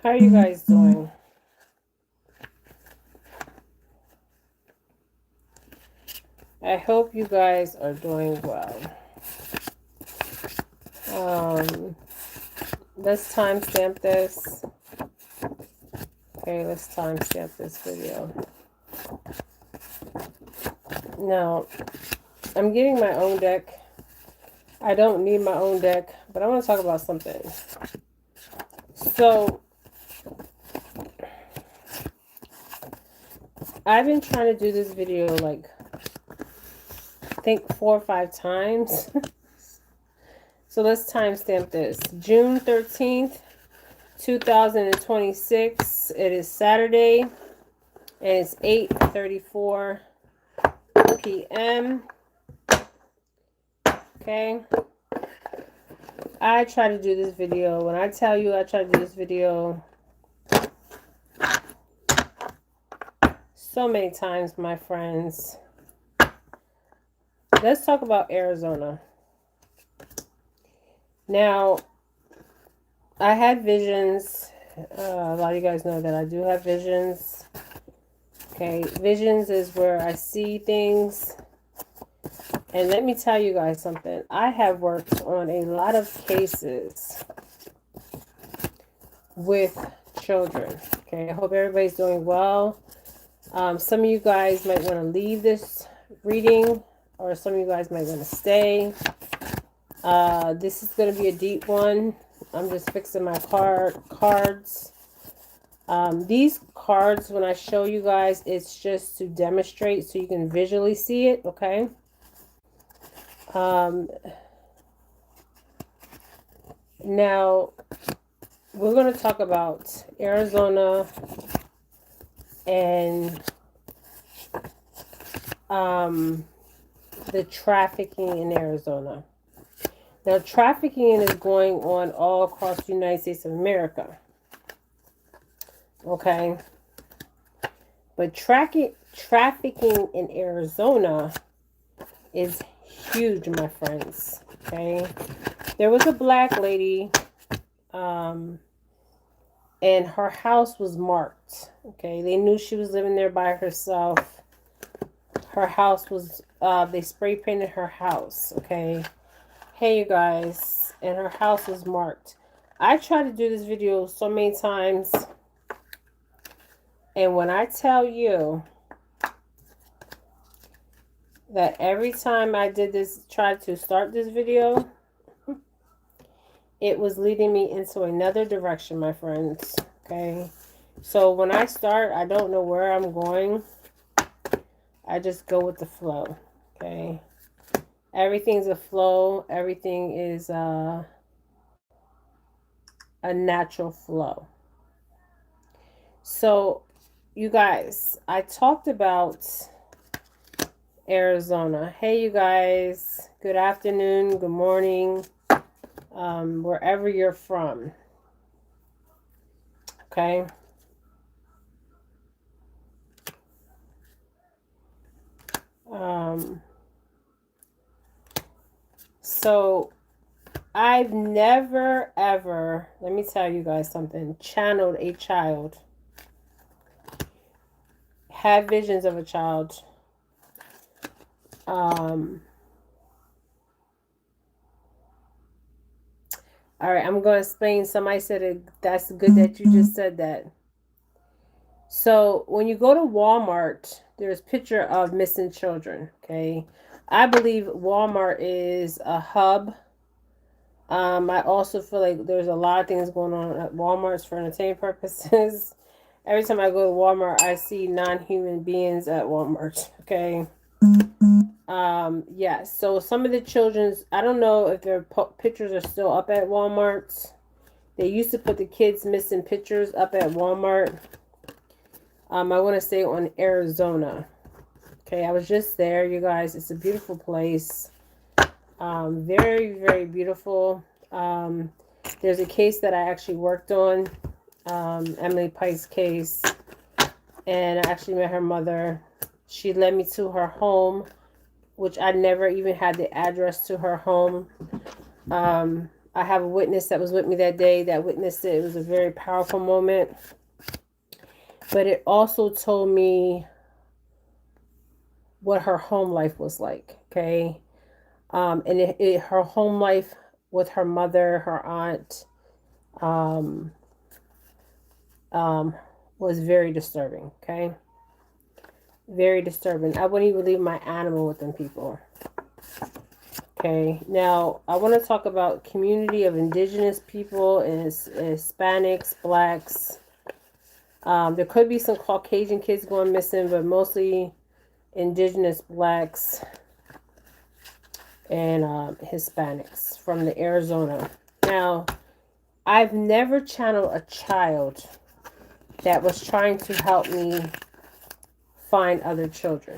How are you guys doing? I hope you guys are doing well. Let's timestamp this. Okay, let's timestamp this video. Now, I'm getting my own deck. I don't need my own deck, but I want to talk about something. So, I've been trying to do this video like, I think 4 or 5 times. So let's timestamp this. June 13th, 2026. It is Saturday, and it's 8:34 p.m. Okay. I try to do this video. When I tell you I try to do this video so many times, my friends. Let's talk about Arizona. Now, I had visions. A lot of you guys know that I do have visions. Okay, visions is where I see things. And let me tell you guys something. I have worked on a lot of cases with children. Okay, I hope everybody's doing well. Some of you guys might want to leave this reading, or some of you guys might want to stay. This is going to be a deep one. I'm just fixing my cards. These cards, when I show you guys, it's just to demonstrate so you can visually see it, okay? Now, we're going to talk about Arizona and the trafficking in Arizona. Now, trafficking is going on all across the United States of America. Okay? But trafficking in Arizona is huge, my friends. Okay? There was a black lady, and her house was marked. Okay? They knew she was living there by herself. Her house was, they spray painted her house. Okay? Hey, you guys, and her house was marked. I tried to do this video so many times, and when I tell you that every time I did this, tried to start this video, it was leading me into another direction, my friends. Okay, so when I start, I don't know where I'm going. I just go with the flow. Okay. Everything's a flow. Everything is a natural flow. So, you guys, I talked about Arizona. Hey, you guys. Good afternoon. Good morning. Wherever you're from. Okay. So, I've never, ever, let me tell you guys something, channeled a child, had visions of a child. All right, I'm going to explain. Somebody said it, that's good that you just said that. So, when you go to Walmart, there's a picture of missing children, okay? I believe Walmart is a hub. I also feel like there's a lot of things going on at Walmart's for entertainment purposes. Every time I go to Walmart, I see non-human beings at Walmart, okay? Yeah, so some of the children's, I don't know if their pictures are still up at Walmart. They used to put the kids missing pictures up at Walmart. I want to say on Arizona. Okay, I was just there, you guys. It's a beautiful place. Very, very beautiful. There's a case that I actually worked on, Emily Pike's case, and I actually met her mother. She led me to her home, which I never even had the address to her home. I have a witness that was with me that day that witnessed it. It was a very powerful moment. But it also told me what her home life was like, okay? And her home life with her mother, her aunt, um, was very disturbing, okay? Very disturbing. I wouldn't even leave my animal with them people. Okay, now I want to talk about community of indigenous people and Hispanics, blacks. There could be some Caucasian kids going missing, but mostly indigenous blacks and Hispanics from the Arizona. Now, I've never channeled a child that was trying to help me find other children.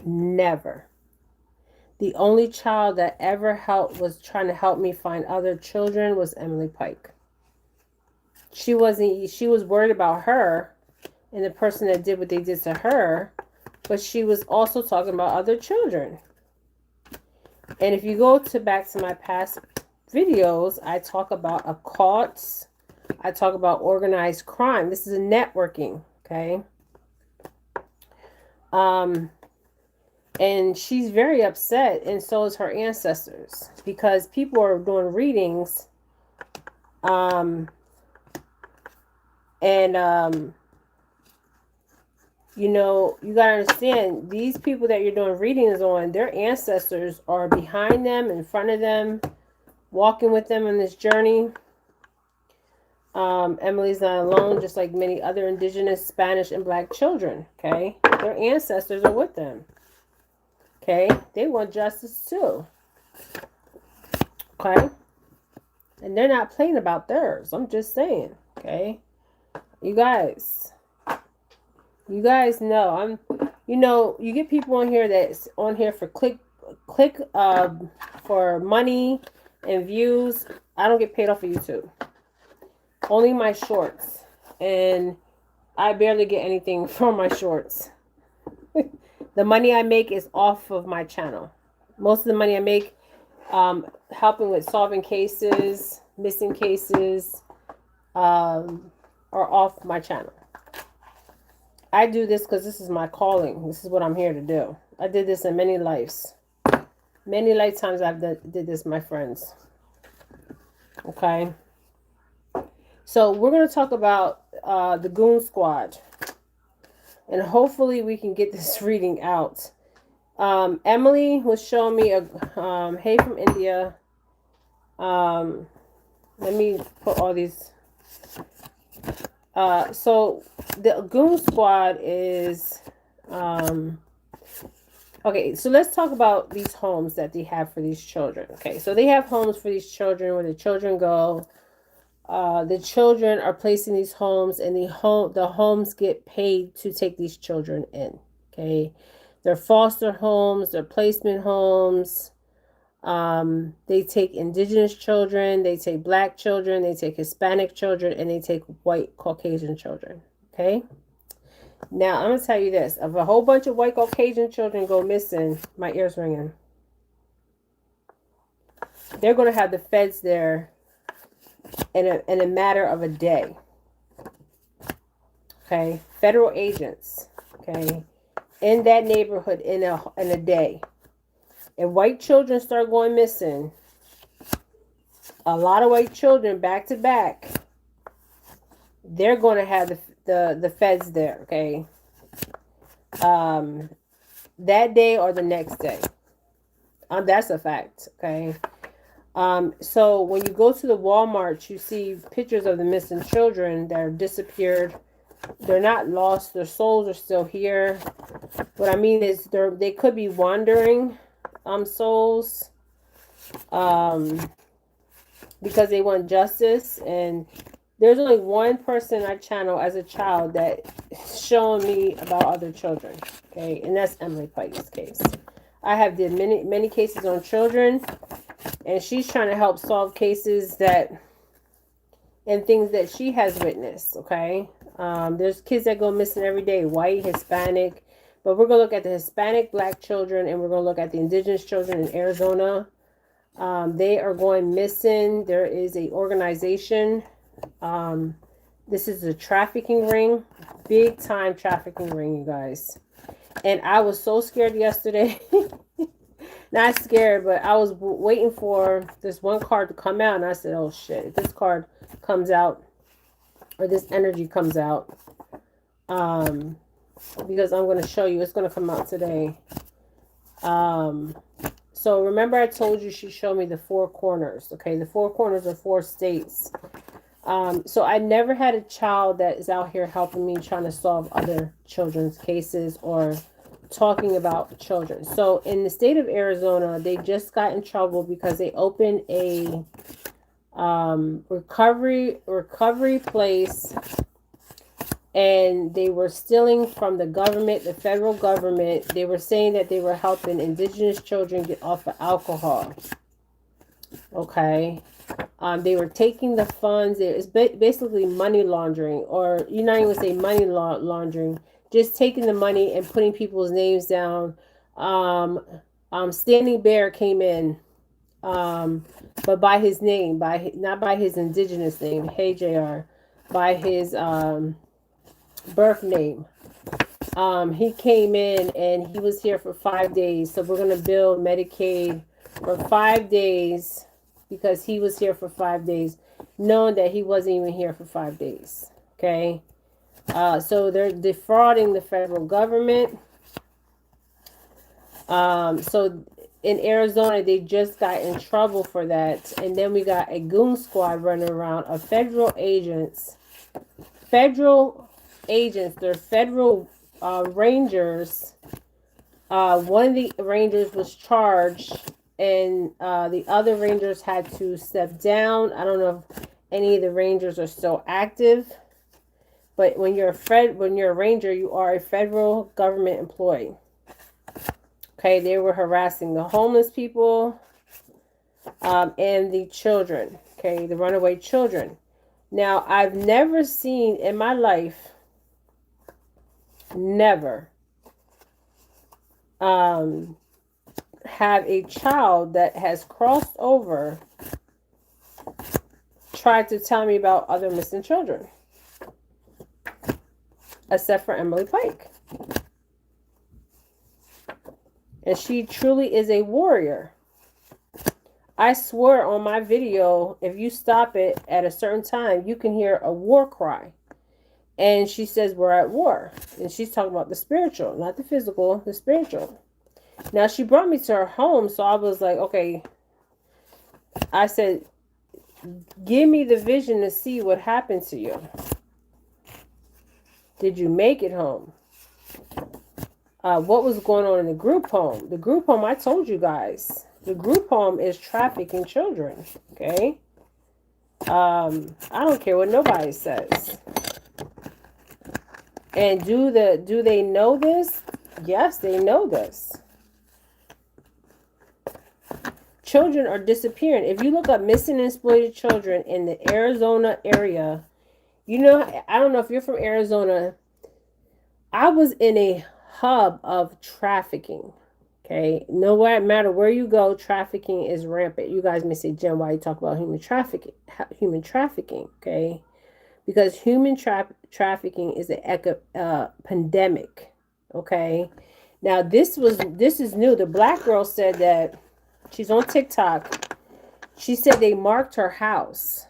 Never. The only child that ever was trying to help me find other children was Emily Pike. She was worried about her and the person that did what they did to her, but she was also talking about other children. And if you go back to my past videos, I talk about occults. I talk about organized crime. This is a networking, okay? And she's very upset, and so is her ancestors, because people are doing readings, you know, you gotta understand, these people that you're doing readings on, their ancestors are behind them, in front of them, walking with them on this journey. Emily's not alone, just like many other indigenous Spanish and black children, okay? Their ancestors are with them. Okay, they want justice too. Okay, and they're not playing about theirs. I'm just saying. Okay, you guys know you get people on here that's on here for click for money and views. I don't get paid off of YouTube. Only my shorts, and I barely get anything from my shorts. The money I make is off of my channel. Most of the money I make helping with solving cases, missing cases, are off my channel. I do this because this is my calling. This is what I'm here to do. I did this in many lives. Many lifetimes I've did this, my friends. Okay. So we're going to talk about the Goon Sqaud. And hopefully we can get this reading out. Emily was showing me a hey from India. Let me put all these. So the Goon Sqaud is okay. So let's talk about these homes that they have for these children. Okay, so they have homes for these children where the children go. The children are placed in these homes, and the homes get paid to take these children in. Okay, they're foster homes, they're placement homes. They take indigenous children, they take black children, they take Hispanic children, and they take white Caucasian children. Okay. Now I'm gonna tell you this: if a whole bunch of white Caucasian children go missing, my ears ringing. They're gonna have the feds there in a matter of a day. Okay, federal agents, okay, in that neighborhood in a day. If white children start going missing, a lot of white children back to back, they're going to have the feds there, okay, that day or the next day. That's a fact, okay. So when you go to the Walmart, you see pictures of the missing children that are disappeared. They're not lost. Their souls are still here. What I mean is they could be wandering souls because they want justice. And there's only one person I channel as a child that showing me about other children. Okay, and that's Emily Pike's case. I have did many cases on children. And she's trying to help solve cases and things that she has witnessed, okay? There's kids that go missing every day, white, Hispanic. But we're going to look at the Hispanic black children, and we're going to look at the indigenous children in Arizona. They are going missing. There is a organization. This is a trafficking ring, big time trafficking ring, you guys. And I was so scared yesterday. Not scared, but I was waiting for this one card to come out, and I said, "Oh shit! If this card comes out, or this energy comes out, because I'm going to show you, it's going to come out today." So remember, I told you she showed me the four corners. Okay, the four corners are four states. So I never had a child that is out here helping me trying to solve other children's cases or talking about children. So in the state of Arizona, they just got in trouble because they opened a recovery place, and they were stealing from the government, the federal government. They were saying that they were helping indigenous children get off of alcohol. Okay. They were taking the funds. It's basically money laundering, or you're not even say money laundering, just taking the money and putting people's names down. Standing Bear came in, but by his name, not by his indigenous name. Hey Jr. By his birth name. He came in and he was here for 5 days. So we're gonna build Medicaid for 5 days. Because he was here for 5 days, knowing that he wasn't even here for 5 days. Okay. So they're defrauding the federal government. So in Arizona, they just got in trouble for that. And then we got a goon squad running around of federal agents. They're federal rangers. One of the rangers was charged, and the other rangers had to step down. I don't know if any of the rangers are still active, but when you're a ranger, you are a federal government employee. Okay, they were harassing the homeless people, and the children. Okay, the runaway children. Now, I've never seen in my life, never, have a child that has crossed over tried to tell me about other missing children, except for Emily Pike. And she truly is a warrior. I swear on my video, if you stop it at a certain time, you can hear a war cry. And she says we're at war. And she's talking about the spiritual, not the physical, the spiritual. Now, she brought me to her home, so I was like, okay. I said, give me the vision to see what happened to you. Did you make it home? What was going on in the group home? The group home, I told you guys. The group home is trafficking children, okay? I don't care what nobody says. And do they know this? Yes, they know this. Children are disappearing. If you look up missing and exploited children in the Arizona area, you know, I don't know if you're from Arizona. I was in a hub of trafficking. Okay. No matter where you go, trafficking is rampant. You guys may say, Jen, why you talk about human trafficking? Okay. Because human trafficking is a pandemic. Okay. Now this is new. The black girl said that she's on TikTok. She said they marked her house.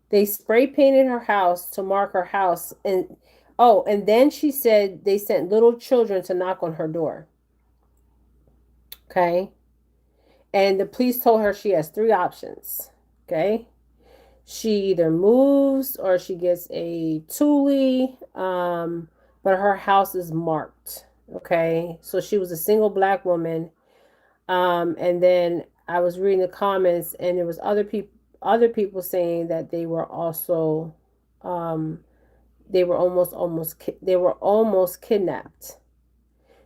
They spray painted her house to mark her house. And then she said they sent little children to knock on her door. Okay. And the police told her she has 3 options. Okay. She either moves or she gets a Thule, but her house is marked. Okay. So she was a single black woman. And then I was reading the comments, and there was other people saying that they were also, they were almost kidnapped.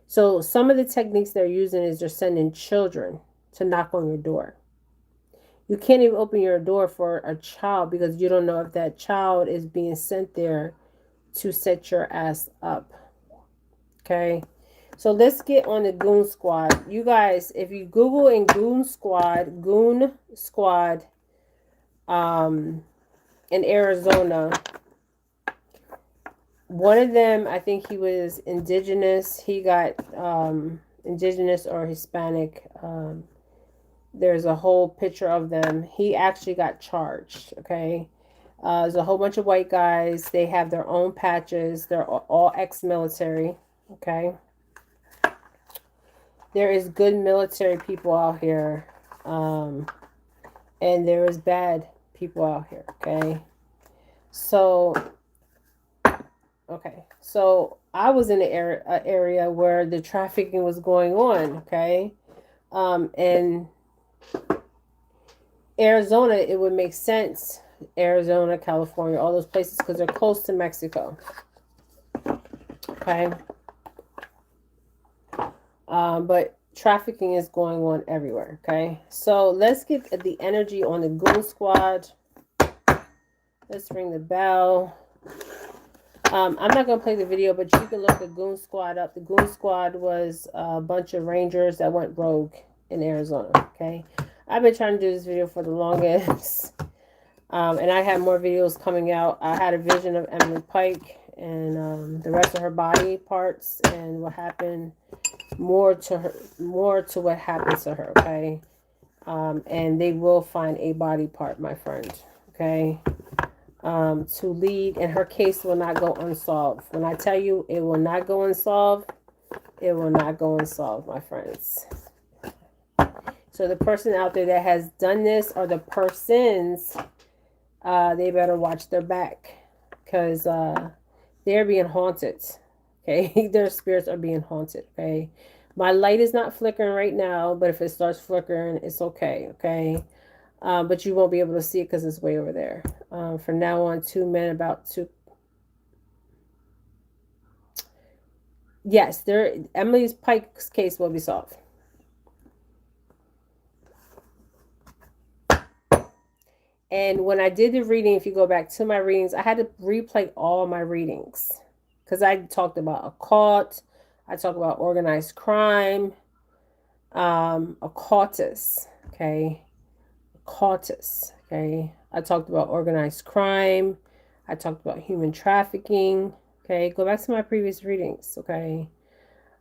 So some of the techniques they're using is they're sending children to knock on your door. You can't even open your door for a child because you don't know if that child is being sent there to set your ass up. Okay. So let's get on the Goon Sqaud. You guys, if you Google in Goon Sqaud, in Arizona, one of them, I think he was indigenous. He got indigenous or Hispanic. There's a whole picture of them. He actually got charged. Okay. There's a whole bunch of white guys. They have their own patches. They're all ex-military. Okay. There is good military people out here. And there is bad people out here. Okay. So, okay. So I was in an area where the trafficking was going on. Okay. And Arizona, it would make sense. Arizona, California, all those places, because they're close to Mexico. Okay. But trafficking is going on everywhere. Okay. So let's get the energy on the Goon Sqaud. Let's ring the bell. I'm not going to play the video, but you can look the Goon Sqaud up. The Goon Sqaud was a bunch of rangers that went rogue in Arizona. Okay. I've been trying to do this video for the longest. And I have more videos coming out. I had a vision of Emily Pike and the rest of her body parts and what happened, more to what happened to her. Okay. And they will find a body part, my friend. Okay. To lead, and her case will not go unsolved. When I tell you it will not go unsolved, it will not go unsolved, my friends. So the person out there that has done this, or the persons, they better watch their back, because they're being haunted. Okay. Their spirits are being haunted. Okay. My light is not flickering right now, but if it starts flickering, it's okay. Okay. But you won't be able to see it because it's way over there. From now on, 2 men about to. Yes, Emily's Pike's case will be solved. And when I did the reading, if you go back to my readings, I had to replay all my readings, because I talked about occult, I talked about organized crime, occultists, okay, occultists, okay. I talked about organized crime. I talked about human trafficking. Okay, go back to my previous readings. Okay,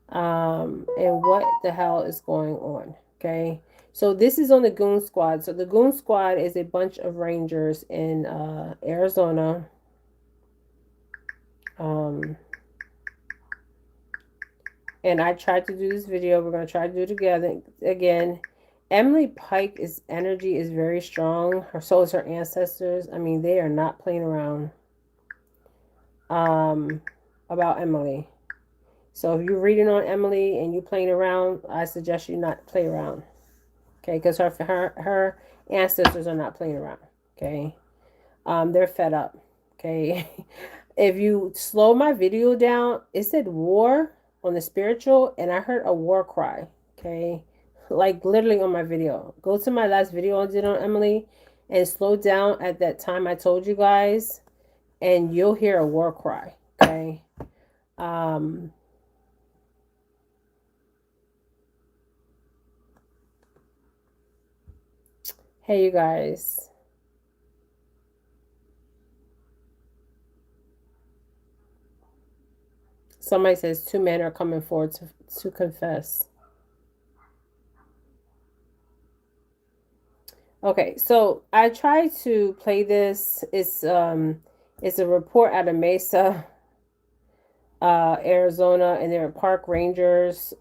and what the hell is going on? Okay. So this is on the Goon Sqaud. So the Goon Sqaud is a bunch of rangers in Arizona. And I tried to do this video. We're going to try to do it together again. Emily Pike's energy is very strong. So is her ancestors. I mean, they are not playing around about Emily. So if you're reading on Emily and you playing around, I suggest you not play around. Okay, because her ancestors are not playing around. Okay, they're fed up. Okay, if you slow my video down, it said war on the spiritual, and I heard a war cry. Okay, like literally on my video. Go to my last video I did on Emily, and slow down at that time I told you guys, and you'll hear a war cry. Okay. Hey, you guys. Somebody says 2 men are coming forward to confess. Okay, so I tried to play this. It's a report out of Mesa, Arizona, and there were park rangers.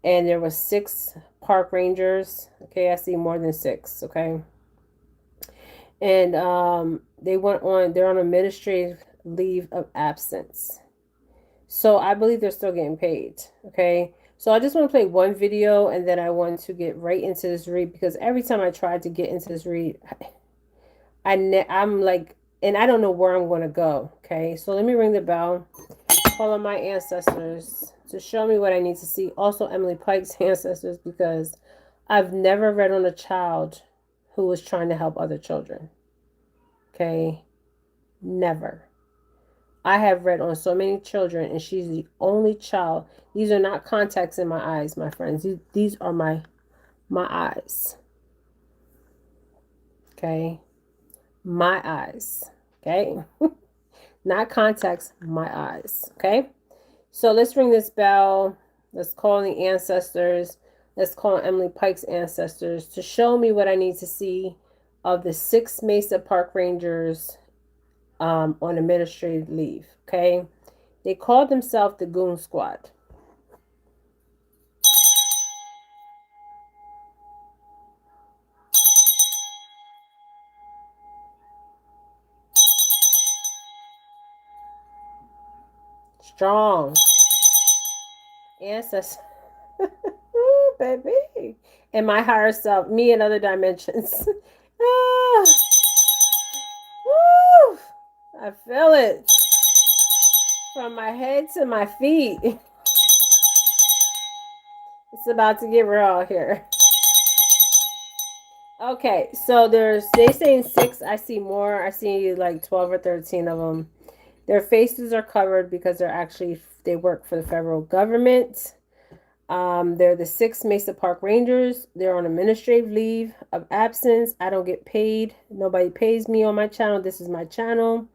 And there were 6 park rangers. Okay, I see more than 6. Okay. And they're on administrative leave of absence. So I believe they're still getting paid. Okay. So I just want to play one video, and then I want to get right into this read, because every time I try to get into this read, I'm like, and I don't know where I'm going to go. Okay. So let me ring the bell. Call on my ancestors to show me what I need to see. Also Emily Pike's ancestors, because I've never read on a child who was trying to help other children. Okay. Never. I have read on so many children, and she's the only child. These are not contacts in my eyes, my friends. These are my eyes. Okay? My eyes. Okay? Not contacts, my eyes. Okay? So let's ring this bell. Let's call in the ancestors. Let's call Emily Pike's ancestors to show me what I need to see of the 6 Mesa Park Rangers on administrative leave. Okay? They called themselves the Goon Sqaud. Strong. Ancestors. Ooh, baby. And my higher self, me in other dimensions. Ah. Woo. I feel it. From my head to my feet. It's about to get real here. Okay, so they saying 6. I see more. I see like 12 or 13 of them. Their faces are covered because they work for the federal government. They're the 6 Mesa Park Rangers. They're on administrative leave of absence. I don't get paid. Nobody pays me on my channel. This is my channel.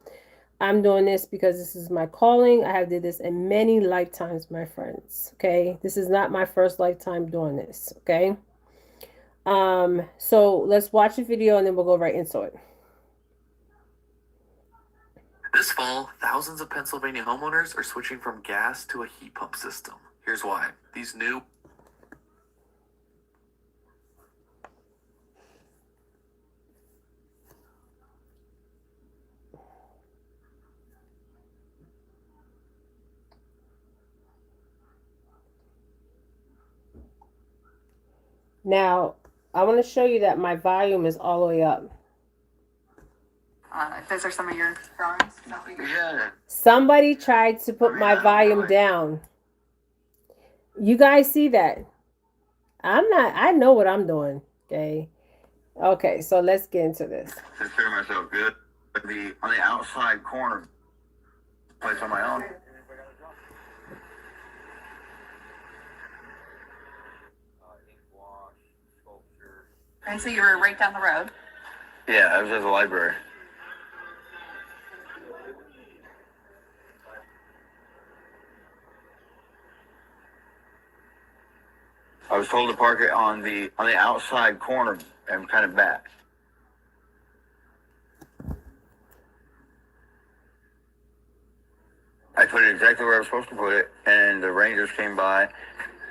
I'm doing this because this is my calling. I have did this in many lifetimes, my friends. Okay, this is not my first lifetime doing this. Okay. So let's watch the video and then we'll go right into it. This fall, thousands of Pennsylvania homeowners are switching from gas to a heat pump system. Here's why. These new Now, I want to show you that my volume is all the way up. Those are some of your drawings. Yeah. Somebody tried to put my volume down. You guys see that? I know what I'm doing. Okay, so let's get into this. Consider myself good. But on the outside corner, place on my own. And so you were right down the road. Yeah, I was at the library. I was told to park it on the outside corner and kind of back. I put it exactly where I was supposed to put it, and the Rangers came by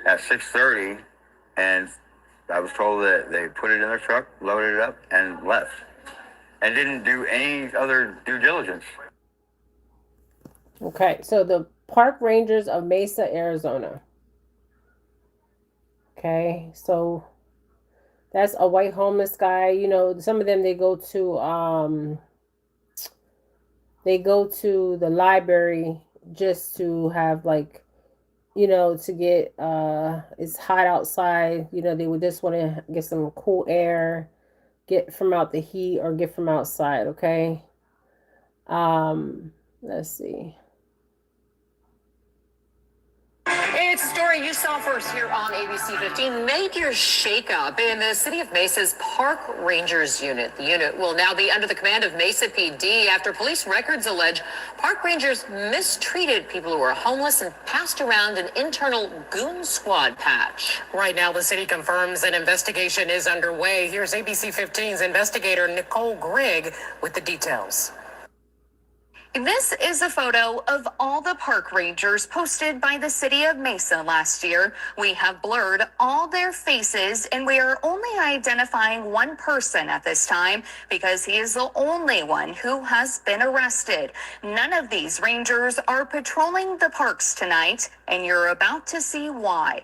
at 6:30, and I was told that they put it in their truck, loaded it up, and left, and didn't do any other due diligence. Okay, so the Park Rangers of Mesa, Arizona. Okay, so that's a white homeless guy. You know, some of them they go to the library just to have like, you know, to get it's hot outside. You know, they would just want to get some cool air, get from out the heat or get from outside. Okay. Let's see. It's a story you saw first here on ABC 15. Major shakeup in the city of Mesa's Park Rangers unit. The unit will now be under the command of Mesa PD after police records allege park rangers mistreated people who were homeless and passed around an internal Goon Sqaud patch. Right now, the city confirms an investigation is underway. Here's ABC 15's investigator Nicole Grigg with the details. This is a photo of all the park rangers posted by the city of Mesa last year. We have blurred all their faces and we are only identifying one person at this time because he is the only one who has been arrested. None of these rangers are patrolling the parks tonight, and you're about to see why.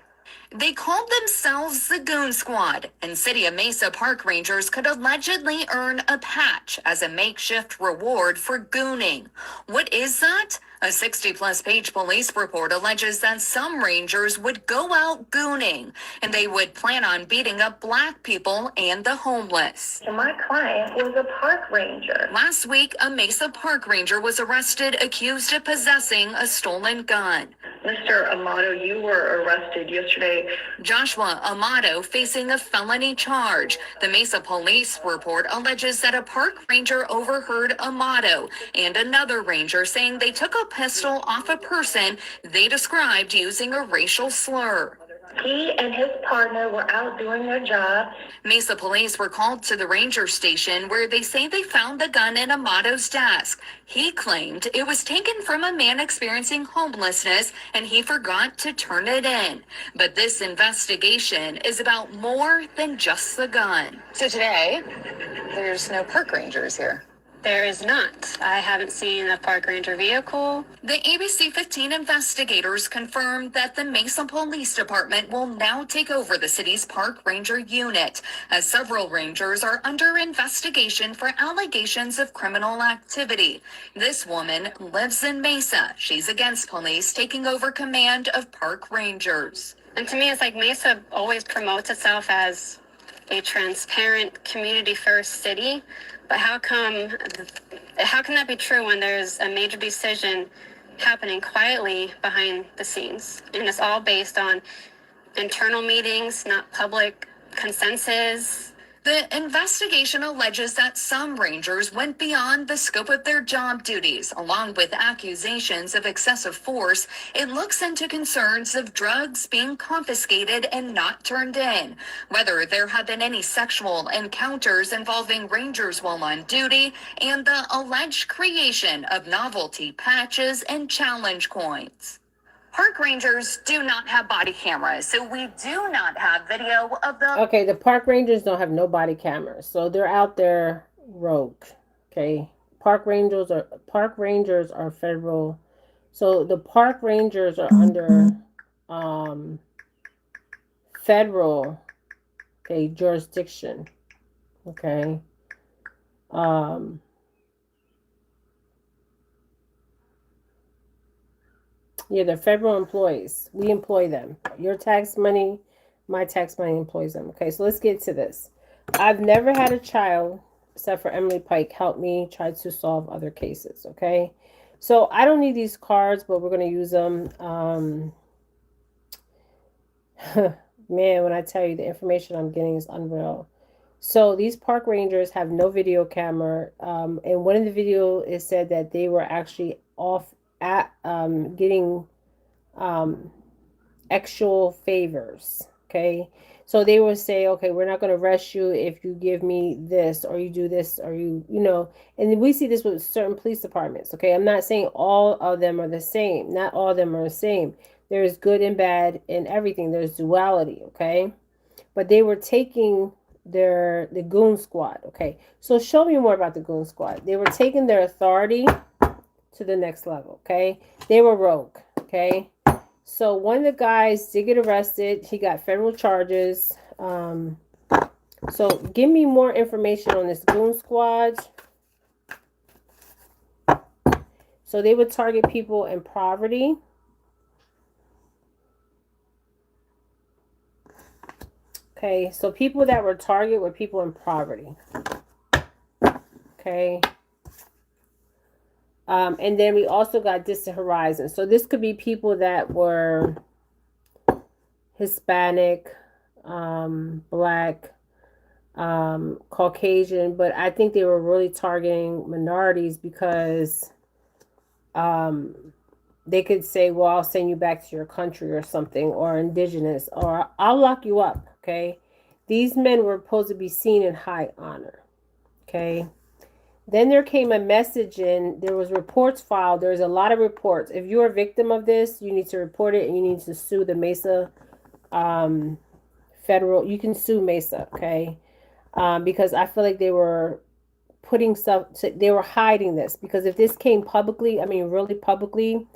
They called themselves the Goon Sqaud, and City of Mesa park rangers could allegedly earn a patch as a makeshift reward for gooning. What is that? A 60-plus page police report alleges that some rangers would go out gooning, and they would plan on beating up Black people and the homeless. My client was a park ranger. Last week, a Mesa Park ranger was arrested accused of possessing a stolen gun. Mr. Amato, you were arrested yesterday. Joshua Amato facing a felony charge. The Mesa police report alleges that a park ranger overheard Amato and another ranger saying they took a pistol off a person they described using a racial slur. He and his partner were out doing their job. Mesa police were called to the ranger station where they say they found the gun in Amato's desk. He claimed it was taken from a man experiencing homelessness and he forgot to turn it in. But this investigation is about more than just the gun. So today, there's no park rangers here. There is not. I haven't seen a park ranger vehicle. The ABC 15 investigators confirmed that the Mesa Police Department will now take over the city's park ranger unit, as several rangers are under investigation for allegations of criminal activity. This woman lives in Mesa. She's against police taking over command of park rangers. And to me, it's like Mesa always promotes itself as a transparent, community-first city. But how can that be true when there's a major decision happening quietly behind the scenes? And it's all based on internal meetings, not public consensus. The investigation alleges that some rangers went beyond the scope of their job duties, along with accusations of excessive force. It looks into concerns of drugs being confiscated and not turned in, whether there have been any sexual encounters involving rangers while on duty, and the alleged creation of novelty patches and challenge coins. Park rangers do not have body cameras, so we do not have video of the... Okay, the park rangers don't have no body cameras, so they're out there rogue. Okay, park rangers are federal, so the park rangers are under federal jurisdiction. Okay, yeah, they're federal employees. We employ them. Your tax money, my tax money employs them. Okay, so let's get to this. I've never had a child, except for Emily Pike, help me try to solve other cases. Okay, so I don't need these cards, but we're going to use them. Man, when I tell you the information I'm getting is unreal. So these park rangers have no video camera. And one of the video is said that they were actually off at getting actual favors. Okay, so they will say, okay, we're not going to arrest you if you give me this, or you do this, or you know. And we see this with certain police departments. Okay, I'm not saying all of them are the same. Not all of them are the same. There's good and bad in everything. There's duality. Okay, but they were taking the Goon Squad. Okay, so show me more about the Goon Squad. They were taking their authority to the next level. Okay, they were rogue. Okay, so one of the guys did get arrested. He got federal charges. So give me more information on this Goon Squad. So they would target people in poverty. Okay, so people that were targeted were people in poverty. Okay. And then we also got Distant Horizon. So this could be people that were Hispanic, Black, Caucasian, but I think they were really targeting minorities because they could say, well, I'll send you back to your country or something, or Indigenous, or I'll lock you up. Okay, these men were supposed to be seen in high honor. Okay. Then there came a message in, there was reports filed. There's a lot of reports. If you're a victim of this, you need to report it and you need to sue the Mesa federal. You can sue Mesa, okay? Because I feel like they were putting stuff, they were hiding this. Because if this came publicly, I mean really publicly,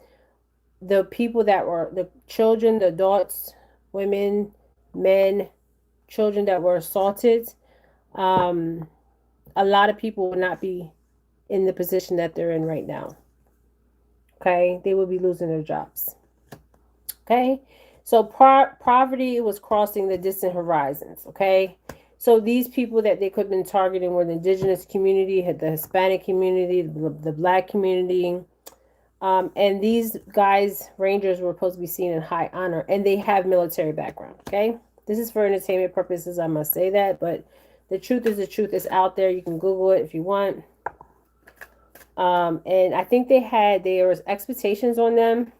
the people that were, the children, the adults, women, men, children that were assaulted, a lot of people would not be in the position that they're in right now. Okay, they would be losing their jobs. Okay, so poverty was crossing the distant horizons. Okay, so these people that they could have been targeting were the indigenous community, the Hispanic community, the black community. And these guys, Rangers, were supposed to be seen in high honor, and they have military background. Okay, this is for entertainment purposes. I must say that, but the truth is the truth. It's out there. You can Google it if you want. And I think there was expectations on them.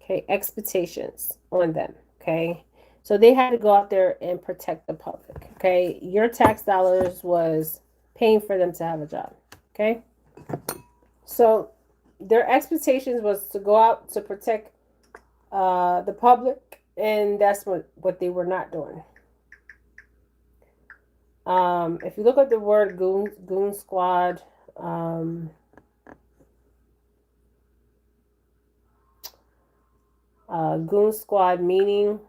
Okay, expectations on them. Okay, so they had to go out there and protect the public. Okay, your tax dollars was paying for them to have a job. Okay, so their expectations was to go out to protect the public, and that's what they were not doing. If you look at the word Goon Sqaud, Goon Sqaud meaning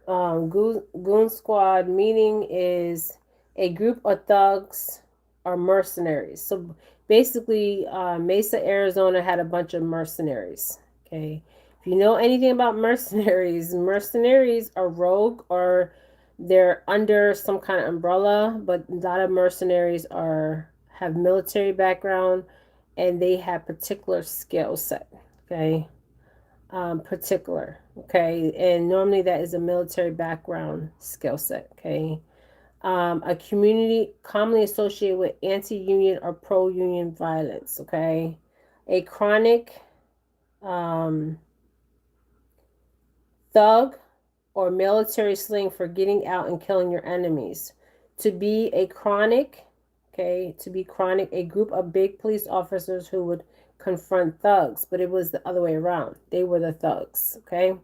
Goon Sqaud meaning is a group of thugs or mercenaries. So basically, Mesa, Arizona had a bunch of mercenaries. Okay, if you know anything about mercenaries, mercenaries are rogue or they're under some kind of umbrella, but a lot of mercenaries have military background and they have particular skill set. Okay, particular. Okay, and normally that is a military background skill set. Okay, a community commonly associated with anti-union or pro-union violence. Okay, a chronic thug or military slang for getting out and killing your enemies. To be chronic, a group of big police officers who would confront thugs, but it was the other way around. They were the thugs. Okay,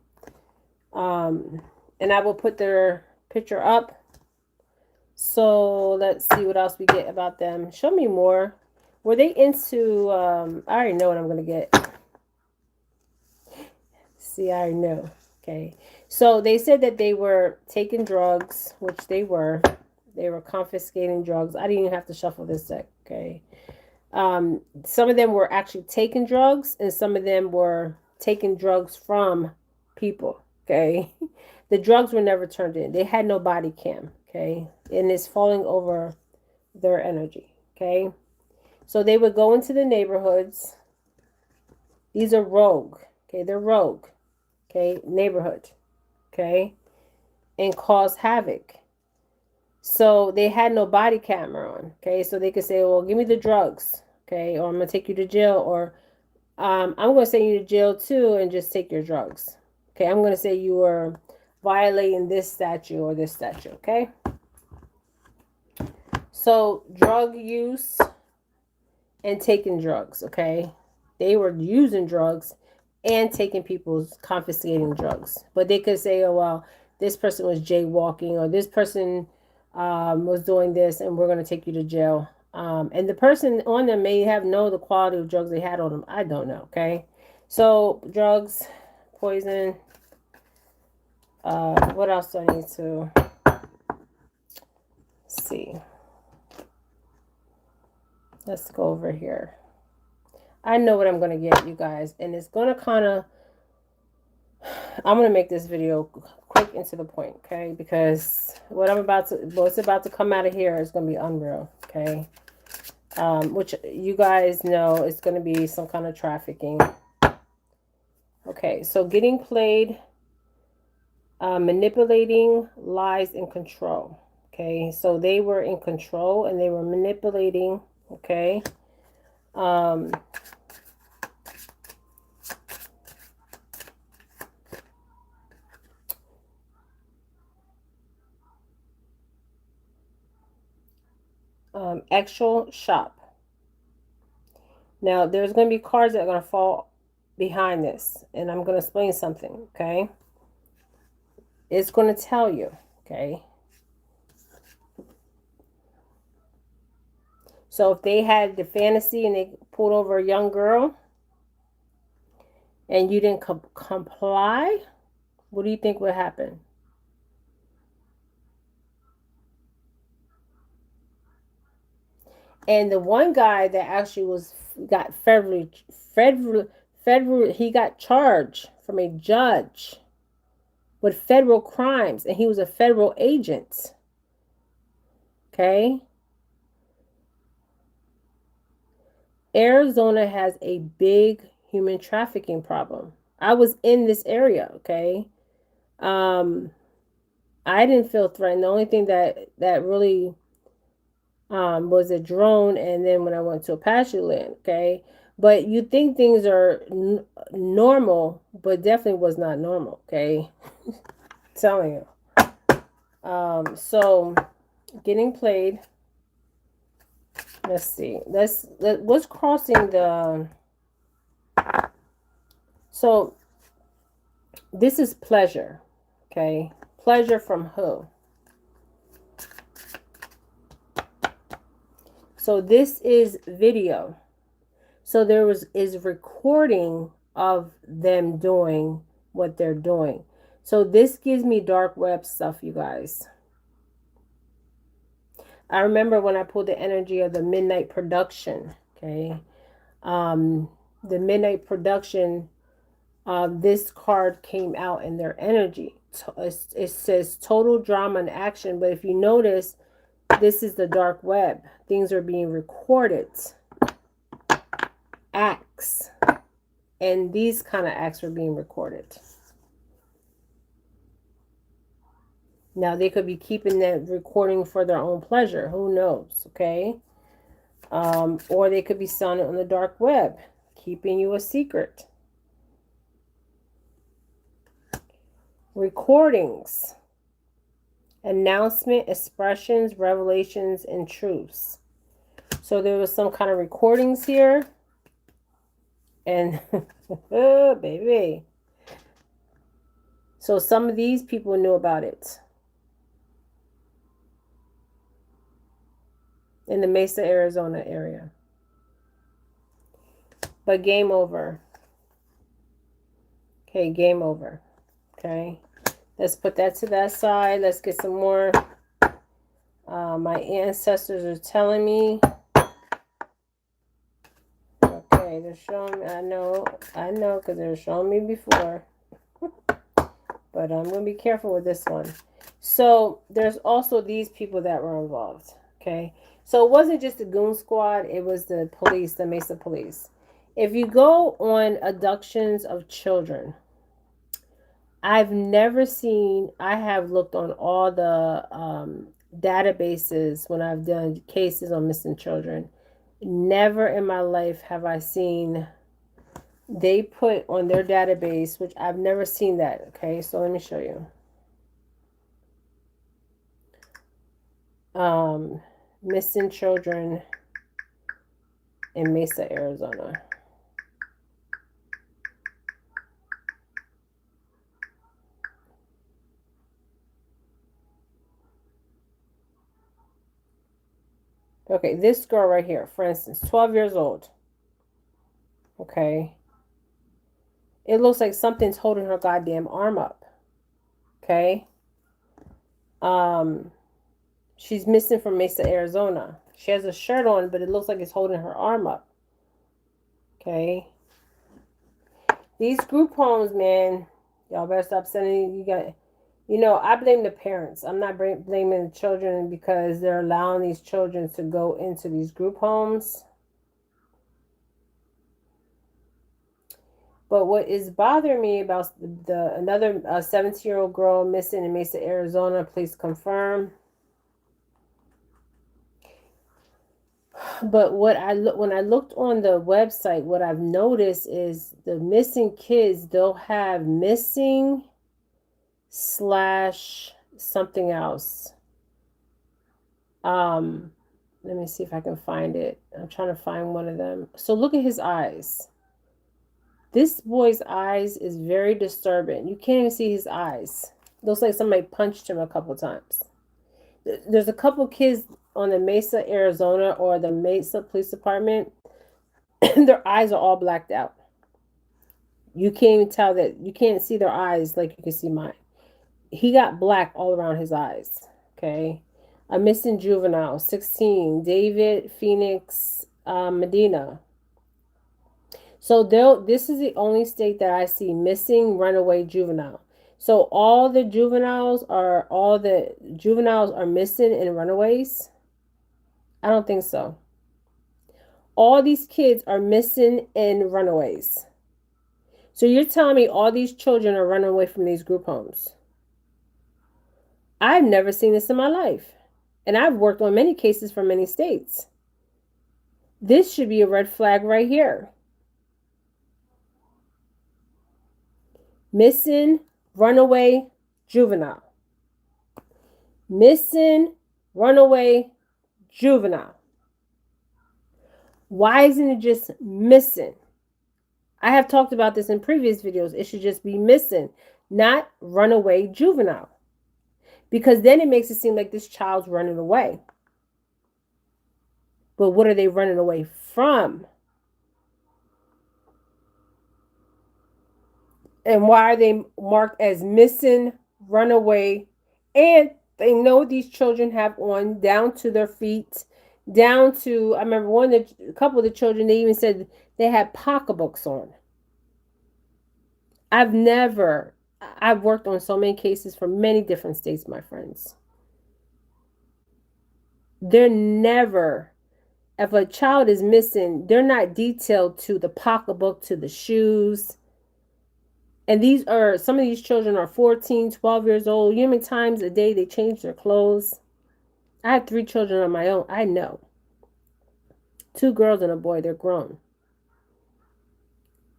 and I will put their picture up. So let's see what else we get about them. Show me more. Were they into, I already know what I'm going to get. See, I already know. Okay. So they said that they were taking drugs, which they were. They were confiscating drugs. I didn't even have to shuffle this deck. Okay. Some of them were actually taking drugs, and some of them were taking drugs from people. Okay. The drugs were never turned in. They had no body cam. Okay. And it's falling over their energy. Okay. So they would go into the neighborhoods. These are rogue. Okay. They're rogue. Okay. Neighborhood. Okay. And cause havoc. So they had no body camera on. Okay. So they could say, well, give me the drugs. Okay. Or I'm going to take you to jail. Or I'm going to send you to jail too and just take your drugs. Okay. I'm going to say you were violating this statute or this statute. Okay. So drug use and taking drugs. Okay. They were using drugs and taking people's confiscating drugs. But they could say, oh, well, this person was jaywalking or this person was doing this and we're going to take you to jail. And the person on them may have the quality of drugs they had on them. I don't know. Okay. So drugs, poison. What else do I need to see? Let's go over here. I know what I'm going to get, you guys. And it's going to kind of... I'm going to make this video quick and to the point, okay? Because what's about to come out of here is going to be unreal, okay? Which you guys know is going to be some kind of trafficking. Okay, so getting played, manipulating, lies, and control. Okay, so they were in control and they were manipulating, okay? Actual shop. Now, there's going to be cards that are going to fall behind this, and I'm going to explain something, okay? It's going to tell you, okay? So if they had the fantasy and they pulled over a young girl and you didn't comply, what do you think would happen? And the one guy that actually got he got charged from a judge with federal crimes, and he was a federal agent. Okay? Arizona has a big human trafficking problem. I was in this area, okay? I didn't feel threatened. The only thing that really was a drone, and then when I went to Apache land, okay? But you think things are normal, but definitely was not normal, okay? Telling you. So getting played. Let's see. What's crossing the. So this is pleasure, okay? Pleasure from who? So this is video. So there is recording of them doing what they're doing. So this gives me dark web stuff, you guys. I remember when I pulled the energy of the midnight production, okay? The midnight production, this card came out in their energy. It says total drama and action, but if you notice, this is the dark web. Things are being recorded. Acts. And these kind of acts are being recorded. Now, they could be keeping that recording for their own pleasure. Who knows, okay? Or they could be selling it on the dark web, keeping you a secret. Recordings. Announcement, expressions, revelations, and truths. So there was some kind of recordings here. And, oh, baby. So some of these people knew about it. In the Mesa, Arizona area. But game over. Okay, game over. Okay. Let's put that to that side. Let's get some more. My ancestors are telling me. Okay, they're showing me. I know, because they're showing me before. But I'm going to be careful with this one. So, there's also these people that were involved. Okay. So, it wasn't just the Goon Squad. It was the police, the Mesa police. If you go on abductions of children, I've never seen, I have looked on all the databases when I've done cases on missing children. Never in my life have I seen, they put on their database, which I've never seen that. Okay, so let me show you. Missing children in Mesa, Arizona. Okay, this girl right here, for instance, 12 years old. Okay. It looks like something's holding her goddamn arm up. Okay. She's missing from Mesa, Arizona. She has a shirt on, but it looks like it's holding her arm up. Okay. These group homes, man, y'all better stop sending. I blame the parents. I'm not blaming the children because they're allowing these children to go into these group homes. But what is bothering me about another 17-year-old girl missing in Mesa, Arizona, please confirm. But when I looked on the website, what I've noticed is the missing kids, they'll have missing / something else. Let me see if I can find it. I'm trying to find one of them. So look at his eyes. This boy's eyes is very disturbing. You can't even see his eyes. Looks like somebody punched him a couple times. There's a couple kids on the Mesa, Arizona, or the Mesa Police Department. Their eyes are all blacked out. You can't even tell that. You can't see their eyes like you can see mine. He got black all around his eyes. Okay. A missing juvenile. 16. David Phoenix Medina. So this is the only state that I see missing runaway juvenile. So all the juveniles are missing and runaways? I don't think so. All these kids are missing and runaways. So you're telling me all these children are running away from these group homes? I've never seen this in my life. And I've worked on many cases from many states. This should be a red flag right here. Missing runaway juvenile. Missing runaway juvenile. Why isn't it just missing? I have talked about this in previous videos. It should just be missing, not runaway juvenile. Because then it makes it seem like this child's running away. But what are they running away from? And why are they marked as missing, runaway? And they know these children have on down to their feet, down to, I remember a couple of the children, they even said they had pocketbooks on. I've worked on so many cases from many different states, my friends. They're never, if a child is missing, they're not detailed to the pocketbook, to the shoes. And some of these children are 14, 12 years old. You know how many times a day they change their clothes? I have 3 children on my own. I know. 2 girls and a boy. They're grown.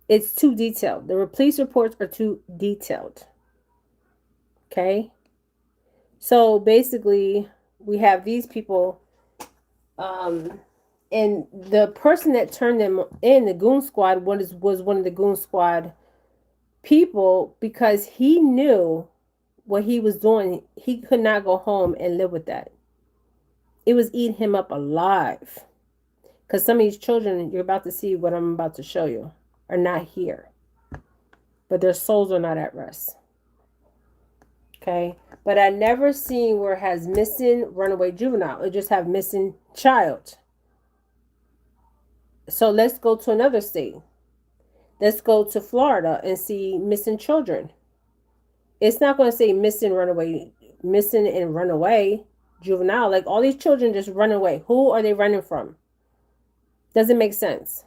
It's too detailed. The police reports are too detailed. Okay? So basically, we have these people. And the person that turned them in, the Goon Sqaud, was one of the Goon Sqaud people, because he knew what he was doing. He could not go home and live with that. It was eating him up alive. Because some of these children, you're about to see what I'm about to show you, are not here. But their souls are not at rest. Okay? But I never seen where it has missing runaway juvenile. It just have missing child. So let's go to another state. Let's go to Florida and see missing children. It's not going to say missing and runaway juvenile. Like all these children just run away. Who are they running from? Doesn't make sense.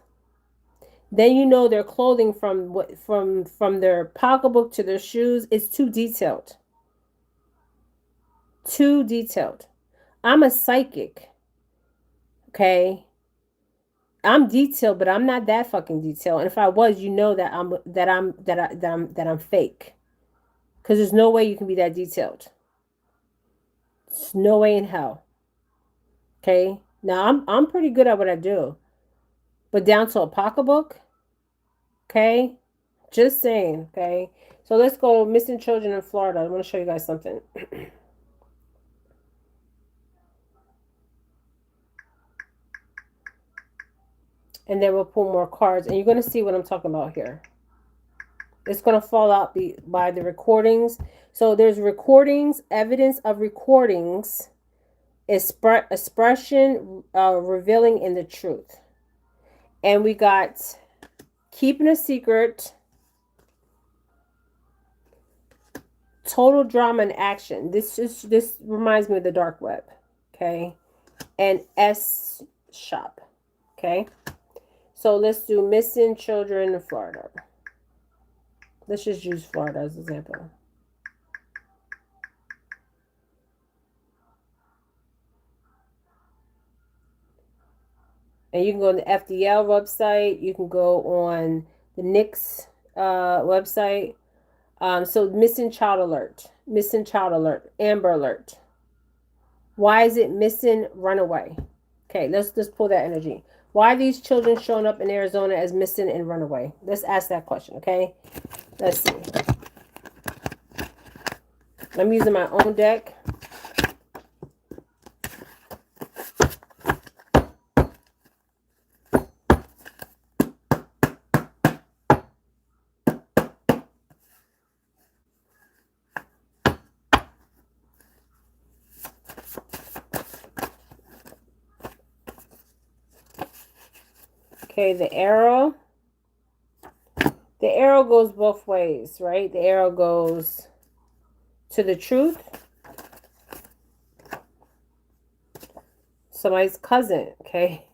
Then you know their clothing from their pocketbook to their shoes. It's too detailed. Too detailed. I'm a psychic. Okay? I'm detailed, but I'm not that fucking detailed. And if I was, you know that I'm fake. Because there's no way you can be that detailed. There's no way in hell. Okay? Now I'm pretty good at what I do. But down to a pocketbook? Okay? Just saying, okay? So let's go missing children in Florida. I want to show you guys something. And then we'll pull more cards. And you're going to see what I'm talking about here. It's going to fall out by the recordings. So there's recordings, evidence of recordings, expression revealing in the truth. And we got keeping a secret, total drama and action. This reminds me of the dark web. Okay. And S shop. Okay. So let's do missing children in Florida. Let's just use Florida as an example. And you can go on the FDL website. You can go on the NICS website. So missing child alert. Missing child alert. Amber alert. Why is it missing runaway? Okay, let's pull that energy. Why are these children showing up in Arizona as missing and runaway? Let's ask that question, okay? Let's see. I'm using my own deck. Okay, the arrow. The arrow goes both ways, right? The arrow goes to the truth. Somebody's cousin, okay?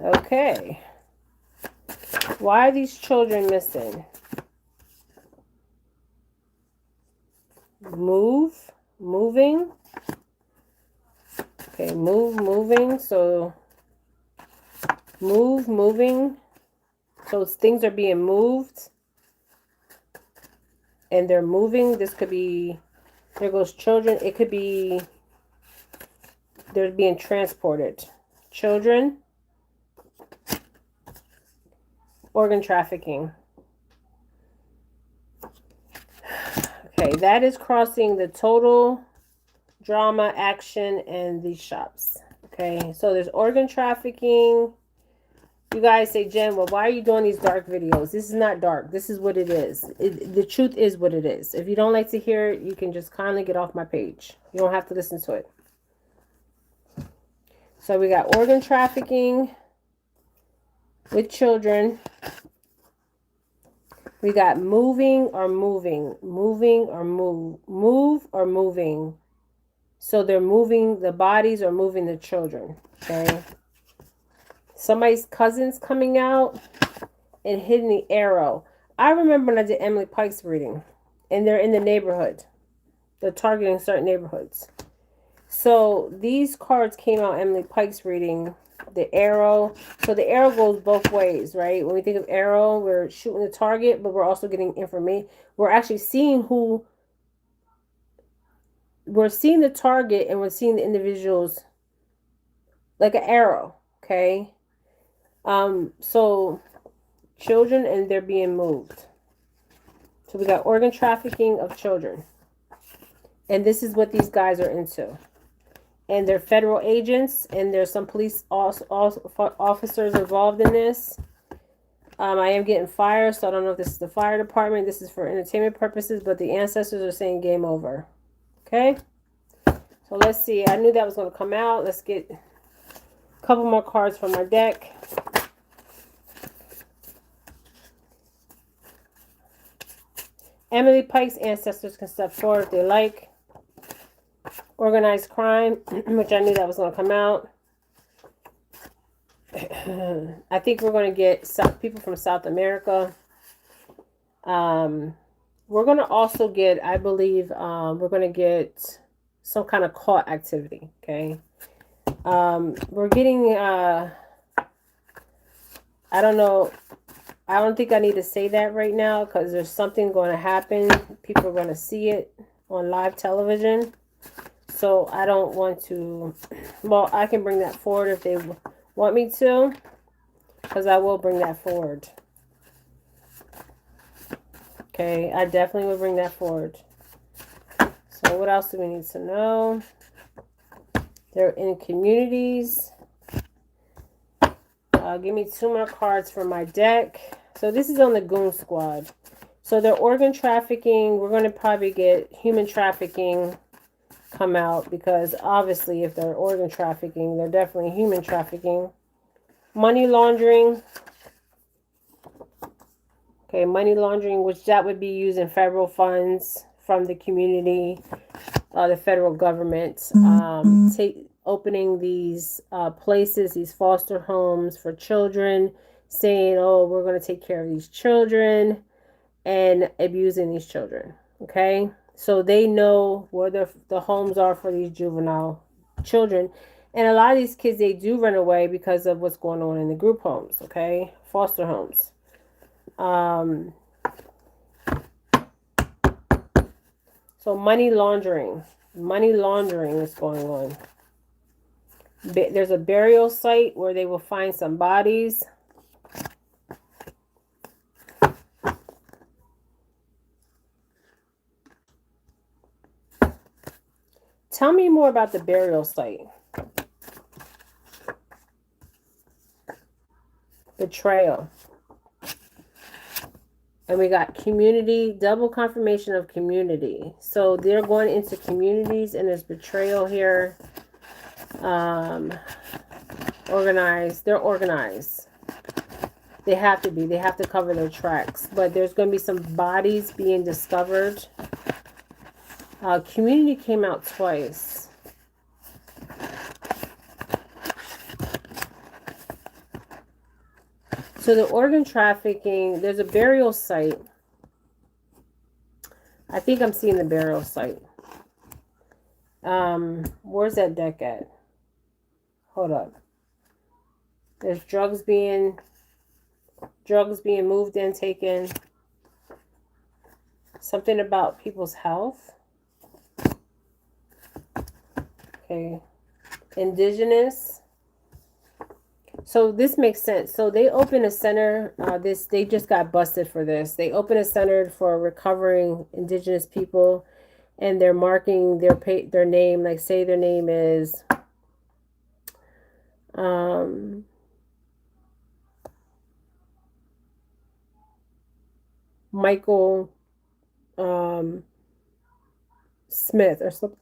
Okay. Why are these children missing? Moving. Okay, moving. So, moving. So things are being moved. And they're moving. This could be, there goes children. It could be, they're being transported. Children. Organ trafficking. Okay, that is crossing the total drama, action, and these shops. Okay, so there's organ trafficking. You guys say, Jen, well, why are you doing these dark videos? This is not dark. This is what it is. The truth is what it is. If you don't like to hear it, you can just kindly get off my page. You don't have to listen to it. So we got organ trafficking with children. We got moving or moving. Moving or move. Move or moving. So they're moving the bodies or moving the children. Okay. Somebody's cousin's coming out and hitting the arrow. I remember when I did Emily Pike's reading. And they're in the neighborhood. They're targeting certain neighborhoods. So these cards came out Emily Pike's reading. The arrow. So the arrow goes both ways, right? When we think of arrow, we're shooting the target, but we're also getting information. We're actually seeing who. We're seeing the target and we're seeing the individuals like an arrow, okay? So children and they're being moved. So we got organ trafficking of children. And this is what these guys are into. And they're federal agents and there's some police officers involved in this. I am getting fire, so I don't know if this is the fire department. This is for entertainment purposes, but the ancestors are saying game over. Okay? So let's see. I knew that was going to come out. Let's get a couple more cards from my deck. Emily Pike's ancestors can step forward if they like. Organized crime, which I knew that was going to come out. I think we're going to get people from South America. We're going to also get, I believe, we're going to get some kind of cult activity, okay? We're getting, I don't know, I don't think I need to say that right now because there's something going to happen. People are going to see it on live television. So I don't want to, well, I can bring that forward if they want me to, because I will bring that forward. Okay, I definitely will bring that forward. So what else do we need to know? They're in communities. Give me 2 more cards for my deck. So this is on the Goon Squad. So they're organ trafficking. We're going to probably get human trafficking come out because obviously if they're organ trafficking, they're definitely human trafficking. Money laundering. Okay, money laundering, which that would be using federal funds from the community, the federal government, opening these places, these foster homes for children, saying, oh, we're going to take care of these children and abusing these children. Okay, so they know where the homes are for these juvenile children. And a lot of these kids, they do run away because of what's going on in the group homes, okay? Foster homes. So money laundering. Money laundering is going on. There's a burial site where they will find some bodies. Tell me more about the burial site. Betrayal. And we got community, double confirmation of community. So they're going into communities and there's betrayal here. Organized. They're organized. They have to be. They have to cover their tracks. But there's going to be some bodies being discovered. Community came out twice. So the organ trafficking, there's a burial site. I think I'm seeing the burial site. Where's that deck at? Hold up. There's drugs being moved and taken. Something about people's health. Okay. Indigenous. So this makes sense. So they open a center. They just got busted for this. They open a center for recovering Indigenous people, and they're marking their name. Like, say their name is Michael Smith or something.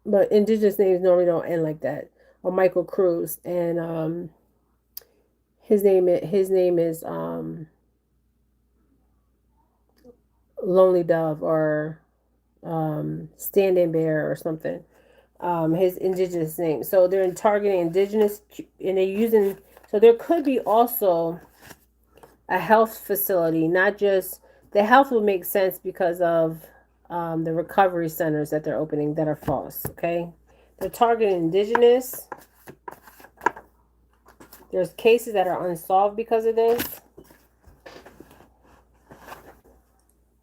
But Indigenous names normally don't end like that. Or Michael Cruz, and his name is Lonely Dove, or Standing Bear or something. His Indigenous name. So they're targeting Indigenous, and they're using. So there could be also a health facility, not just the health will make sense because of the recovery centers that they're opening that are false. Okay, they're targeting Indigenous. There's cases that are unsolved because of this.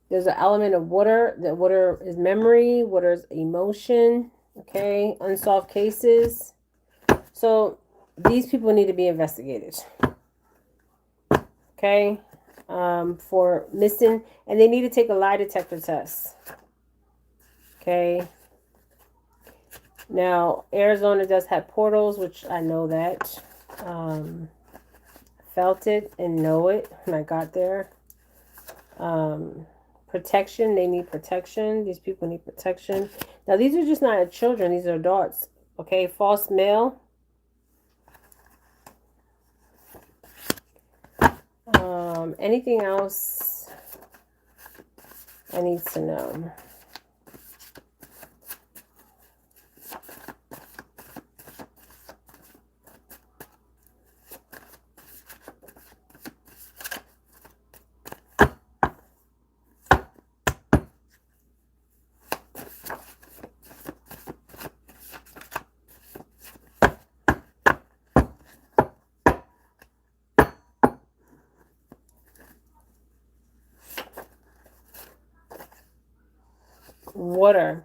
There's an element of water. That water is memory. Water is emotion. Okay, unsolved cases. So these people need to be investigated. Okay, for missing, and they need to take a lie detector test. Okay. Now Arizona does have portals, which I know that. Felt it and know it when I got there. Protection, they need protection. These people need protection. Now these are just not children, these are adults. Okay, false male. Anything else I need to know? Water.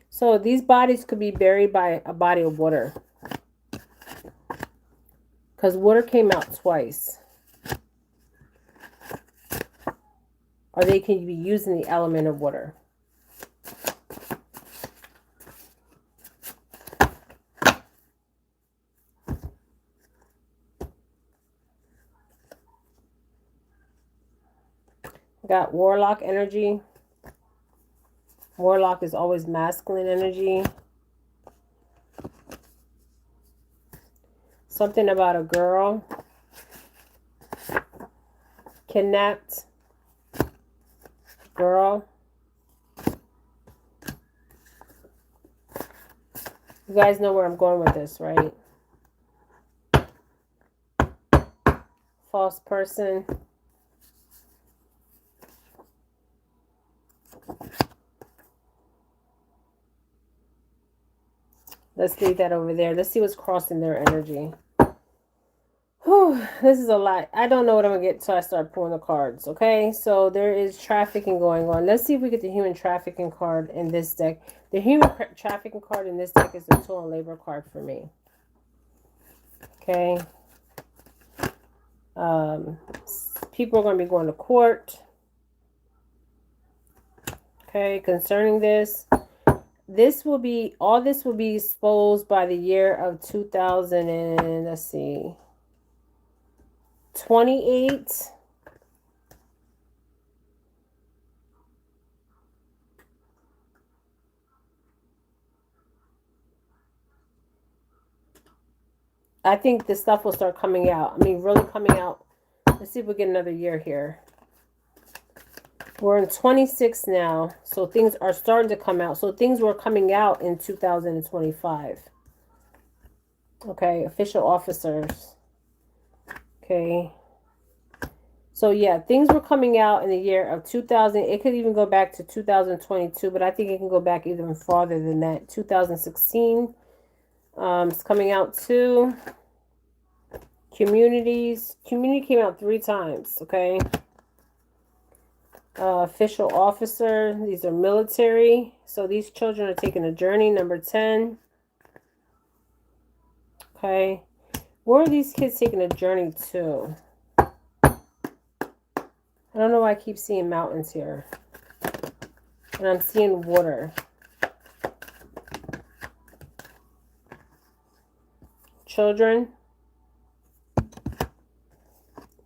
So these bodies could be buried by a body of water, because water came out twice, or they can be using the element of water. Got warlock energy. Warlock is always masculine energy. Something about a girl. Kidnapped. Girl. You guys know where I'm going with this, right? False person. Let's leave that over there. Let's see what's crossing their energy. Whew, this is a lot. I don't know what I'm going to get until I start pulling the cards. Okay, so there is trafficking going on. Let's see if we get the human trafficking card in this deck. The human trafficking card in this deck is the tool and labor card for me. Okay. People are going to be going to court. Okay, concerning this. All this will be exposed by the year of 2000 and, let's see, 28. I think this stuff will start coming out. I mean, really coming out Let's see if we get another year here. We're in 26 now, so things are starting to come out. So things were coming out in 2025. Okay, official officers. Okay. So yeah, things were coming out in the year of 2000. It could even go back to 2022, but I think it can go back even farther than that. 2016. It's coming out too. Communities. Community came out 3 times. Okay. Official officer. These are military. So these children are taking a journey. Number 10. Okay. Where are these kids taking a journey to? I don't know why I keep seeing mountains here. And I'm seeing water. Children.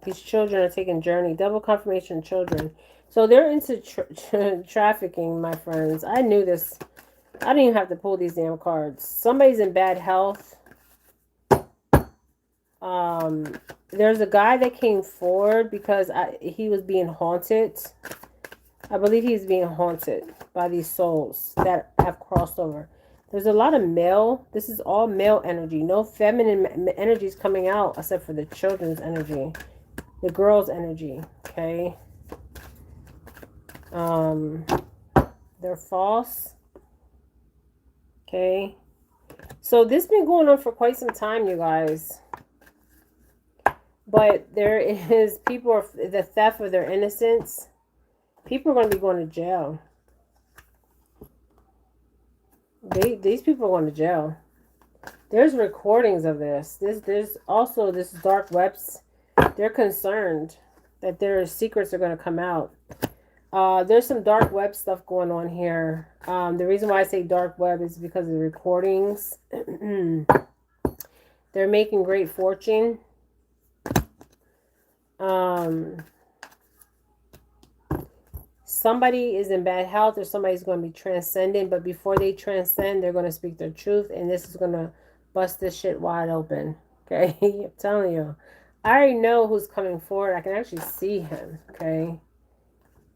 These children are taking journey. Double confirmation children. So they're into trafficking, my friends. I knew this. I didn't even have to pull these damn cards. Somebody's in bad health. There's a guy that came forward because he was being haunted. I believe he's being haunted by these souls that have crossed over. There's a lot of male. This is all male energy. No feminine energy is coming out except for the children's energy. The girl's energy. Okay. They're false. Okay. So this has been going on for quite some time, you guys. But there is people, the theft of their innocence. People are going to be going to jail. These people are going to jail. There's recordings of this. There's also this dark webs. They're concerned that their secrets are going to come out. There's some dark web stuff going on here. The reason why I say dark web is because of the recordings. They're making great fortune. Somebody is in bad health or somebody's going to be transcendent, but before they transcend, they're going to speak their truth, and this is going to bust this shit wide open. Okay, I'm telling you. I already know who's coming forward. I can actually see him. Okay,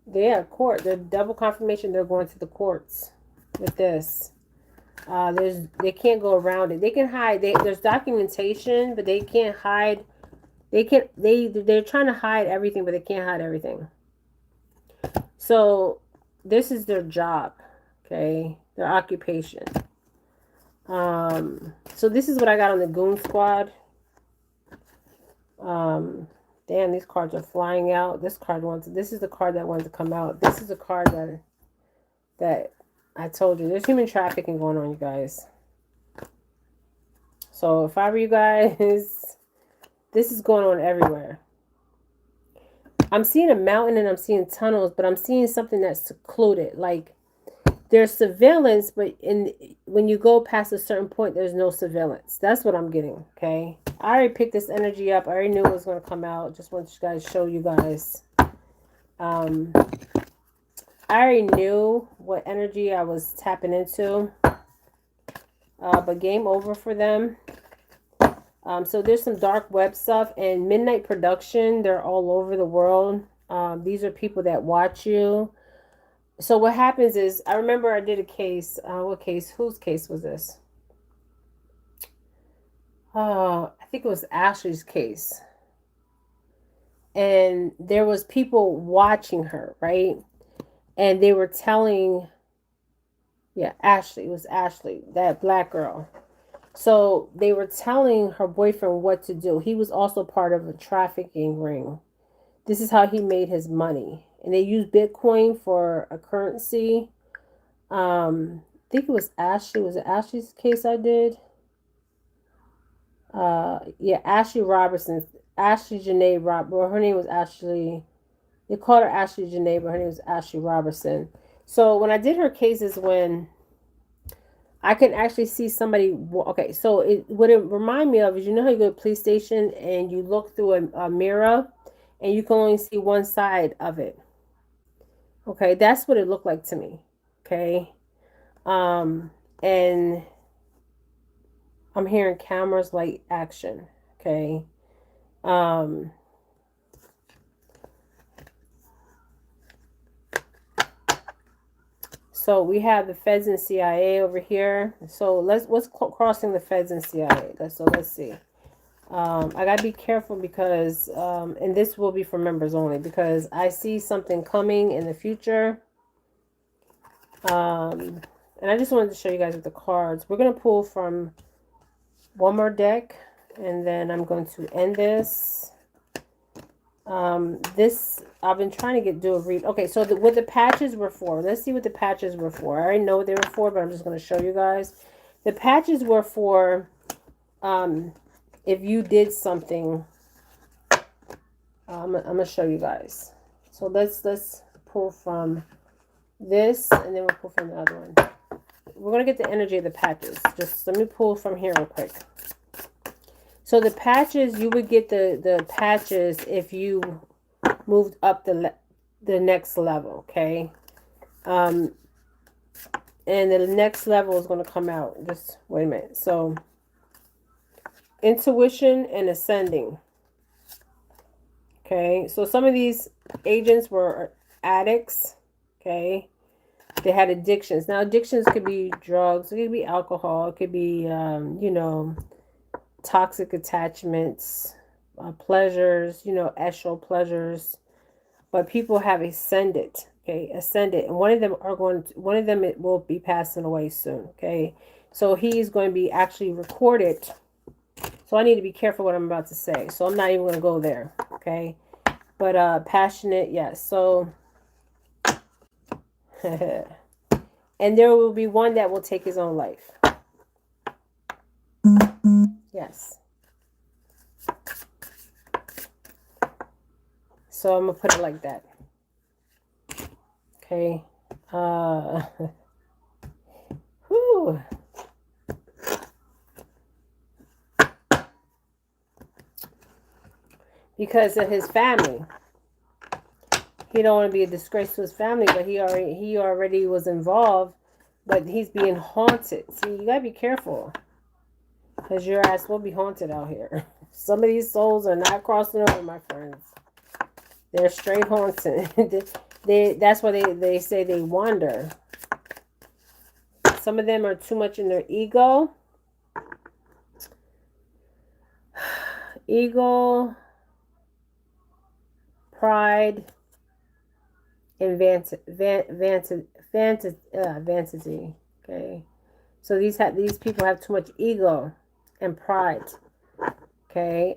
they have court. They're double confirmation. They're going to the courts with this. They can't go around it. They can hide. There's documentation, but they can't hide. They're trying to hide everything, but they can't hide everything. So this is their job, okay? Their occupation. So this is what I got on the Goon Sqaud. Damn, these cards are flying out. This is the card that wanted to come out. This is the card that I told you. There's human trafficking going on, you guys. So if I were you guys, this is going on everywhere. I'm seeing a mountain and I'm seeing tunnels, but I'm seeing something that's secluded. Like there's surveillance, but when you go past a certain point, there's no surveillance. That's what I'm getting, okay? I already picked this energy up. I already knew it was going to come out. Just want you guys to show you guys. I already knew what energy I was tapping into. But game over for them. So there's some dark web stuff and Midnight Production. They're all over the world. These are people that watch you. So what happens is, I remember I did a case. What case? Whose case was this? I think it was Ashley's case. And there was people watching her, right? And they were telling, yeah, Ashley. It was Ashley, that black girl. So they were telling her boyfriend what to do. He was also part of a trafficking ring. This is how he made his money. And they used Bitcoin for a currency. I think it was Ashley. Was it Ashley's case I did? Yeah, Ashley Robertson. Ashley Janae Well, her name was Ashley. They called her Ashley Janae, but her name was Ashley Robertson. So when I did her cases, when I can actually see somebody. Okay, so what it remind me of is, you know how you go to a police station and you look through a mirror and you can only see one side of it. Okay, that's what it looked like to me. Okay, and I'm hearing cameras, light, action. Okay, So we have the feds and CIA over here. So what's crossing the feds and CIA? Let's see. I gotta be careful because and this will be for members only, because I see something coming in the future. And I just wanted to show you guys with the cards. We're gonna pull from one more deck, and then I'm going to end this. This I've been trying to do a read. Okay, so what the patches were for. Let's see what the patches were for. I already know what they were for, but I'm just going to show you guys. The patches were for if you did something. I'm gonna show you guys. So let's pull from this, and then we'll pull from the other one. We're gonna get the energy of the patches. Just let me pull from here real quick. So the patches, you would get the patches if you moved up the next level, okay? And the next level is going to come out. Just wait a minute. So intuition and ascending. Okay, so some of these agents were addicts, okay? They had addictions. Now, addictions could be drugs, it could be alcohol, it could be, you know, toxic attachments, pleasures, you know, astral pleasures. But people have ascended, okay, ascended, and one of them it will be passing away soon, okay? So he's going to be actually recorded. So I need to be careful what I'm about to say. So I'm not even going to go there, okay? But passionate, yes. So and there will be one that will take his own life. Yes. So I'm gonna put it like that. Okay. Whew. Because of his family. He don't want to be a disgrace to his family, but he already was involved, but he's being haunted. See, you gotta be careful. Because your ass will be haunted out here. Some of these souls are not crossing over, my friends. They're straight haunted. That's why they say they wander. Some of them are too much in their ego. Ego, pride, and vanity. Okay, so these people have too much ego and pride. Okay,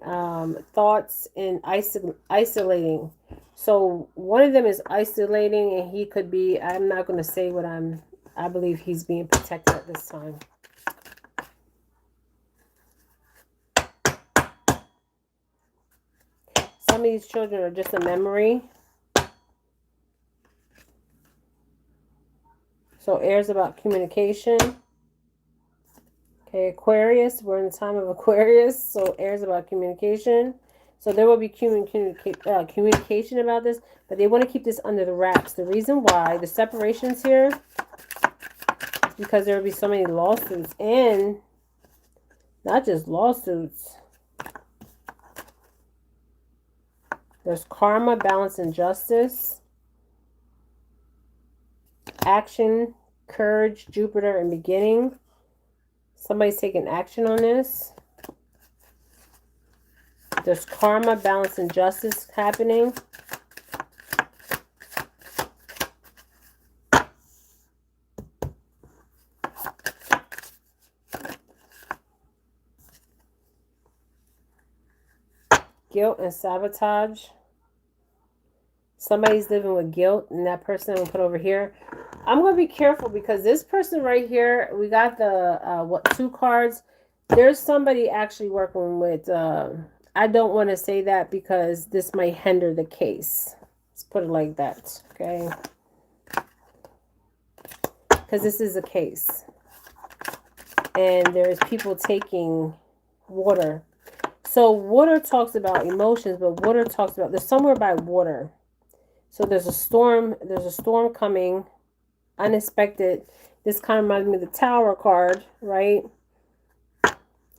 thoughts and isolating. So one of them is isolating, and he could be. I'm not going to say what I believe he's being protected at this time. Some of these children are just a memory. So air's about communication. Okay, Aquarius. We're in the time of Aquarius. So air's about communication. So there will be communication about this. But they want to keep this under the wraps. The reason why the separations here is because there will be so many lawsuits. And not just lawsuits. There's karma, balance, and justice. Action, courage, Jupiter, and beginning. Somebody's taking action on this. There's karma, balance, and justice happening. Guilt and sabotage. Somebody's living with guilt, and that person I'm going to put over here. I'm going to be careful because this person right here, we got the, 2 cards. There's somebody actually working with, I don't want to say that because this might hinder the case. Let's put it like that, okay? Because this is a case. And there's people taking water. So water talks about emotions, but water talks about, there's somewhere by water. So there's a storm coming, unexpected. This kind of reminds me of the Tower card, right?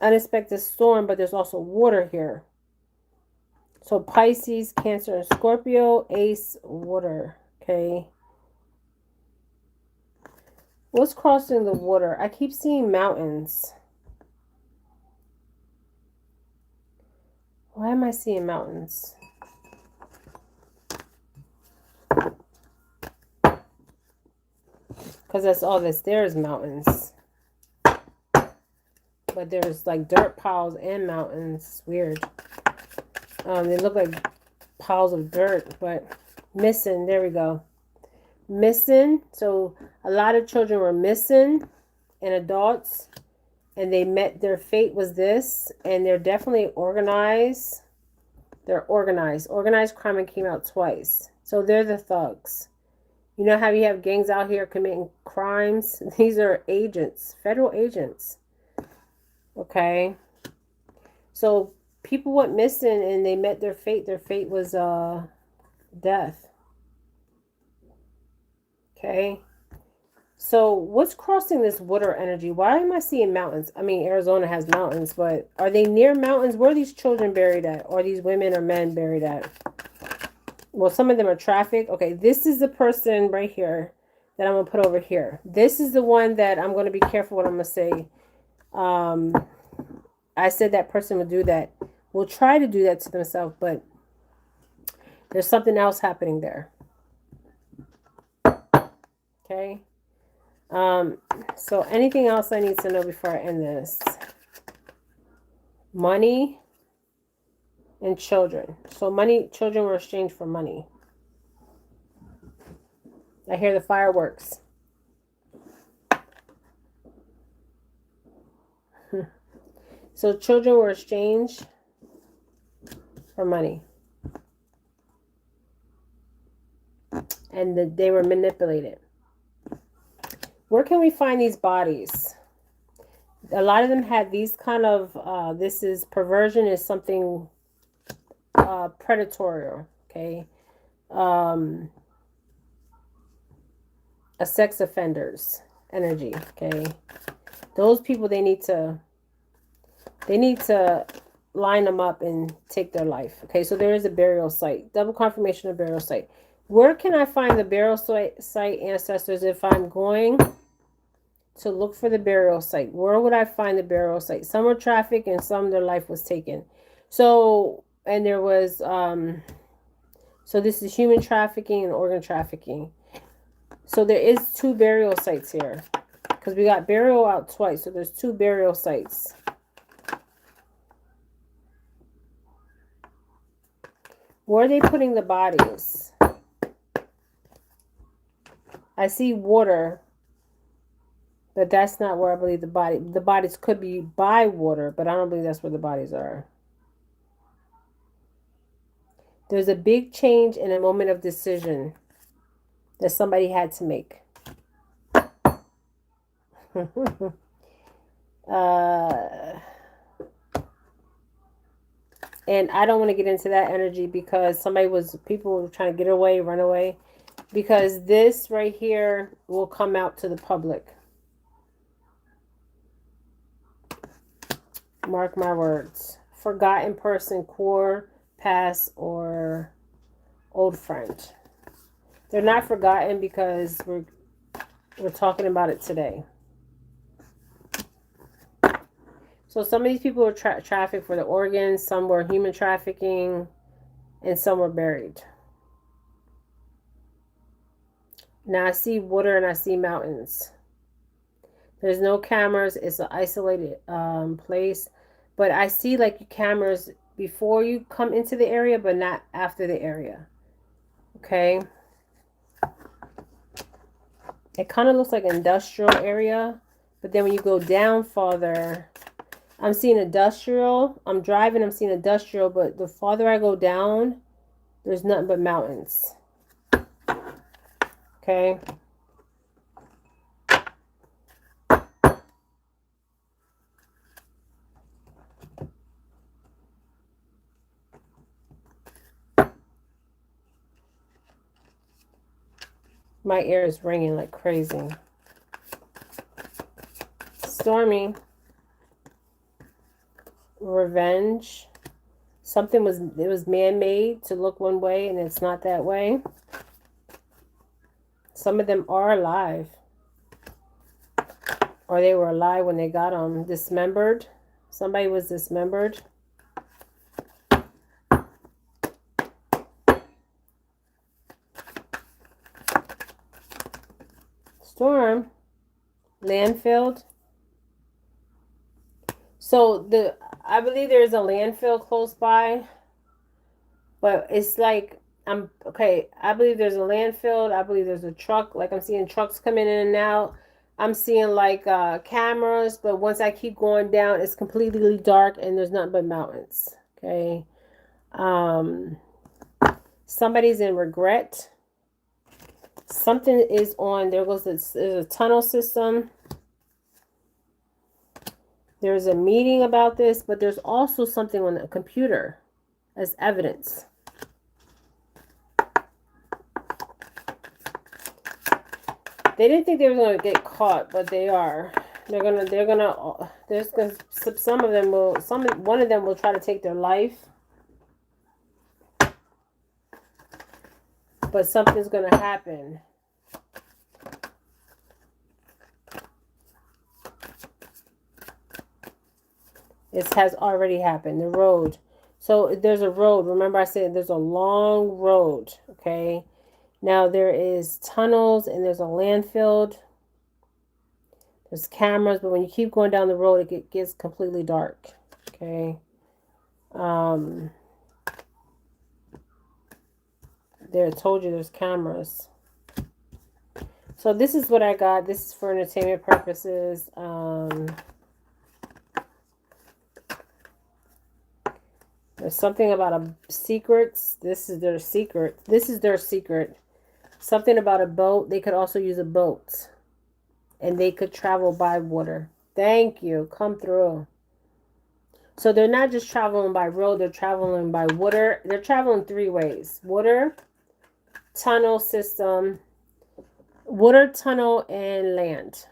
Unexpected storm, but there's also water here. So Pisces, Cancer, and Scorpio, Ace, water, okay? What's crossing the water? I keep seeing mountains. Why am I seeing mountains? Because that's all that's there is mountains. But there's like dirt piles and mountains. It's weird. They look like piles of dirt, but missing. There we go. Missing. So a lot of children were missing and adults, and they met their fate was this, and they're definitely organized. They're organized. Organized crime came out twice. So they're the thugs. You know how you have gangs out here committing crimes? These are agents, federal agents. Okay. So people went missing and they met their fate. Their fate was death. Okay. So what's crossing this water energy? Why am I seeing mountains? I mean, Arizona has mountains, but are they near mountains? Where are these children buried at? Or these women or men buried at? Well, some of them are trafficked. Okay, this is the person right here that I'm going to put over here. This is the one that I'm going to be careful what I'm going to say. I said that person would do that. Will try to do that to themselves, but there's something else happening there. Okay. So anything else I need to know before I end this? Money and children. So children were exchanged for money. I hear the fireworks. So children were exchanged for money. And they were manipulated. Where can we find these bodies? A lot of them had these kind of, perversion is something predatory, okay? A sex offenders energy, okay? Those people, they need to line them up and take their life. Okay, so there is a burial site. Double confirmation of burial site. Where can I find the burial site ancestors if I'm going to look for the burial site? Where would I find the burial site? Some were trafficked and some their life was taken. So, and there was, so this is human trafficking and organ trafficking. So there is 2 burial sites here. Because we got burial out twice. So there's 2 burial sites. Where are they putting the bodies? I see water, but that's not where I believe the bodies could be by water, but I don't believe that's where the bodies are. There's a big change in a moment of decision that somebody had to make. And I don't want to get into that energy because people were trying to get away, run away. Because this right here will come out to the public. Mark my words. Forgotten person, core, past, or old friend. They're not forgotten because we're talking about it today. So some of these people were trafficked for the organs, some were human trafficking, and some were buried. Now I see water and I see mountains. There's no cameras. It's an isolated place. But I see like cameras before you come into the area, but not after the area. Okay. It kind of looks like an industrial area. But then when you go down farther, I'm seeing industrial. I'm driving, I'm seeing industrial. But the farther I go down, there's nothing but mountains. Okay. My ear is ringing like crazy. Stormy. Revenge. It was man-made to look one way and it's not that way. Some of them are alive. or they were alive when they got them. Dismembered. Somebody was dismembered. Storm. Landfill. So I believe there's a landfill close by, but it's like I believe there's a landfill. I believe there's a truck. Like I'm seeing trucks coming in and out. I'm seeing like cameras, but once I keep going down, it's completely dark and there's nothing but mountains. Okay. Somebody's in regret. Something is on. There's a tunnel system. There's a meeting about this, but there's also something on the computer as evidence. They didn't think they were going to get caught, but they are. Some of them one of them will try to take their life. But something's going to happen. It has already happened. The road. So there's a road. Remember I said there's a long road. Okay. Now there is tunnels and there's a landfill. There's cameras. But when you keep going down the road, it gets completely dark. Okay. There, I told you there's cameras. So this is what I got. This is for entertainment purposes. There's something about a secrets. This is their secret. This is their secret. Something about a boat. They could also use a boat. And they could travel by water. Thank you. Come through. So they're not just traveling by road. They're traveling by water. They're traveling 3 ways. Water, tunnel system, water, tunnel, and land.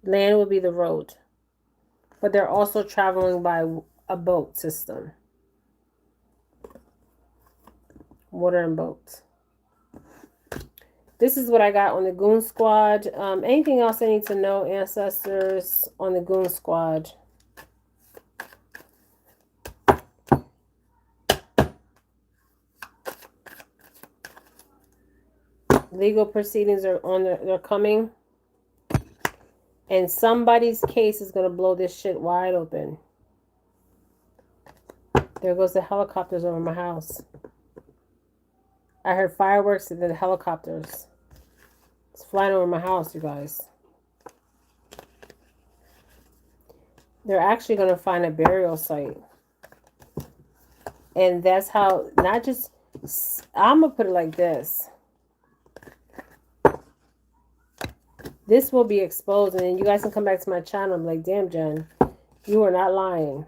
Land will be the road. But they're also traveling by a boat system. Water and boats. This is what I got on the Goon Sqaud. Anything else I need to know, ancestors, on the Goon Sqaud? Legal proceedings are on. They're coming. And somebody's case is going to blow this shit wide open. There goes the helicopters over my house. I heard fireworks and then the helicopters. It's flying over my house, you guys. They're actually going to find a burial site. And that's how, not just, I'm going to put it like this. This will be exposed, and then you guys can come back to my channel and be like, damn, Jen, you are not lying.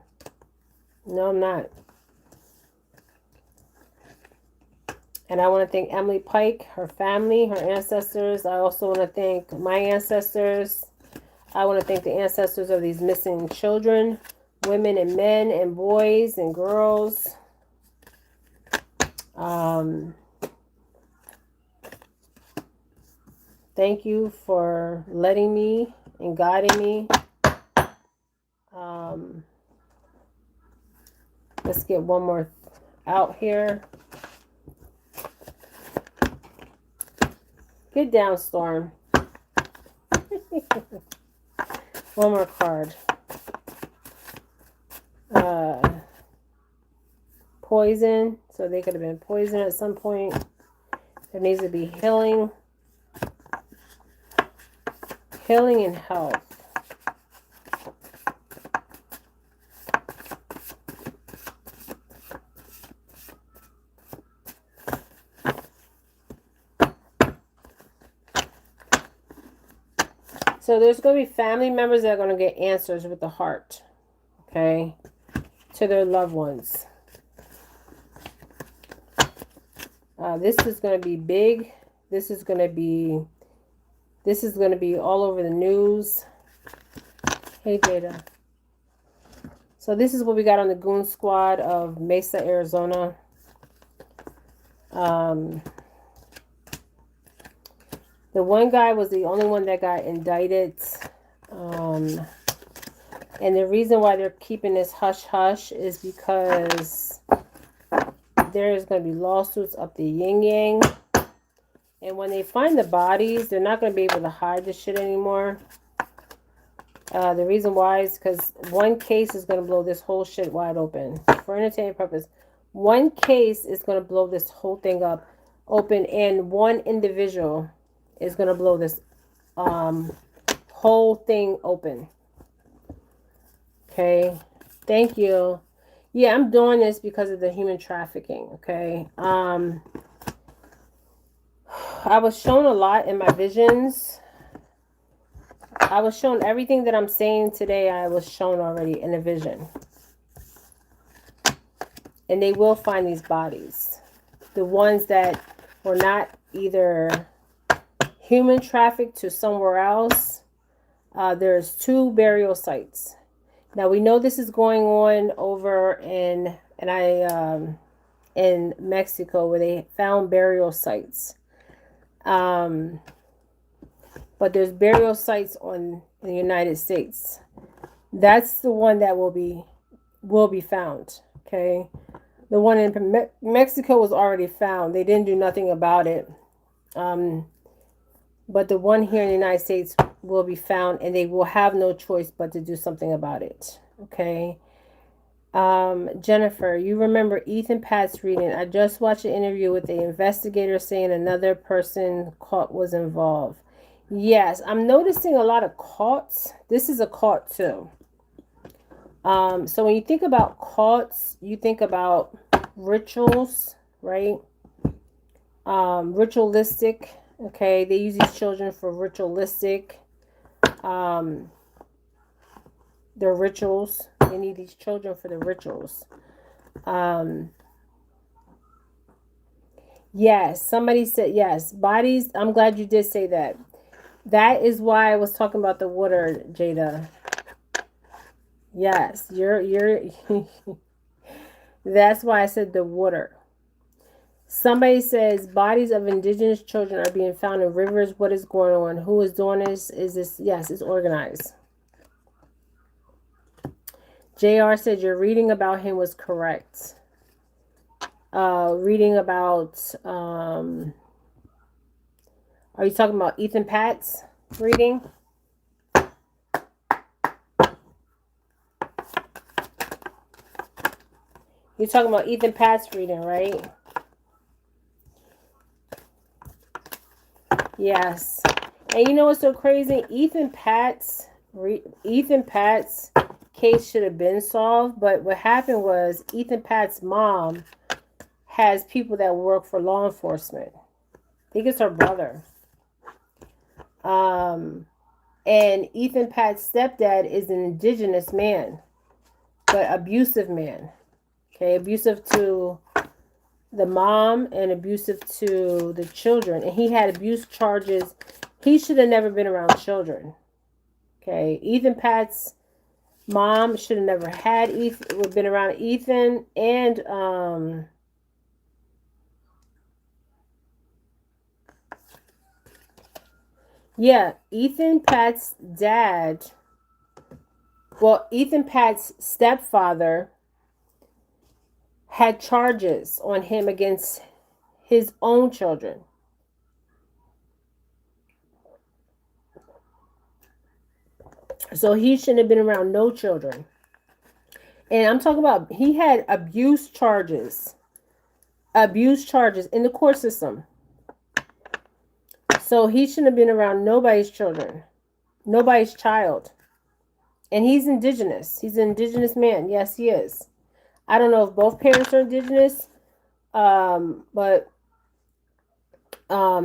No, I'm not. And I want to thank Emily Pike, her family, her ancestors. I also want to thank my ancestors. I want to thank the ancestors of these missing children, women and men and boys and girls. Thank you for letting me and guiding me. Let's get one more out here. Get down, Storm. One more card. Poison. So they could have been poisoned at some point. There needs to be healing. Healing and health. So there's going to be family members that are going to get answers with the heart, okay, to their loved ones. This is going to be big. This is going to be all over the news. Hey, Jada. So this is what we got on the Goon Sqaud of Mesa, Arizona. The one guy was the only one that got indicted. And the reason why they're keeping this hush-hush is because there's going to be lawsuits up the yin-yang. And when they find the bodies, they're not going to be able to hide this shit anymore. The reason why is because one case is going to blow this whole shit wide open. For entertainment purpose. One case is going to blow this whole thing up open. And one individual is going to blow this whole thing open. Okay. Thank you. Yeah, I'm doing this because of the human trafficking. Okay. I was shown a lot in my visions. I was shown everything that I'm saying today. I was shown already in a vision. And they will find these bodies. The ones that were not either human trafficked to somewhere else. There's 2 burial sites. Now we know this is going on over in Mexico, where they found burial sites. But there's burial sites in the United States. That's the one that will be found. Okay, the one in Mexico was already found. They didn't do nothing about it. But the one here in the United States will be found, and they will have no choice but to do something about it. Okay. Jennifer, you remember Ethan Pat's reading. I just watched an interview with the investigator saying another person caught was involved. Yes, I'm noticing a lot of cults. This is a cult too. So when you think about cults, you think about rituals, right? Ritualistic. Okay, they use these children for ritualistic. Their rituals. They need these children for the rituals. Yes, somebody said yes. Bodies. I'm glad you did say that. That is why I was talking about the water, Jada. Yes, you're that's why I said the water. Somebody says bodies of indigenous children are being found in rivers. What is going on? Who is doing this? Is this? Yes, it's organized. JR said your reading about him was correct. Reading about are you talking about Ethan Pat's reading? You're talking about Ethan Pat's reading, right? Yes. And you know what's so crazy? Ethan Pat's case should have been solved, but what happened was Ethan Pat's mom has people that work for law enforcement. I think it's her brother. And Ethan Pat's stepdad is an indigenous man, but abusive man. Okay, abusive to the mom and abusive to the children. And he had abuse charges. He should have never been around children. Okay, Ethan Pat's mom should have never had been around Ethan. And yeah, Ethan Pat's dad, well, Ethan Pat's stepfather had charges on him against his own children. So he shouldn't have been around no children. And I'm talking about he had abuse charges in the court system. So he shouldn't have been around nobody's children, nobody's child. And he's indigenous. He's an indigenous man. Yes, he is. I don't know if both parents are indigenous, but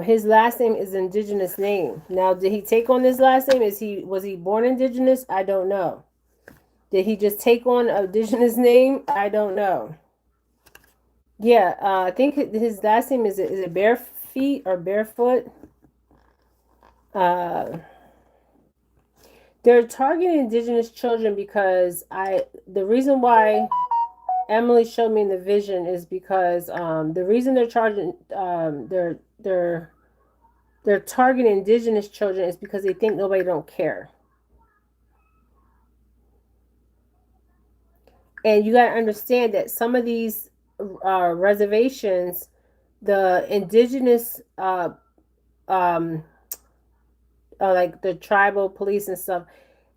his last name is an indigenous name. Now, did he take on this last name? Was he born indigenous? I don't know. Did he just take on an indigenous name? I don't know. Yeah, I think his last name is it Bare Feet or Barefoot? They're targeting indigenous children because the reason why Emily showed me in the vision is because the reason they're targeting indigenous children is because they think nobody don't care. And you got to understand that some of these reservations, the indigenous, like the tribal police and stuff,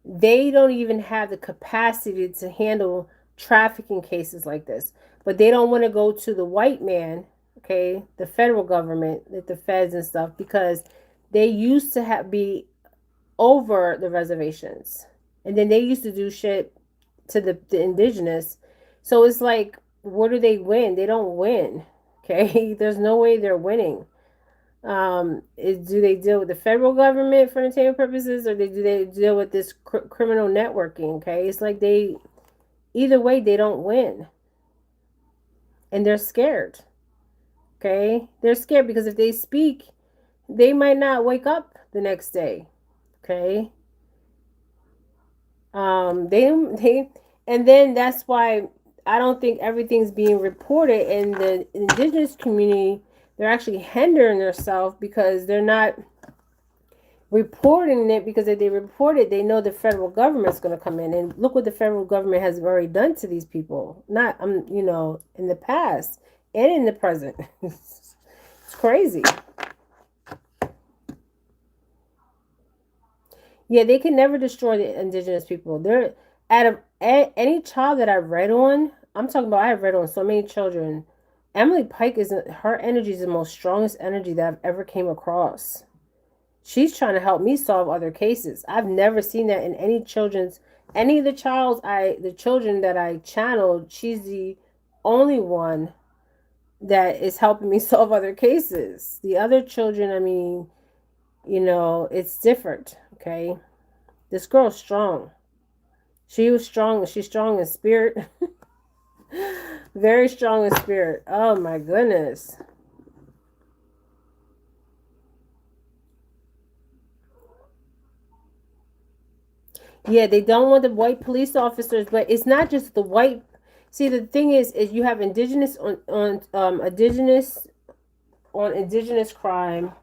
they don't even have the capacity to handle trafficking cases like this. But they don't want to go to the white man, okay, the federal government, like the feds and stuff, because they used to be over the reservations. And then they used to do shit to the indigenous. So it's like, what do they win? They don't win. Okay, there's no way they're winning. Do they deal with the federal government for entertainment purposes, or do they deal with this criminal networking? Okay, it's like either way they don't win, and they're scared. Okay, they're scared because if they speak, they might not wake up the next day. Okay, they and then that's why I don't think everything's being reported in the indigenous community. They're actually hindering themselves because they're not reporting it, because if they report it, they know the federal government's going to come in. And look what the federal government has already done to these people. Not, in the past and in the present. It's crazy. Yeah, they can never destroy the indigenous people. They're out of any child that I've read on. I'm talking about, I've read on so many children. Emily Pike her energy is the most strongest energy that I've ever came across. She's trying to help me solve other cases. I've never seen that in any of the children that I channeled. She's the only one that is helping me solve other cases. The other children, I mean, it's different. Okay. This girl's strong. She was strong. She's strong in spirit. Very strong in spirit. Oh my goodness. Yeah, they don't want the white police officers, but it's not just the white. See, the thing is you have indigenous on indigenous crime.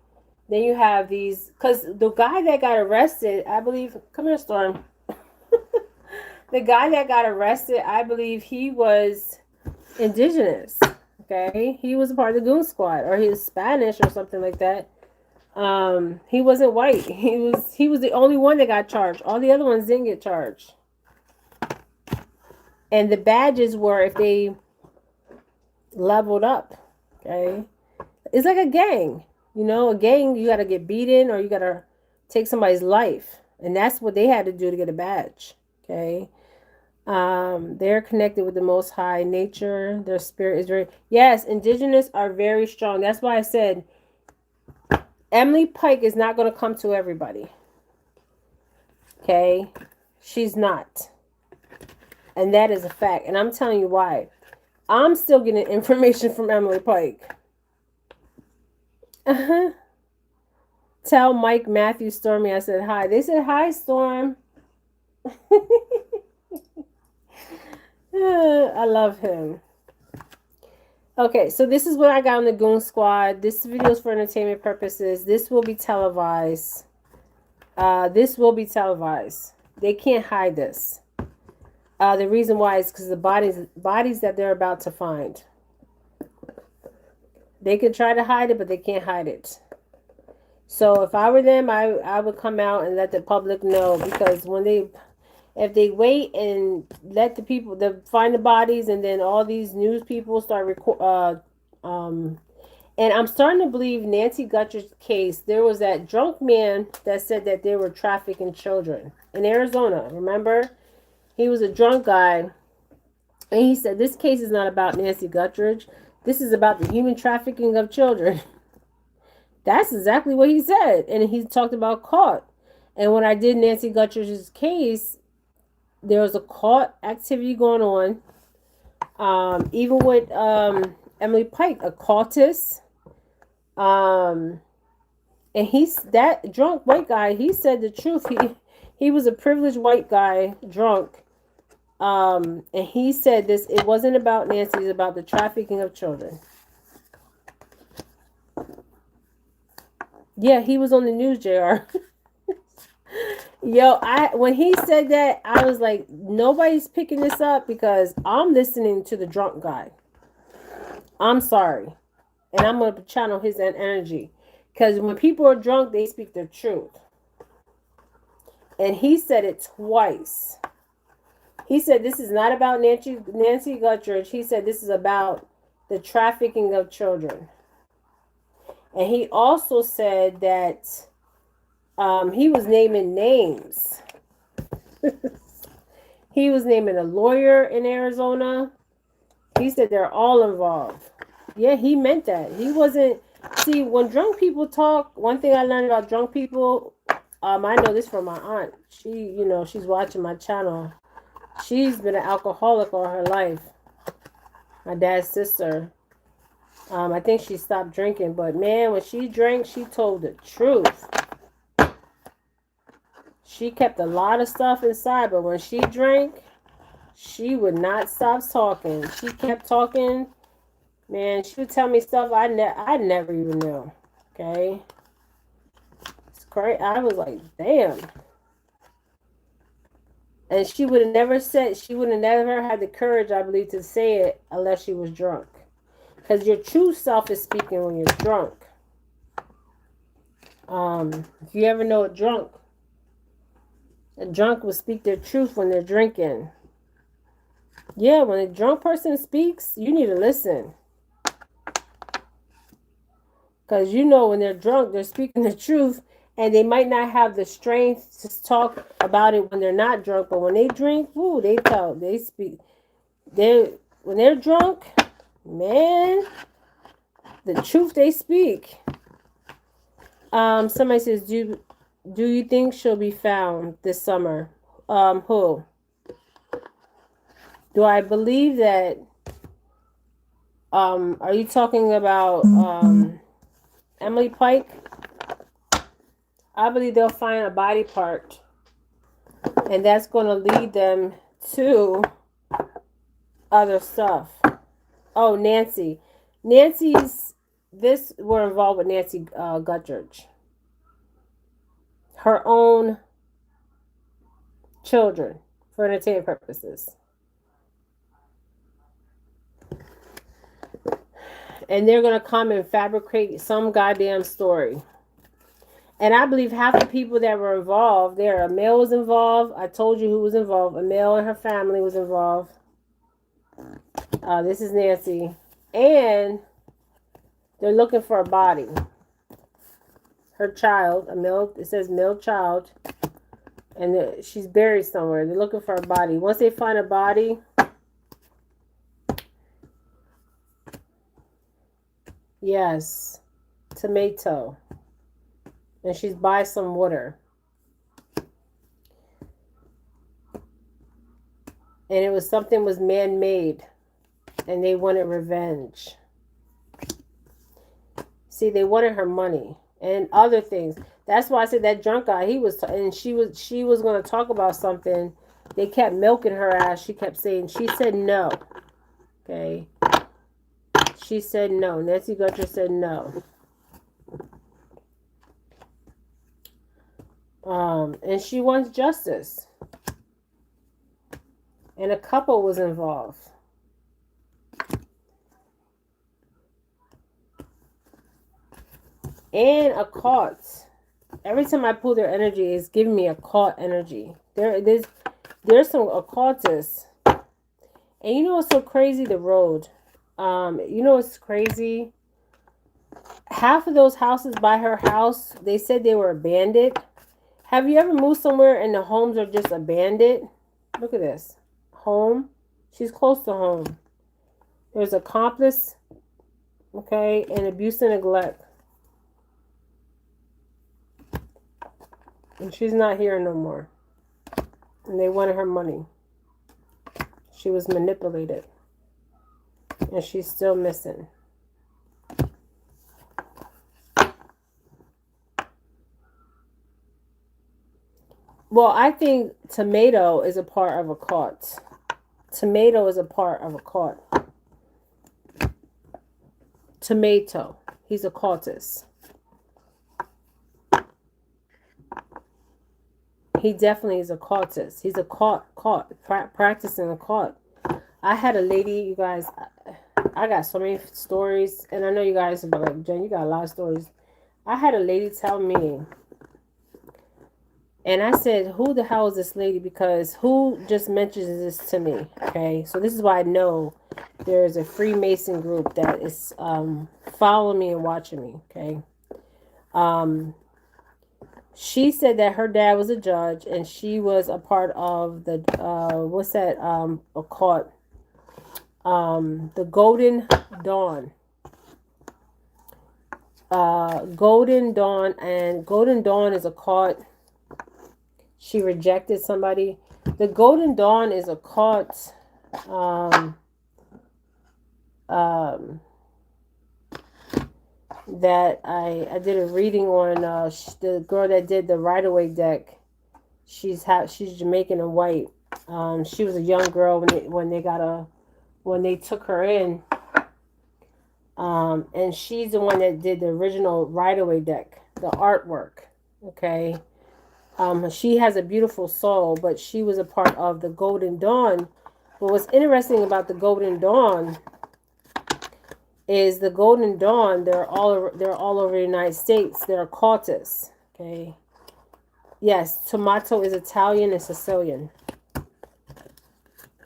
Then you have these, because the guy that got arrested, I believe, come here, Storm. The guy that got arrested, I believe he was indigenous. Okay, he was a part of the Goon Squad, or he was Spanish or something like that. He wasn't white. He was the only one that got charged. All the other ones didn't get charged. And the badges were if they leveled up. Okay, it's like a gang. A gang, you got to get beaten or you got to take somebody's life. And that's what they had to do to get a badge. Okay. They're connected with the Most High nature. Their spirit is very, yes, indigenous are very strong. That's why I said Emily Pike is not going to come to everybody. Okay. She's not. And that is a fact. And I'm telling you why. I'm still getting information from Emily Pike. Tell Mike, Matthew, Stormy I said hi. They said hi, Storm. I love him. Okay, so this is what I got on the Goon Squad. This video is for entertainment purposes. This will be televised. They can't hide this. The reason why is because the bodies that they're about to find. They can try to hide it, but they can't hide it. So if I were them, I would come out and let the public know, because if they wait and let the people find the bodies, and then all these news people start and I'm starting to believe Nancy Guttridge's case. There was that drunk man that said that they were trafficking children in Arizona. Remember, he was a drunk guy, and he said this case is not about Nancy Guttridge. This is about the human trafficking of children. That's exactly what he said. And he talked about caught. And when I did Nancy Guttridge's case, there was a caught activity going on. Even with Emily Pike, a cultist. And that drunk white guy, he said the truth. He was a privileged white guy, drunk. And he said it wasn't about Nancy, it's about the trafficking of children. Yeah, he was on the news, JR. Yo, when he said that, I was like, nobody's picking this up because I'm listening to the drunk guy. I'm sorry. And I'm going to channel his energy. Because when people are drunk, they speak the truth. And he said it twice. He said this is not about Nancy Guttridge. He said this is about the trafficking of children. And he also said that he was naming names. He was naming a lawyer in Arizona. He said they're all involved. Yeah, he meant that. He wasn't... See, when drunk people talk, one thing I learned about drunk people, I know this from my aunt. She's watching my channel. She's been an alcoholic all her life. My dad's sister. I think she stopped drinking, but man, when she drank, she told the truth. She kept a lot of stuff inside, but when she drank, she would not stop talking. She kept talking. Man, she would tell me stuff I never even knew. Okay? It's crazy. I was like, damn. And she would have never had the courage, I believe, to say it unless she was drunk. Because your true self is speaking when you're drunk. If you ever know a drunk will speak their truth when they're drinking. Yeah, when a drunk person speaks, you need to listen. Because when they're drunk, they're speaking the truth, and they might not have the strength to talk about it when they're not drunk, but when they drink, they speak. When they're drunk, man, the truth they speak. Somebody says, do you think she'll be found this summer? Who? Do I believe that? Are you talking about Emily Pike? I believe they'll find a body part, and that's going to lead them to other stuff. Oh, Nancy. We're involved with Nancy Guttridge. Her own children for entertainment purposes. And they're going to come and fabricate some goddamn story. And I believe half the people that were involved, a male was involved. I told you who was involved. A male and her family was involved. This is Nancy. And they're looking for a body. Her child, it says male child. And she's buried somewhere. They're looking for a body. Once they find a body... Yes. Tomato. And she's by some water. And it was something was man-made. And they wanted revenge. See, they wanted her money. And other things. That's why I said that drunk guy, she was going to talk about something. They kept milking her ass. She kept saying, she said no. Okay. She said no. Nancy Guttridge said no. And she wants justice. And a couple was involved. And a cult. Every time I pull their energy, it's giving me a cult energy. There's some occultists. And you know what's so crazy? The road. What's crazy? Half of those houses by her house, they said they were abandoned. Have you ever moved somewhere and the homes are just abandoned? Look at this. Home. She's close to home. There's accomplice. Okay. And abuse and neglect. And she's not here no more. And they wanted her money. She was manipulated. And she's still missing. Well, I think Tomato is a part of a cult. Tomato is a part of a cult. Tomato. He's a cultist. he definitely is a cultist. He's a practicing a cult. I had a lady, you guys, I got so many stories, and I know you guys will be like, Jen, you got a lot of stories. I had a lady tell me, and I said, who the hell is this lady? Because who just mentions this to me? Okay, so this is why I know there's a Freemason group that is following me and watching me. Okay. She said that her dad was a judge, and she was a part of the what's that occult, the Golden Dawn. Golden Dawn, and Golden Dawn is a cult. She rejected somebody. The Golden Dawn is a cult. That I did a reading on. The girl that did the Rider-Waite deck. She's Jamaican and white. She was a young girl when they took her in. And she's the one that did the original Rider-Waite deck, the artwork. Okay. She has a beautiful soul, but she was a part of the Golden Dawn. But what's interesting about the Golden Dawn is the Golden Dawn, they're all over the United States. They're cultists. Okay. Yes, Tomato is Italian and Sicilian.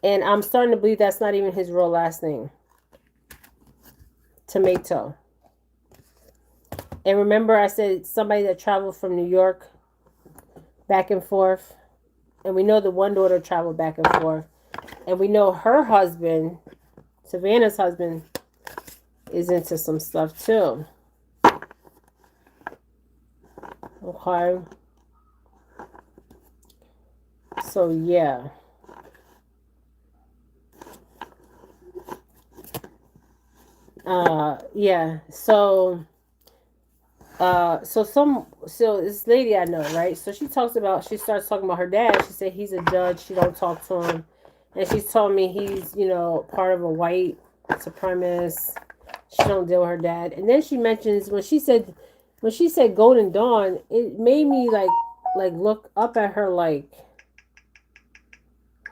And I'm starting to believe that's not even his real last name. Tomato. And remember I said somebody that traveled from New York back and forth. And we know the one daughter traveled back and forth. And we know her husband, Savannah's husband, is into some stuff too. Okay. So yeah. Yeah. So this lady I know, right? So she starts talking about her dad. She said he's a judge. She don't talk to him. And she's told me he's, part of a white supremacist. She don't deal with her dad. And then she mentions when she said Golden Dawn, it made me like look up at her like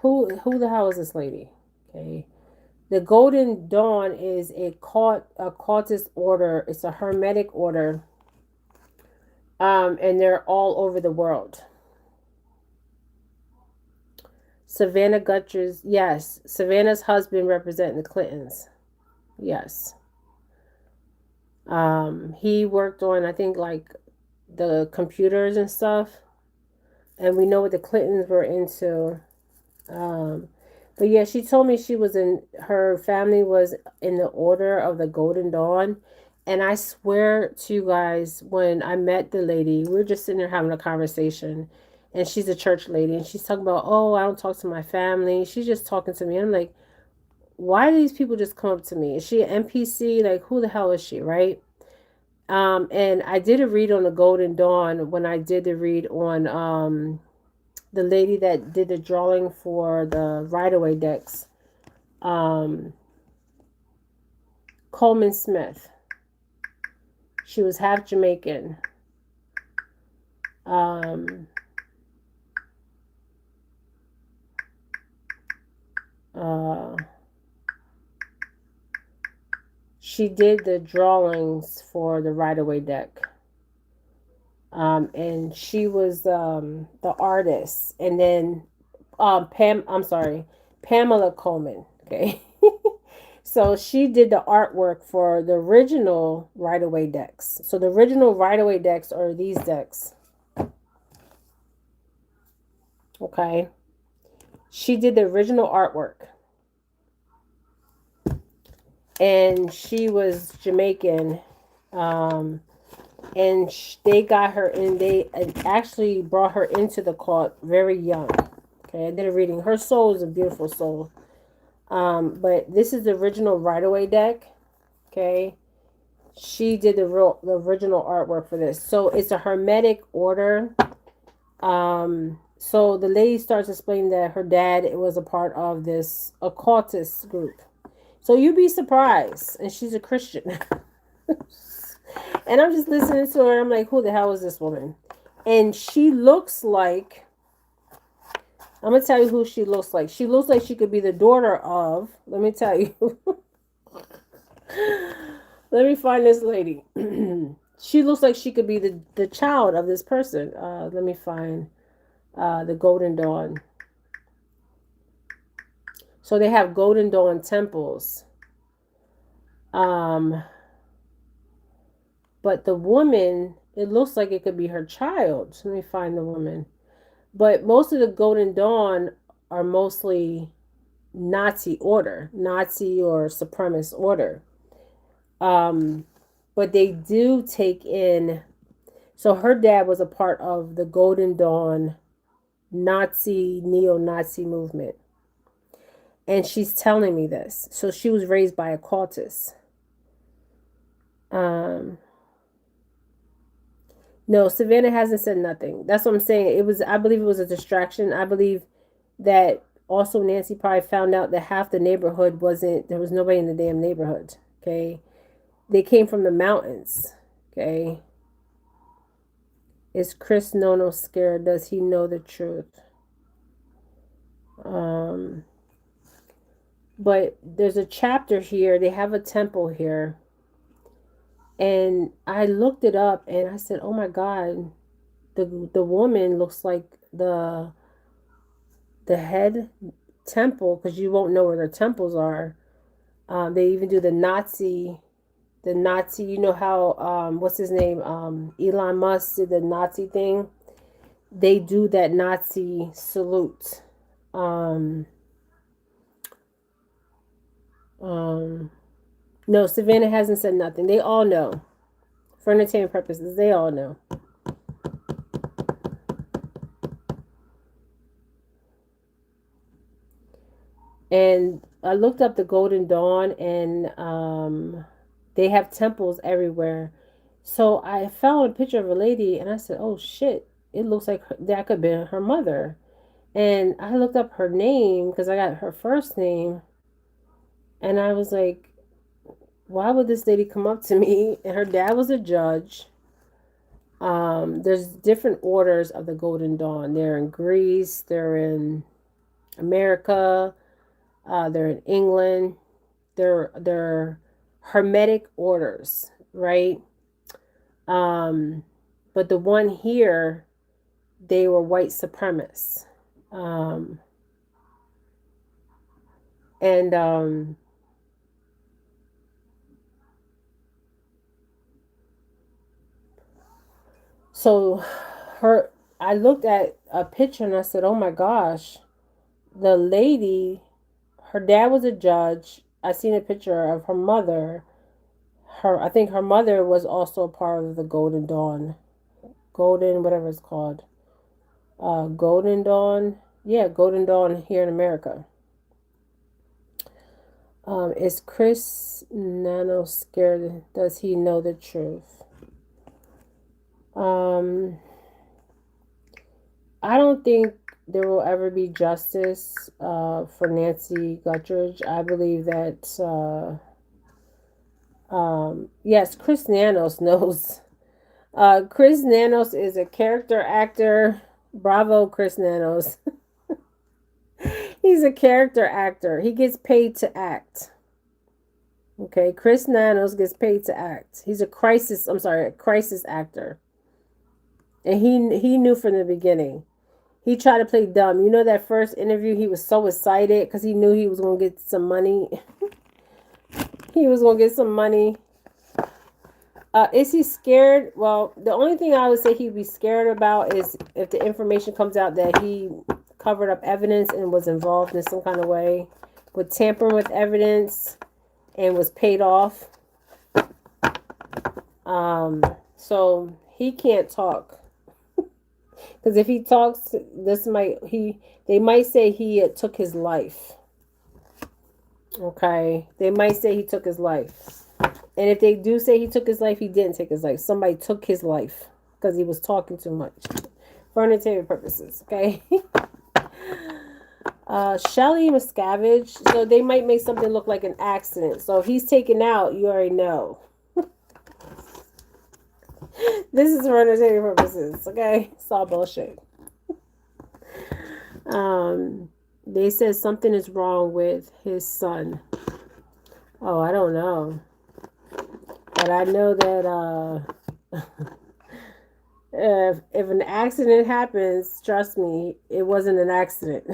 who the hell is this lady? Okay. The Golden Dawn is a cultist order. It's a hermetic order. And they're all over the world. Savannah Gutcher's, yes. Savannah's husband representing the Clintons. Yes. He worked on, I think, like the computers and stuff. And we know what the Clintons were into. But yeah, she told me her family was in the order of the Golden Dawn. And I swear to you guys, when I met the lady, we were just sitting there having a conversation. And she's a church lady. And she's talking about, I don't talk to my family. She's just talking to me. I'm like, why do these people just come up to me? Is she an NPC? Like, who the hell is she, right? And I did a read on the Golden Dawn when I did the read on the lady that did the drawing for the Rider-Waite decks. Coleman Smith. She was half Jamaican. She did the drawings for the Rider-Waite deck. And she was the artist. And then Pamela Coleman. Okay. So she did the artwork for the original Rider-Waite decks. So the original Rider-Waite decks are these decks. Okay. She did the original artwork. And she was Jamaican. And they got her in. They actually brought her into the cult very young. Okay, I did a reading. Her soul is a beautiful soul. But this is the original Rider-Waite deck. Okay, she did the original artwork for this. So it's a hermetic order. So the lady starts explaining that her dad was a part of this occultist group. So you'd be surprised, and she's a Christian. And I'm just listening to her. I'm like, who the hell is this woman? And she looks like I'm going to tell you who she looks like. She looks like she could be the daughter of, let me tell you. Let me find this lady. She looks like she could be the child of this person. Let me find the Golden Dawn. So they have Golden Dawn temples. But the woman, it looks like it could be her child. Let me find the woman. But most of the Golden Dawn are mostly Nazi order, Nazi or supremacist order. But they do take in, so her dad was a part of the Golden Dawn Nazi, neo-Nazi movement. And she's telling me this. So she was raised by a cultist. No, Savannah hasn't said nothing. That's what I'm saying. I believe it was a distraction. I believe that also Nancy probably found out that half the neighborhood there was nobody in the damn neighborhood. Okay. They came from the mountains. Okay. Is Chris Nono scared? Does he know the truth? But there's a chapter here. They have a temple here. And I looked it up and I said, oh my God, the woman looks like the head temple, because you won't know where their temples are. They even do the Nazi, you know how, what's his name? Elon Musk did the Nazi thing. They do that Nazi salute. No, Savannah hasn't said nothing. They all know. For entertainment purposes, they all know. And I looked up the Golden Dawn, and they have temples everywhere. So I found a picture of a lady, and I said, oh shit, it looks like that could be her mother. And I looked up her name, because I got her first name. And I was like, why would this lady come up to me? And her dad was a judge. There's different orders of the Golden Dawn. They're in Greece. They're in America. They're in England. They're Hermetic orders, right? But the one here, they were white supremacists. So I looked at a picture and I said, oh my gosh, the lady, her dad was a judge. I seen a picture of her mother. I think her mother was also a part of the Golden Dawn. Whatever it's called. Golden Dawn. Yeah, Golden Dawn here in America. Is Chris Nano scared? Does he know the truth? I don't think there will ever be justice for Nancy Guttridge. I believe that yes, Chris Nanos knows. Chris Nanos is a character actor. Bravo, Chris Nanos. He's a character actor. He gets paid to act. Okay, Chris Nanos gets paid to act. He's a crisis actor. And he knew from the beginning. He tried to play dumb. You know that first interview, he was so excited because he knew he was going to get some money. He was going to get some money. Is he scared? Well, the only thing I would say he'd be scared about is if the information comes out that he covered up evidence and was involved in some kind of way with tampering with evidence and was paid off. So he can't talk. Because if he talks, they might say he took his life. Okay, they might say he took his life. And if they do say he took his life, he didn't take his life. Somebody took his life because he was talking too much for entertainment purposes. Okay. Shelly Miscavige. So they might make something look like an accident. So if he's taken out, you already know. This is for entertainment purposes. Okay. It's all bullshit. They said something is wrong with his son. Oh, I don't know. But I know that if an accident happens, trust me, it wasn't an accident.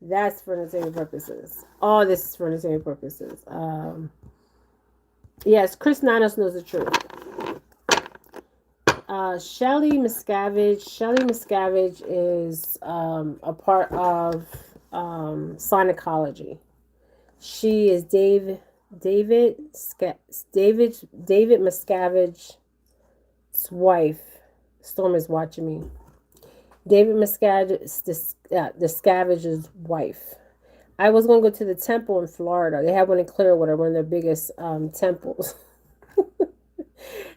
That's for entertainment purposes. All this is for entertainment purposes. Yes, Chris Nanos knows the truth. Shelly Miscavige is a part of Scientology. She is David Miscavige's wife. Storm is watching me. David Miscavige's wife. I was going to go to the temple in Florida. They have one in Clearwater, one of their biggest temples.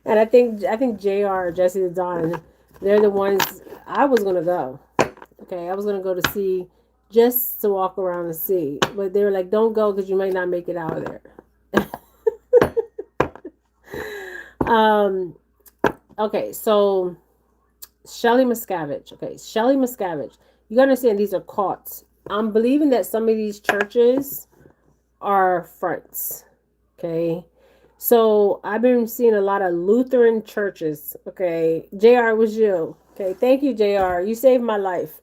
And I think JR, Jesse the Don, they're the ones I was going to go. Okay, I was going to go to see, just to walk around and see. But they were like, don't go because you might not make it out of there. Okay, so Shelly Miscavige. Okay, Shelly Miscavige. You gotta understand these are cults. I'm believing that some of these churches are fronts. Okay. So I've been seeing a lot of Lutheran churches. Okay. JR, it was you. Okay. Thank you, JR. You saved my life.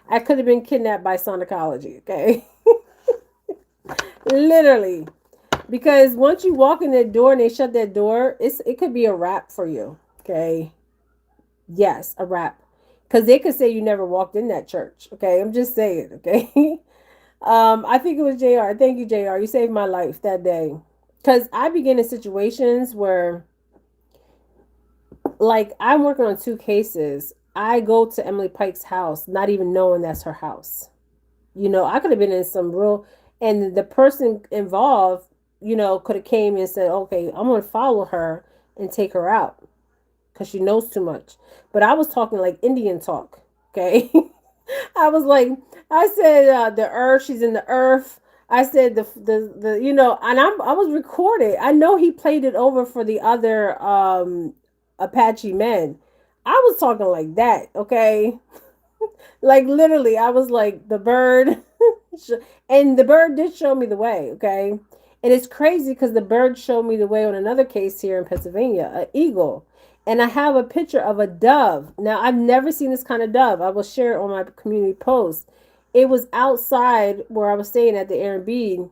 I could have been kidnapped by Scientology. Okay. Literally. Because once you walk in that door and they shut that door, it could be a wrap for you. Okay. Yes, a wrap. Because they could say you never walked in that church. Okay. I'm just saying. Okay. I think it was JR. Thank you, JR. You saved my life that day. Because I begin in situations where, like, I'm working on 2 cases. I go to Emily Pike's house, not even knowing that's her house. You know, I could have been in some real, and the person involved, you know, could have came and said, okay, I'm going to follow her and take her out because she knows too much. But I was talking like Indian talk. Okay. I was like, I said, the earth, she's in the earth. I said the you know, and I was recorded. I know he played it over for the other Apache men. I was talking like that, okay? Like literally, I was like the bird, and the bird did show me the way, okay? And it's crazy because the bird showed me the way on another case here in Pennsylvania, an eagle. And I have a picture of a dove. Now, I've never seen this kind of dove. I will share it on my community post. It was outside where I was staying at the Airbnb,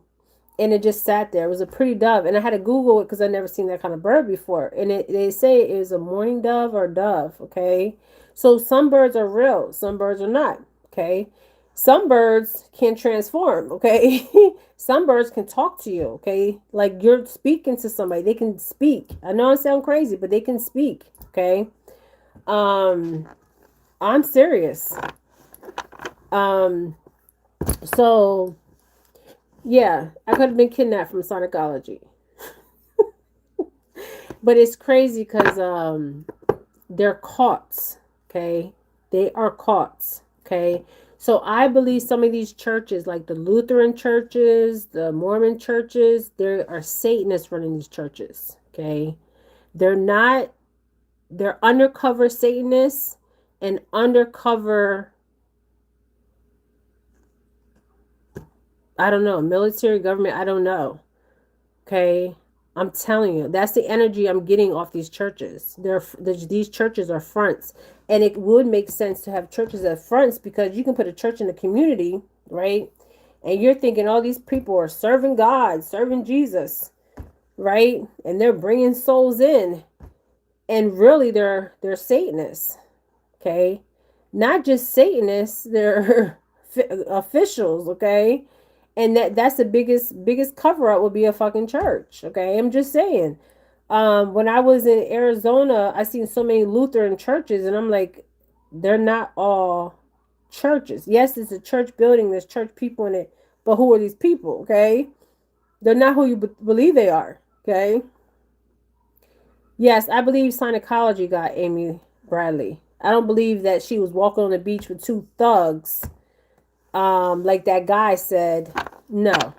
and it just sat there. It was a pretty dove. And I had to Google it because I'd never seen that kind of bird before. And they say it is a mourning dove or dove, okay? So some birds are real. Some birds are not, okay? Some birds can transform, okay? Some birds can talk to you, okay? Like you're speaking to somebody. They can speak. I know I sound crazy, but they can speak, okay? I'm serious. So yeah, I could have been kidnapped from Scientology. But it's crazy because they're caught, okay? They are caught, okay? So I believe some of these churches, like the Lutheran churches, the Mormon churches, there are Satanists running these churches, okay? They're undercover Satanists and undercover, I don't know, military, government, I don't know, okay? I'm telling you, that's the energy I'm getting off these churches. These churches are fronts. And it would make sense to have churches as fronts because you can put a church in the community, right? And you're thinking all these people are serving God, serving Jesus, right? And they're bringing souls in. And really, they're Satanists, okay? Not just Satanists, they're officials, okay? And that's the biggest cover up would be a fucking church. Okay. I'm just saying. When I was in Arizona, I seen so many Lutheran churches and I'm like, they're not all churches. Yes, it's a church building. There's church people in it. But who are these people? Okay. They're not who you believe they are. Okay. Yes, I believe Scientology got Amy Bradley. I don't believe that she was walking on the beach with 2 thugs. Like that guy said, no,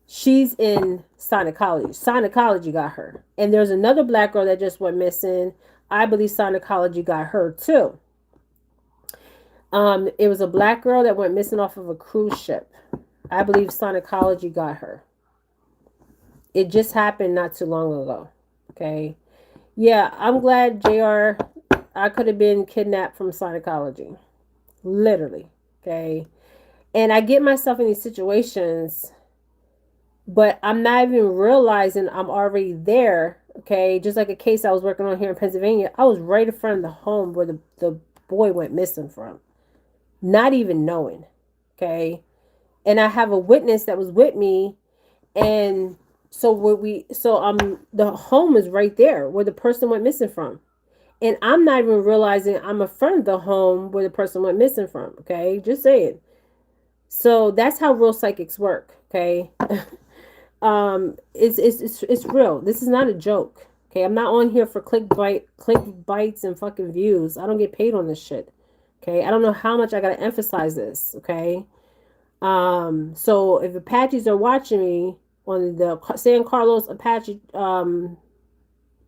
she's in Scientology. Scientology got her. And there's another black girl that just went missing. I believe Scientology got her too. It was a black girl that went missing off of a cruise ship. I believe Scientology got her. It just happened not too long ago. Okay. Yeah, I'm glad, JR. I could have been kidnapped from Scientology. Literally. Okay. And I get myself in these situations, but I'm not even realizing I'm already there. Okay. Just like a case I was working on here in Pennsylvania. I was right in front of the home where the boy went missing from. Not even knowing. Okay. And I have a witness that was with me. And so the home is right there where the person went missing from. And I'm not even realizing I'm in front of the home where the person went missing from. Okay. Just saying. So that's how real psychics work. Okay. It's real. This is not a joke. Okay. I'm not on here for click bites and fucking views. I don't get paid on this shit. Okay. I don't know how much I gotta emphasize this. Okay. So if Apaches are watching me on the San Carlos Apache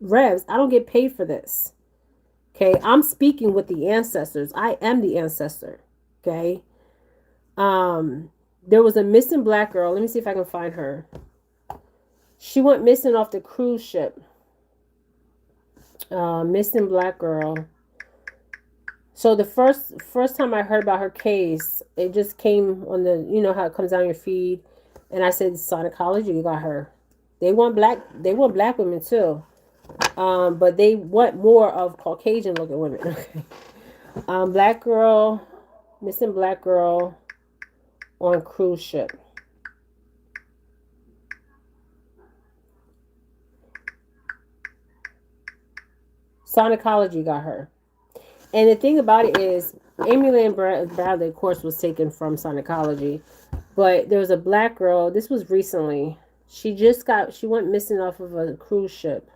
revs, I don't get paid for this. Okay, I'm speaking with the ancestors. I am the ancestor. Okay. There was a missing black girl. Let me see if I can find her. She went missing off the cruise ship. Missing black girl. So the first time I heard about her case, it just came on the, you know how it comes down your feed, and I said Scientology got her. They want black women too, but they want more of Caucasian looking women. Okay, black girl, missing black girl on cruise ship. Scientology got her. And the thing about it is, Amy Lynn Bradley, of course, was taken from Scientology. But there was a black girl. This was recently. She went missing off of a cruise ship.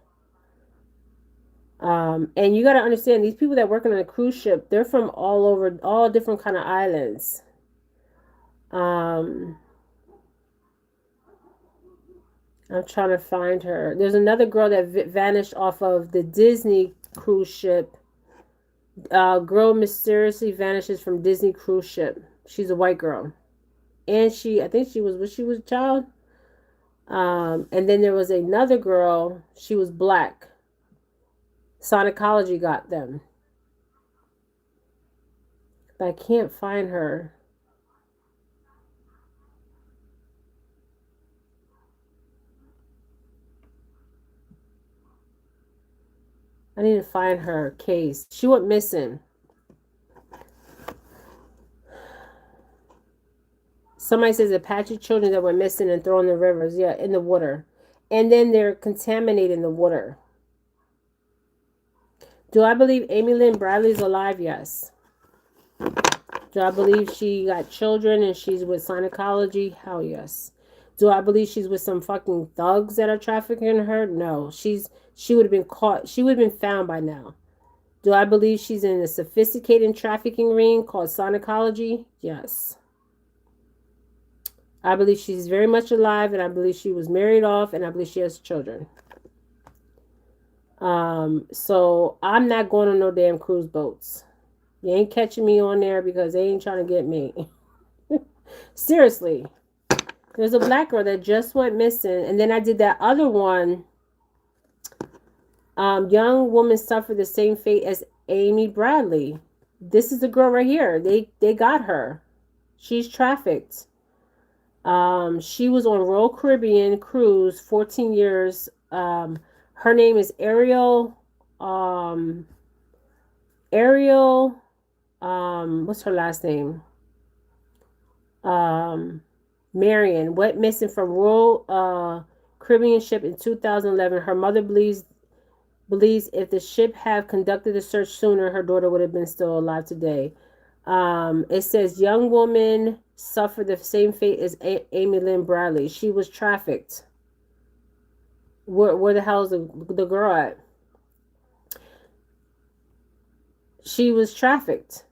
And you got to understand, these people that work on a cruise ship, they're from all over, all different kind of islands. I'm trying to find her. There's another girl that vanished off of the Disney cruise ship. Girl mysteriously vanishes from Disney cruise ship. She's a white girl. And I think she was a child? And then there was another girl. She was black. Scientology got them. But I can't find her. I need to find her case. She went missing. Somebody says Apache children that went missing and thrown in the rivers. Yeah, in the water. And then they're contaminating the water. Do I believe Amy Lynn Bradley is alive? Yes. Do I believe she got children and she's with Scientology? Hell yes. Do I believe she's with some fucking thugs that are trafficking her? No. She would have been caught. She would have been found by now. Do I believe she's in a sophisticated trafficking ring called Scientology? Yes. I believe she's very much alive, and I believe she was married off, and I believe she has children. So I'm not going on no damn cruise boats. You ain't catching me on there because they ain't trying to get me. Seriously. There's a black girl that just went missing, and then I did that other one. Young woman suffered the same fate as Amy Bradley. This is the girl right here. They got her. She's trafficked. She was on Royal Caribbean cruise 14 years. Her name is Ariel. What's her last name? Marion went missing from Royal Caribbean ship in 2011. Her mother believes if the ship had conducted the search sooner, her daughter would have been still alive today. It says young woman suffered the same fate as Amy Lynn Bradley. She was trafficked. Where the hell is the girl at? She was trafficked.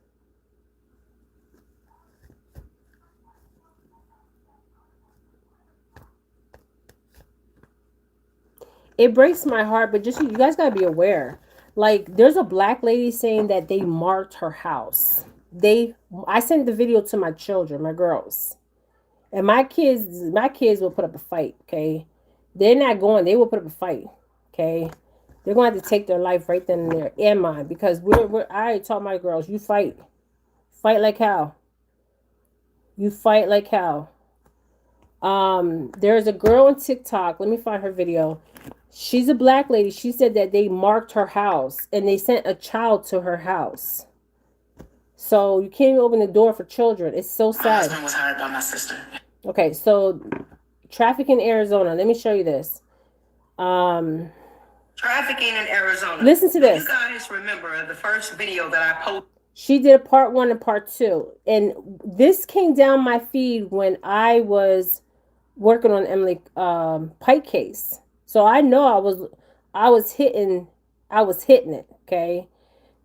It breaks my heart, but just you guys gotta be aware. Like, there's a black lady saying that they marked her house. I sent the video to my children, my girls. And my kids will put up a fight, okay? They're not going, they will put up a fight, okay? They're going to have to take their life right then and there, and mine, because I taught my girls, you fight. Fight like hell. You fight like hell. There's a girl on TikTok, let me find her video. She's a black lady. She said that they marked her house and they sent a child to her house. So you can't even open the door for children. It's so sad. My husband was hired by my sister. Okay, so Trafficking in Arizona. Let me show you this. Trafficking in Arizona. Listen to this. You guys remember the first video that I posted? She did a part 1 and part 2. And this came down my feed when I was working on Emily Pike case. So I know I was hitting it, okay?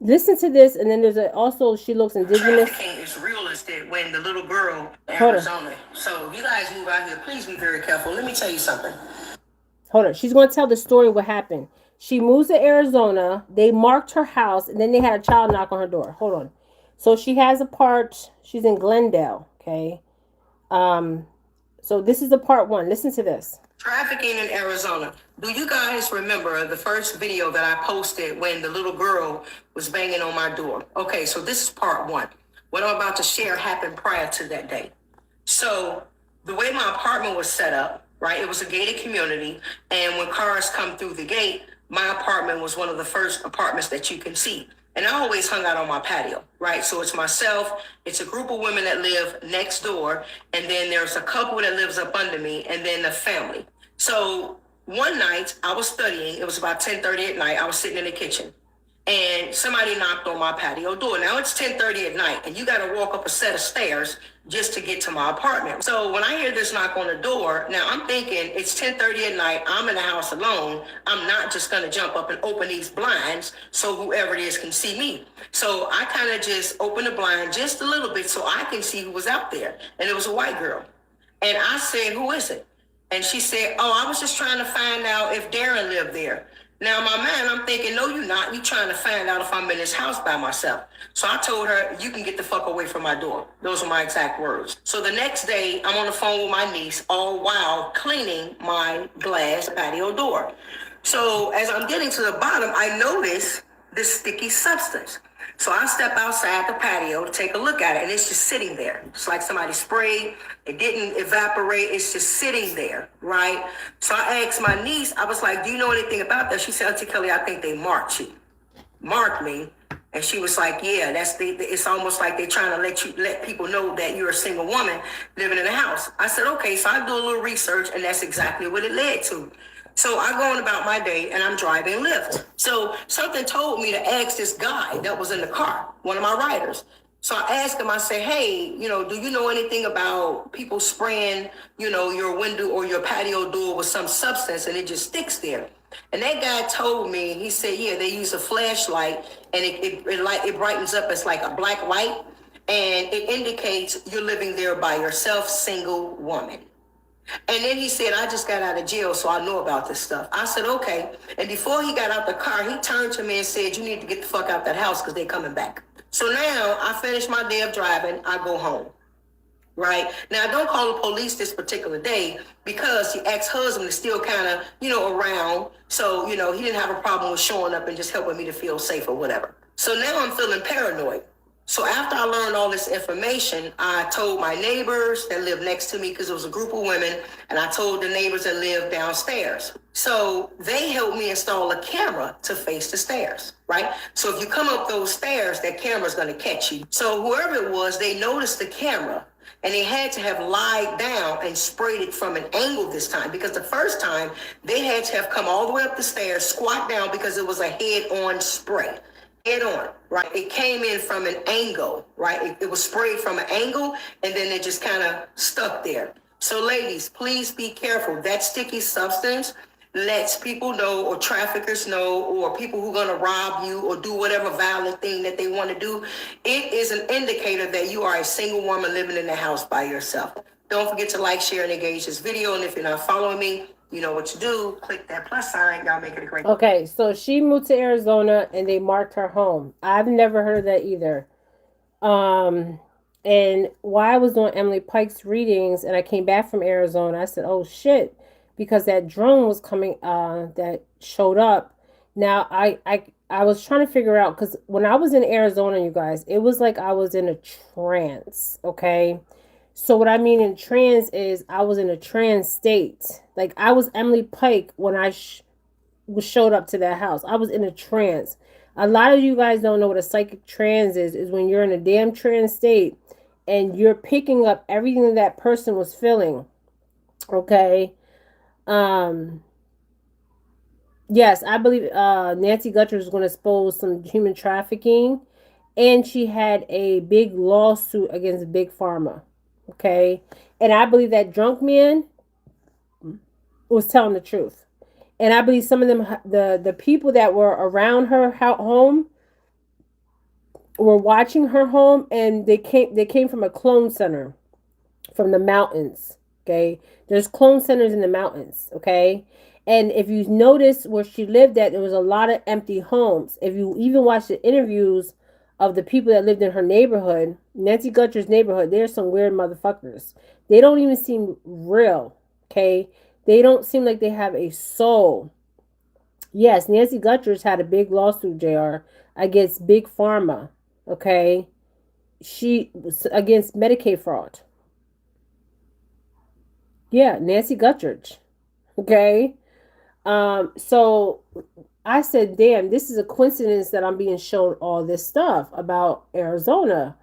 Listen to this, and then there's also she looks indigenous. Trafficking is realistic when the little girl in Arizona. So if you guys move out here, please be very careful. Let me tell you something. Hold on. She's going to tell the story what happened. She moves to Arizona. They marked her house, and then they had a child knock on her door. Hold on. So she has a part. She's in Glendale, okay? So this is the part 1. Listen to this. Trafficking in Arizona. Do you guys remember the first video that I posted when the little girl was banging on my door? Okay, so this is part 1. What I'm about to share happened prior to that day. So the way my apartment was set up, right, it was a gated community. And when cars come through the gate, my apartment was one of the first apartments that you can see. And I always hung out on my patio, right? So it's myself, it's a group of women that live next door, and then there's a couple that lives up under me, and then a family. So one night I was studying, it was about 10:30 at night, I was sitting in the kitchen, and somebody knocked on my patio door. Now it's 10:30 at night, and you gotta walk up a set of stairs just to get to my apartment. So when I hear this knock on the door, now I'm thinking it's 10:30 at night, I'm in the house alone. I'm not just gonna jump up and open these blinds so whoever it is can see me. So I kind of just opened the blind just a little bit so I can see who was out there. And it was a white girl. And I said, who is it? And she said, oh, I was just trying to find out if Darren lived there. Now, my man, I'm thinking, no, you're not. You're trying to find out if I'm in this house by myself. So I told her, you can get the fuck away from my door. Those are my exact words. So the next day, I'm on the phone with my niece, all while cleaning my glass patio door. So as I'm getting to the bottom, I notice this sticky substance. So I step outside the patio to take a look at it, and it's just sitting there. It's like somebody sprayed. It didn't evaporate. It's just sitting there, right? So I asked my niece, I was like, do you know anything about that? She said, Auntie Kelly, I think they marked me. And she was like, yeah, it's almost like they're trying to let people know that you're a single woman living in a house. I said, okay, so I do a little research, and that's exactly what it led to. So I go on about my day, and I'm driving Lyft. So something told me to ask this guy that was in the car, one of my riders. So I asked him, I said, hey, do you know anything about people spraying, your window or your patio door with some substance and it just sticks there? And that guy told me, he said, yeah, they use a flashlight and it brightens up as like a black light, and it indicates you're living there by yourself, single woman. And then he said, I just got out of jail, so I know about this stuff. I said, okay. And before he got out the car, he turned to me and said, you need to get the fuck out that house because they're coming back. So now I finish my day of driving. I go home. Right? Now, I don't call the police this particular day because the ex-husband is still kind of, around. So, he didn't have a problem with showing up and just helping me to feel safe or whatever. So now I'm feeling paranoid. So after I learned all this information, I told my neighbors that lived next to me, because it was a group of women, and I told the neighbors that lived downstairs. So they helped me install a camera to face the stairs, right? So if you come up those stairs, that camera's going to catch you. So whoever it was, they noticed the camera, and they had to have lied down and sprayed it from an angle this time, because the first time they had to have come all the way up the stairs, squat down, because it was a head-on spray. Head on, right? It came in from an angle, right? It was sprayed from an angle, and then it just kind of stuck there. So ladies, please be careful. That sticky substance lets people know, or traffickers know, or people who are going to rob you or do whatever violent thing that they want to do. It is an indicator that you are a single woman living in the house by yourself. Don't forget to like, share, and engage this video. And if you're not following me, you know what to do. Click that plus sign. Y'all make it a great. Okay, so she moved to Arizona and they marked her home. I've never heard that either. And while I was doing Emily Pike's readings and I came back from Arizona, I said, oh shit, because that drone was coming, that showed up. Now I was trying to figure out, because when I was in Arizona, you guys, it was like I was in a trance, okay? So what I mean in trance is I was in a trance state. Like I was Emily Pike when I showed up to that house. I was in a trance. A lot of you guys don't know what a psychic trance is when you're in a damn trance state and you're picking up everything that person was feeling. Okay. Yes, I believe Nancy Guthrie was going to expose some human trafficking, and she had a big lawsuit against Big Pharma. Okay. And I believe that drunk man was telling the truth. And I believe some of them, the people that were around her home, were watching her home, and they came from a clone center from the mountains. Okay, there's clone centers in the mountains. Okay, and if you notice where she lived at, there was a lot of empty homes. If you even watch the interviews of the people that lived in her neighborhood, Nancy Guthrie's neighborhood, there's some weird motherfuckers. They don't even seem real. Okay, they don't seem like they have a soul. Yes, Nancy Guthrie's had a big lawsuit, JR, against Big Pharma. Okay, she was against Medicaid fraud. Yeah, Nancy Guthridge. Okay. So I said, damn, this is a coincidence that I'm being shown all this stuff about Arizona.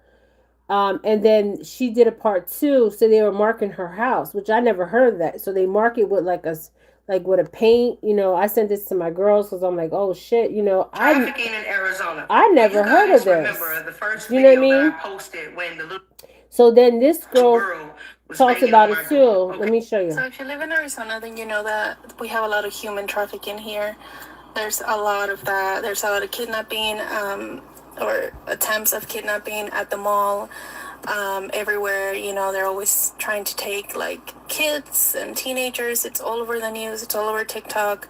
And then she did a part two, so they were marking her house, which I never heard of that. So they mark it with like with a paint. I sent this to my girls because I'm like, oh shit, Trafficking in Arizona. I never heard of this. Remember the first You know what I video mean? that I posted when the little So then this girl was talks banging about on it my too. door. Let me show you. So if you live in Arizona, then you know that we have a lot of human trafficking here. There's a lot of that. There's a lot of kidnapping, or attempts of kidnapping at the mall. Everywhere, they're always trying to take like kids and teenagers. It's all over the news. It's all over TikTok.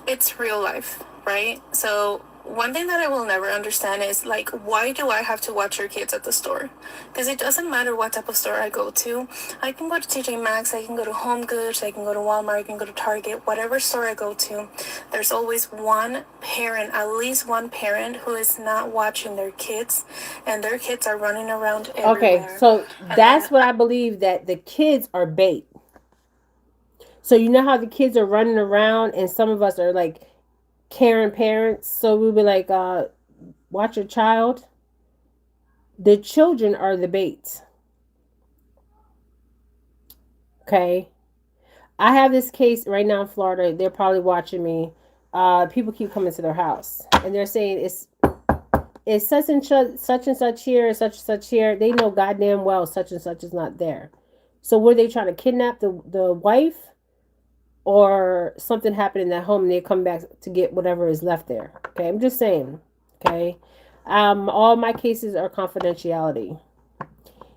It's real life, right? So one thing that I will never understand is like, why do I have to watch your kids at the store? Because it doesn't matter what type of store I go to. I can go to TJ Maxx, I can go to Home Goods, I can go to Walmart, I can go to Target, whatever store I go to. There's always one parent, at least one parent, who is not watching their kids, and their kids are running around everywhere. Okay, so that's what I believe, that the kids are bait. So you know how the kids are running around, and some of us are like caring parents, so we'll be like, watch your child. The children are the bait. Okay, I have this case right now in Florida. They're probably watching me. People keep coming to their house, and they're saying it's such and such here, such and such here. They know goddamn well such and such is not there. So were they trying to kidnap the wife? Or something happened in that home and they come back to get whatever is left there. Okay, I'm just saying. Okay. All my cases are confidentiality.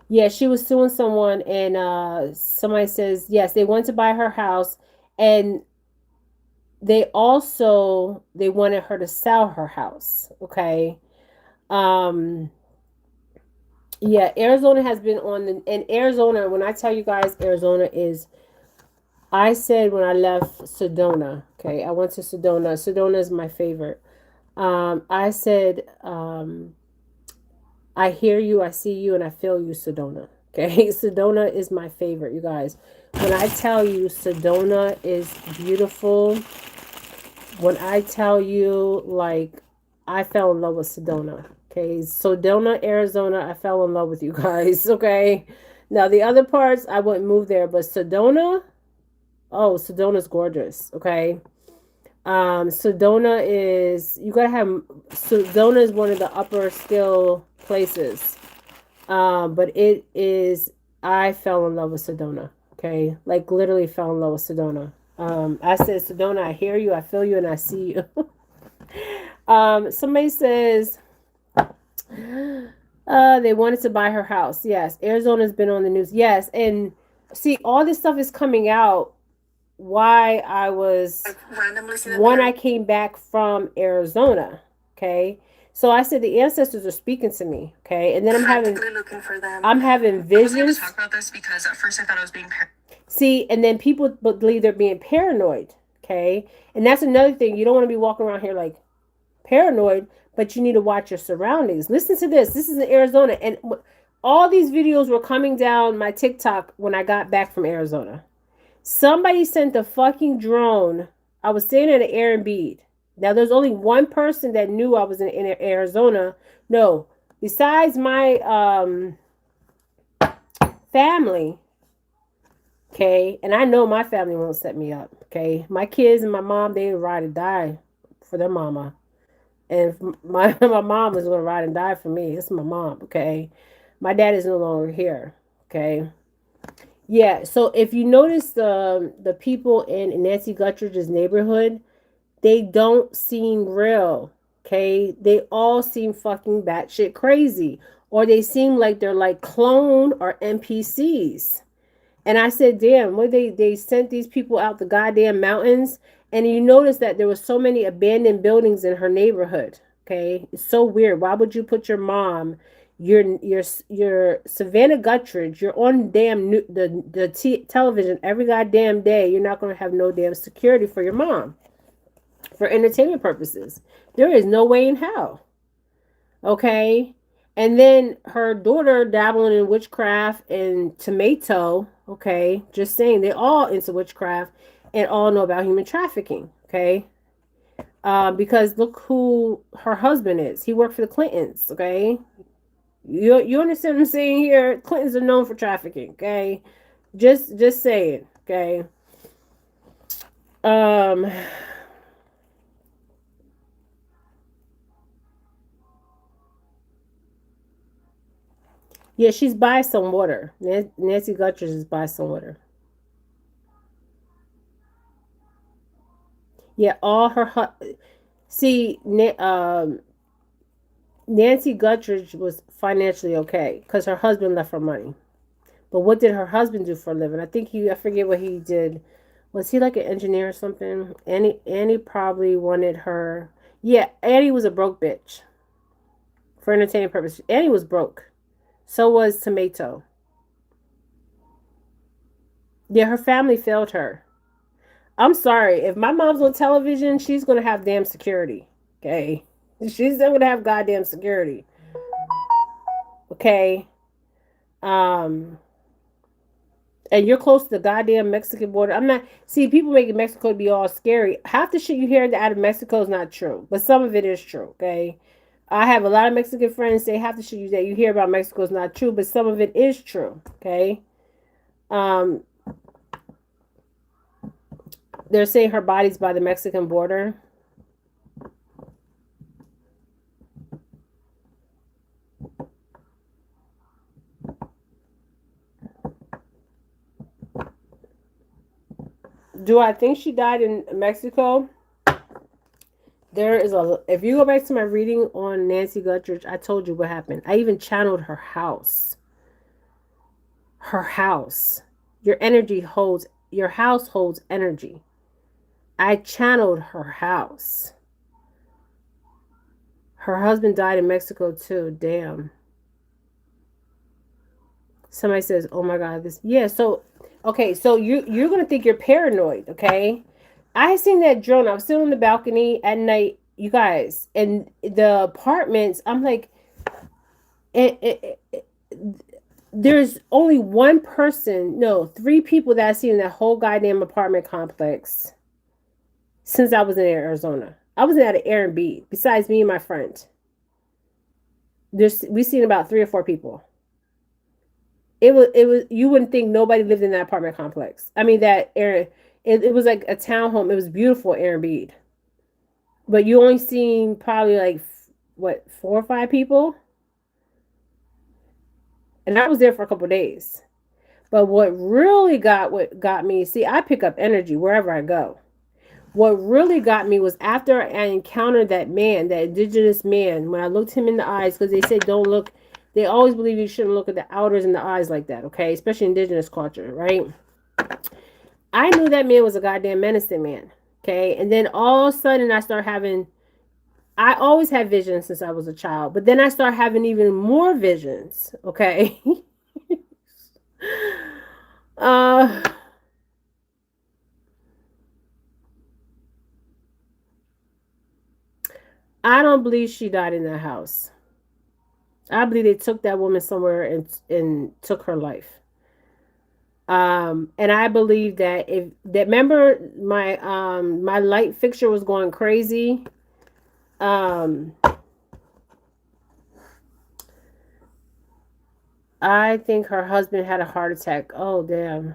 Yeah, she was suing someone, and somebody says, yes, they went to buy her house, and they wanted her to sell her house. Okay. Yeah, Arizona has been and Arizona, when I tell you guys, Arizona is, I said when I left Sedona, okay, I went to Sedona. Sedona is my favorite. I said, I hear you, I see you, and I feel you, Sedona. Okay, Sedona is my favorite, you guys. When I tell you Sedona is beautiful, when I tell you, like, I fell in love with Sedona. Okay, Sedona, Arizona, I fell in love with you guys. Okay, now the other parts, I wouldn't move there, but Sedona, oh, Sedona's gorgeous. Okay. Sedona is, Sedona is one of the upper skill places. But it is, I fell in love with Sedona. Okay. Like literally fell in love with Sedona. I said, Sedona, I hear you, I feel you, and I see you. Somebody says, they wanted to buy her house. Yes. Arizona's been on the news. Yes. And see, all this stuff is coming out why I was, when I came back from Arizona. Okay. So I said the ancestors are speaking to me, okay? And then I'm having looking for them. I'm having visions. I was going to talk about this because at first I thought I was being See, and then people believe they're being paranoid, okay? And that's another thing. You don't want to be walking around here like paranoid, but you need to watch your surroundings. Listen to this. This is in Arizona, and all these videos were coming down my TikTok when I got back from Arizona. Somebody sent a fucking drone. I was staying at an Airbnb. Now, there's only one person that knew I was in Arizona. No, besides my family, okay? And I know my family won't set me up, okay? My kids and my mom, they ride and die for their mama. And my mom was going to ride and die for me. It's my mom, okay? My dad is no longer here, okay? Yeah, so if you notice the people in Nancy Guttridge's neighborhood, they don't seem real, okay? They all seem fucking batshit crazy. Or they seem like they're like clone or NPCs. And I said, damn, what they sent these people out the goddamn mountains. And you notice that there was so many abandoned buildings in her neighborhood. Okay. It's so weird. Why would you put your mom, your Savannah Guttridge, you're on damn television every goddamn day. You're not going to have no damn security for your mom for entertainment purposes. There is no way in hell. Okay. And then her daughter dabbling in witchcraft and tomato. Okay. Just saying, they all into witchcraft and all know about human trafficking. Okay. Because look who her husband is. He worked for the Clintons. Okay. You understand what I'm saying here? Clintons are known for trafficking. Okay. Just saying. Okay. Yeah, she's by some water. Nancy Guttridge is by some water. Yeah, all her... See, Nancy Guttridge was financially okay because her husband left her money. But what did her husband do for a living? I forget what he did. Was he like an engineer or something? Annie probably wanted her... Yeah, Annie was a broke bitch. For entertainment purposes. Annie was broke. So was Tomato. Yeah, her family failed her. I'm sorry. If my mom's on television, she's going to have damn security. Okay? She's not going to have goddamn security. Okay? And you're close to the goddamn Mexican border. I'm not... See, people making Mexico be all scary. Half the shit you hear out of Mexico is not true. But some of it is true. Okay? I have a lot of Mexican friends say half the shit that you hear about Mexico is not true, but some of it is true. Okay. They're saying her body's by the Mexican border. Do I think she died in Mexico? There is if you go back to my reading on Nancy Guttridge, I told you what happened. I even channeled her house. Her house. Your house holds energy. I channeled her house. Her husband died in Mexico too. Damn. Somebody says, oh my God, this. Yeah, so, okay, so you're going to think you're paranoid, okay? I seen that drone. I was sitting on the balcony at night, you guys, and the apartments. I'm like, there's only one person, no, 3 people that I've seen in that whole goddamn apartment complex since I was in Arizona. I was at an Airbnb besides me and my friend. We seen about 3 or 4 people. It was you wouldn't think nobody lived in that apartment complex. I mean that area. It was like a townhome. It was beautiful Airbnb. But you only seen probably like, what, 4 or 5 people? And I was there for a couple of days. But what got me, see, I pick up energy wherever I go. What really got me was after I encountered that man, that indigenous man, when I looked him in the eyes, because they say don't look, they always believe you shouldn't look at the outers in the eyes like that, okay? Especially indigenous culture, right? I knew that man was a goddamn menacing man, okay? And then all of a sudden I I always had visions since I was a child, but then I started having even more visions. Okay. uh I don't believe she died in that house. I believe they took that woman somewhere and took her life. And I believe that if that remember my light fixture was going crazy. I think her husband had a heart attack. Oh damn.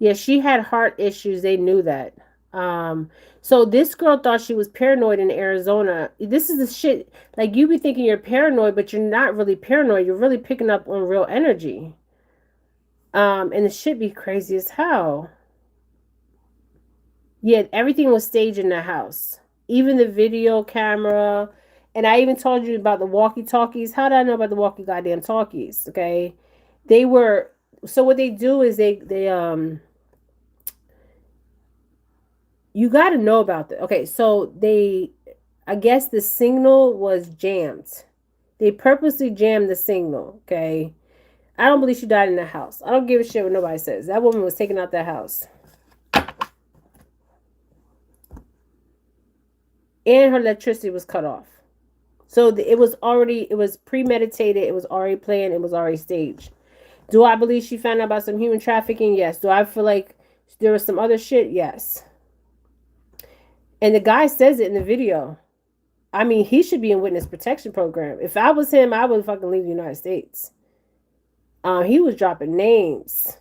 Yeah, she had heart issues. They knew that. So this girl thought she was paranoid in Arizona. This is the shit. Like you be thinking you're paranoid, but you're not really paranoid. You're really picking up on real energy. And the shit be crazy as hell. Yeah, everything was staged in the house. Even the video camera. And I even told you about the walkie-talkies. How did I know about the walkie goddamn talkies? Okay. They were so what they do is they you got to know about that. Okay, so I guess the signal was jammed. They purposely jammed the signal. Okay, I don't believe she died in the house. I don't give a shit what nobody says. That woman was taken out that house, and her electricity was cut off. So it was premeditated. It was already planned. It was already staged. Do I believe she found out about some human trafficking? Yes. Do I feel like there was some other shit? Yes. And the guy says it in the video. I mean, he should be in witness protection program. If I was him, I would fucking leave the United States. He was dropping names.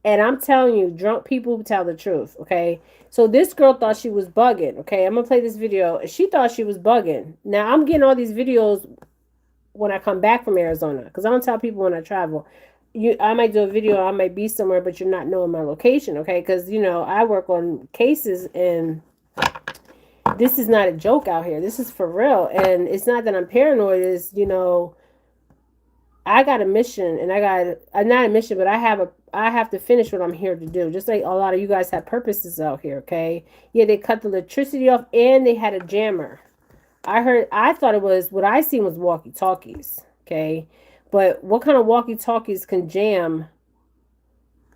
And I'm telling you, drunk people tell the truth, okay? So this girl thought she was bugging, okay? I'm going to play this video. She thought she was bugging. Now, I'm getting all these videos when I come back from Arizona because I don't tell people when I travel. I might do a video, I might be somewhere, but you're not knowing my location, okay? Because, I work on cases and this is not a joke out here. This is for real. And it's not that I'm paranoid. It's, I got a mission and not a mission, but I have to finish what I'm here to do. Just like a lot of you guys have purposes out here, okay? Yeah, they cut the electricity off and they had a jammer. I thought it was, what I seen was walkie-talkies, okay? But what kind of walkie-talkies can jam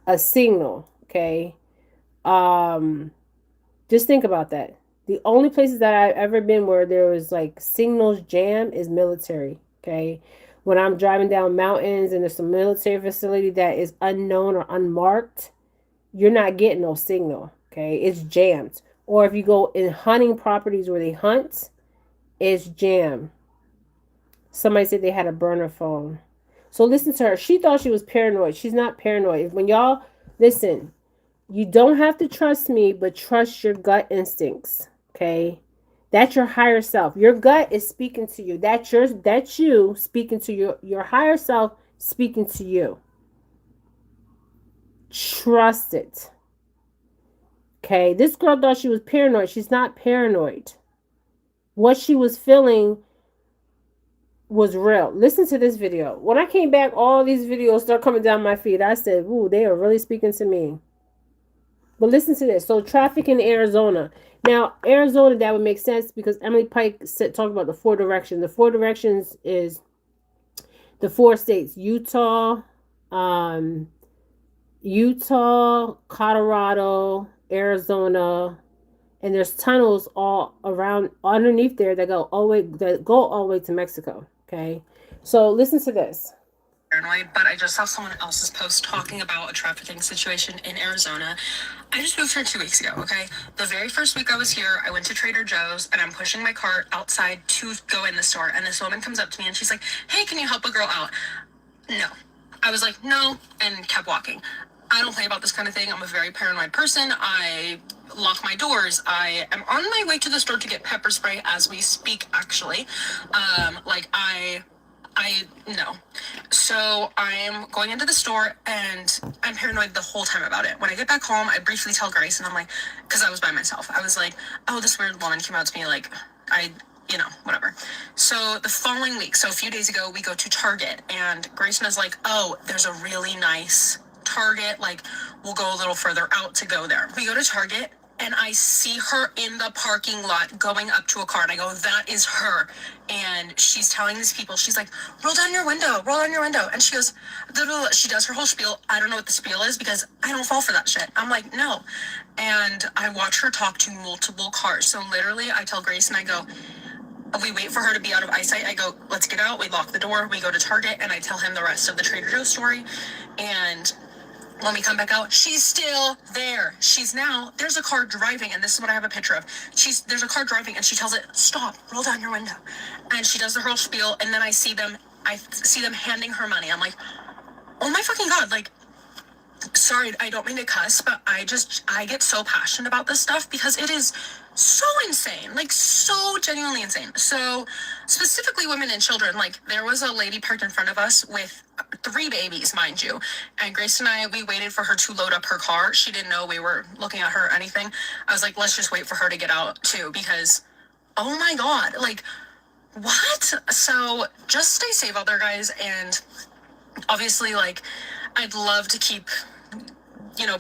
a signal, okay? Just think about that. The only places that I've ever been where there was like signals jam is military, okay? When I'm driving down mountains and there's some military facility that is unknown or unmarked, you're not getting no signal, okay? It's jammed. Or if you go in hunting properties where they hunt, it's jammed. Somebody said they had a burner phone. So listen to her. She thought she was paranoid. She's not paranoid. When y'all, listen, you don't have to trust me, but trust your gut instincts, okay? That's your higher self. Your gut is speaking to you. That's you speaking to your higher self speaking to you. Trust it. Okay, this girl thought she was paranoid. She's not paranoid. What she was feeling was real. Listen to this video. When I came back, all these videos start coming down my feed. I said, ooh, they are really speaking to me. But listen to this. So trafficking in Arizona. Now, Arizona, that would make sense because Emily Pike talked about the 4 directions. The 4 directions is the 4 states. Utah, Colorado, Arizona, and there's tunnels all around underneath there that go all the way to Mexico. Okay, so listen to this. Paranoid, but I just saw someone else's post talking about a trafficking situation in Arizona. I just moved here 2 weeks ago, okay? The very first week I was here, I went to Trader Joe's and I'm pushing my cart outside to go in the store. And this woman comes up to me and she's like, hey, can you help a girl out? No. I was like, no, and kept walking. I don't play about this kind of thing. I'm a very paranoid person. I lock my doors. I am on my way to the store to get pepper spray as we speak, actually. No. So I'm going into the store and I'm paranoid the whole time about it. When I get back home, I briefly tell Grace and I'm like, because I was by myself. I was like, oh, this weird woman came out to me like, whatever. So the following week, so a few days ago, we go to Target and Grayson is like, oh, there's a really nice Target. Like, we'll go a little further out to go there. We go to Target and I see her in the parking lot going up to a car, and I go, that is her. And she's telling these people, she's like, roll down your window, roll down your window. And she goes, she does her whole spiel. I don't know what the spiel is because I don't fall for that shit. I'm like, no. And I watch her talk to multiple cars. So literally I tell Grace and I go, we wait for her to be out of eyesight. I go, let's get out. We lock the door. We go to Target, and I tell him the rest of the Trader Joe's story. And when we come back out, she's still there. There's a car driving, and this is what I have a picture of. There's a car driving, and she tells it, stop, roll down your window. And she does the whole spiel, and then I see them handing her money. I'm like, oh my fucking God, like, sorry, I don't mean to cuss, but I get so passionate about this stuff because it is so insane, like so genuinely insane. So specifically women and children, like there was a lady parked in front of us with 3 babies, mind you. And Grace and I, we waited for her to load up her car. She didn't know we were looking at her or anything. I was like, let's just wait for her to get out too, because oh my God, like what? So just stay safe out there, guys. And obviously, like, I'd love to keep,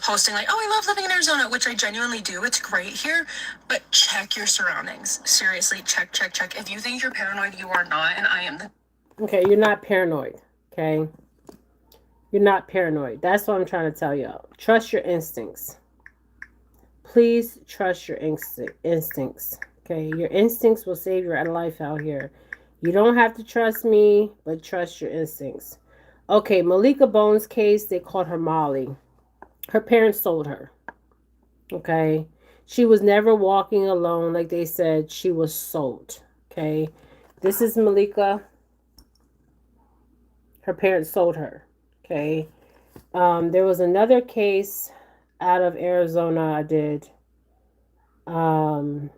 posting like, oh, I love living in Arizona, which I genuinely do. It's great here, but check your surroundings. Seriously, check. If you think you're paranoid, you are not, and I am. Okay, you're not paranoid, okay? You're not paranoid. That's what I'm trying to tell you. Trust your instincts. Please trust your instincts, okay? Your instincts will save your life out here. You don't have to trust me, but trust your instincts. Okay, Malika Bones' case, they called her Molly. Her parents sold her. Okay? She was never walking alone. Like they said, she was sold. Okay? This is Malika. Her parents sold her. Okay? There was another case out of Arizona I did. And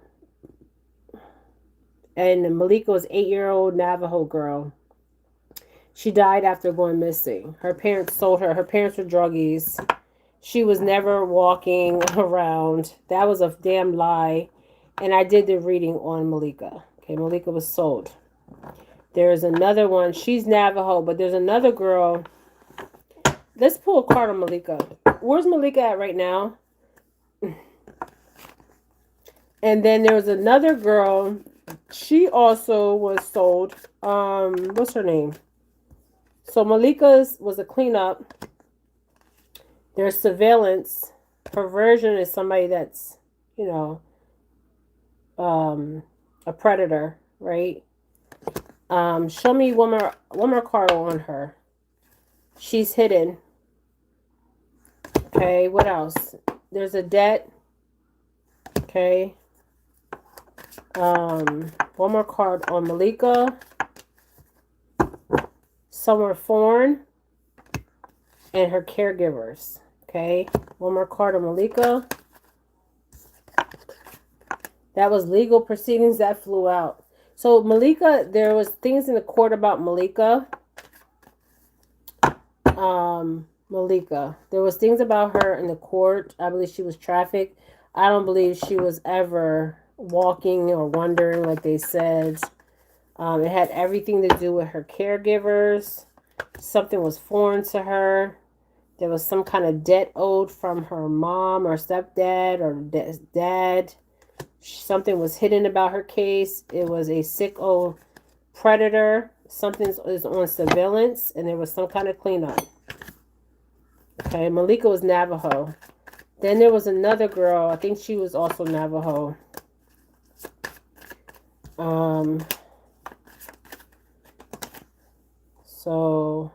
Malika was an 8-year-old Navajo girl. She died after going missing. Her parents sold her. Her parents were druggies. She was never walking around. That was a damn lie. And I did the reading on Malika. Okay, Malika was sold. There's another one. She's Navajo, but there's another girl. Let's pull a card on Malika. Where's Malika at right now? And then there was another girl. She also was sold. What's her name? So Malika's was a cleanup. There's surveillance. Perversion is somebody that's, a predator, right? Show me one more card on her. She's hidden. Okay, what else? There's a debt. Okay. One more card on Malika. Somewhere foreign. And her caregivers. Okay. One more card on Malika. That was legal proceedings that flew out. So Malika, there was things in the court about Malika. Malika. There was things about her in the court. I believe she was trafficked. I don't believe she was ever walking or wandering like they said. It had everything to do with her caregivers. Something was foreign to her. There was some kind of debt owed from her mom or stepdad or dad. Something was hidden about her case. It was a sicko predator. Something is on surveillance. And there was some kind of cleanup. Okay, Malika was Navajo. Then there was another girl. I think she was also Navajo. So,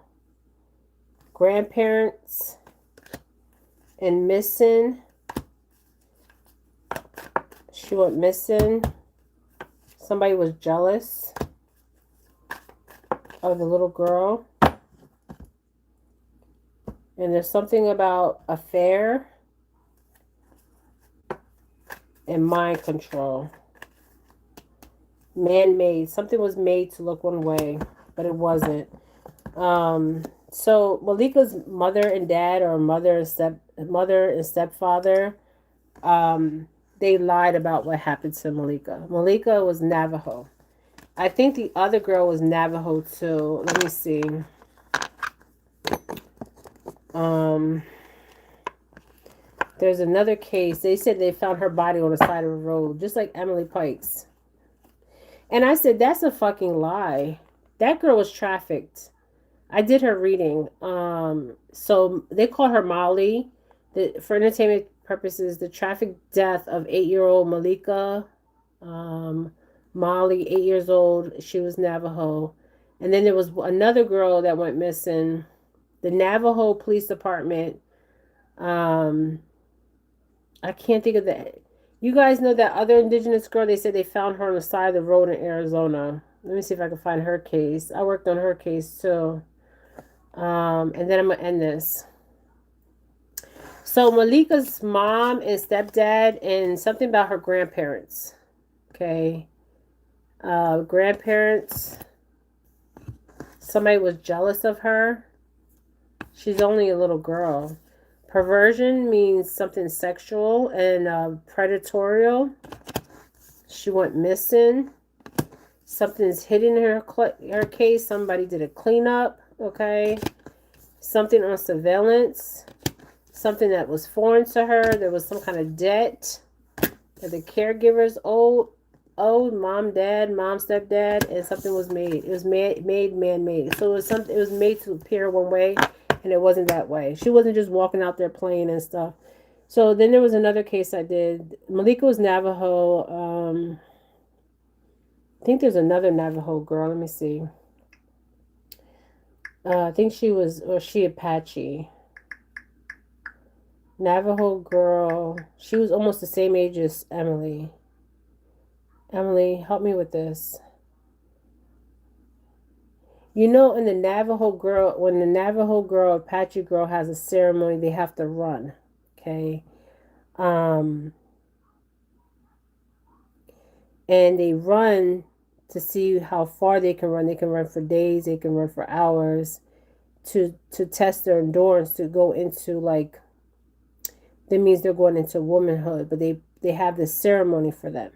grandparents and missing. She went missing. Somebody was jealous of the little girl. And there's something about affair and mind control. Man-made. Something was made to look one way, but it wasn't. So Malika's mother and dad, or mother and stepfather, they lied about what happened to Malika. Malika was Navajo. I think the other girl was Navajo too. Let me see. There's another case. They said they found her body on the side of the road, just like Emily Pike's. And I said, that's a fucking lie. That girl was trafficked. I did her reading. So they call her Molly. For entertainment purposes, the traffic death of 8-year-old Malika. Molly, 8 years old. She was Navajo. And then there was another girl that went missing. The Navajo Police Department. I can't think of that. You guys know that other Indigenous girl? They said they found her on the side of the road in Arizona. Let me see if I can find her case. I worked on her case too. And then I'm going to end this. So Malika's mom and stepdad and something about her grandparents. Okay. Grandparents. Somebody was jealous of her. She's only a little girl. Perversion means something sexual and predatorial. She went missing. Something's hidden in her case. Somebody did a cleanup. Okay. Something on surveillance. Something that was foreign to her. There was some kind of debt that the caregivers owed. Mom, dad, mom, stepdad, and something was made. It was man-made. So it was made to appear one way, and it wasn't that way. She wasn't just walking out there playing and stuff. So then there was another case I did. Malika was Navajo. I think there's another Navajo girl. Let me see. I think she Apache. Navajo girl. She was almost the same age as Emily. Emily, help me with this. You know, in the Navajo girl, when the Navajo girl, Apache girl has a ceremony, they have to run. Okay. And they run to see how far they can run. They can run for days. They can run for hours to test their endurance, to go into like, that means they're going into womanhood, but they have this ceremony for them.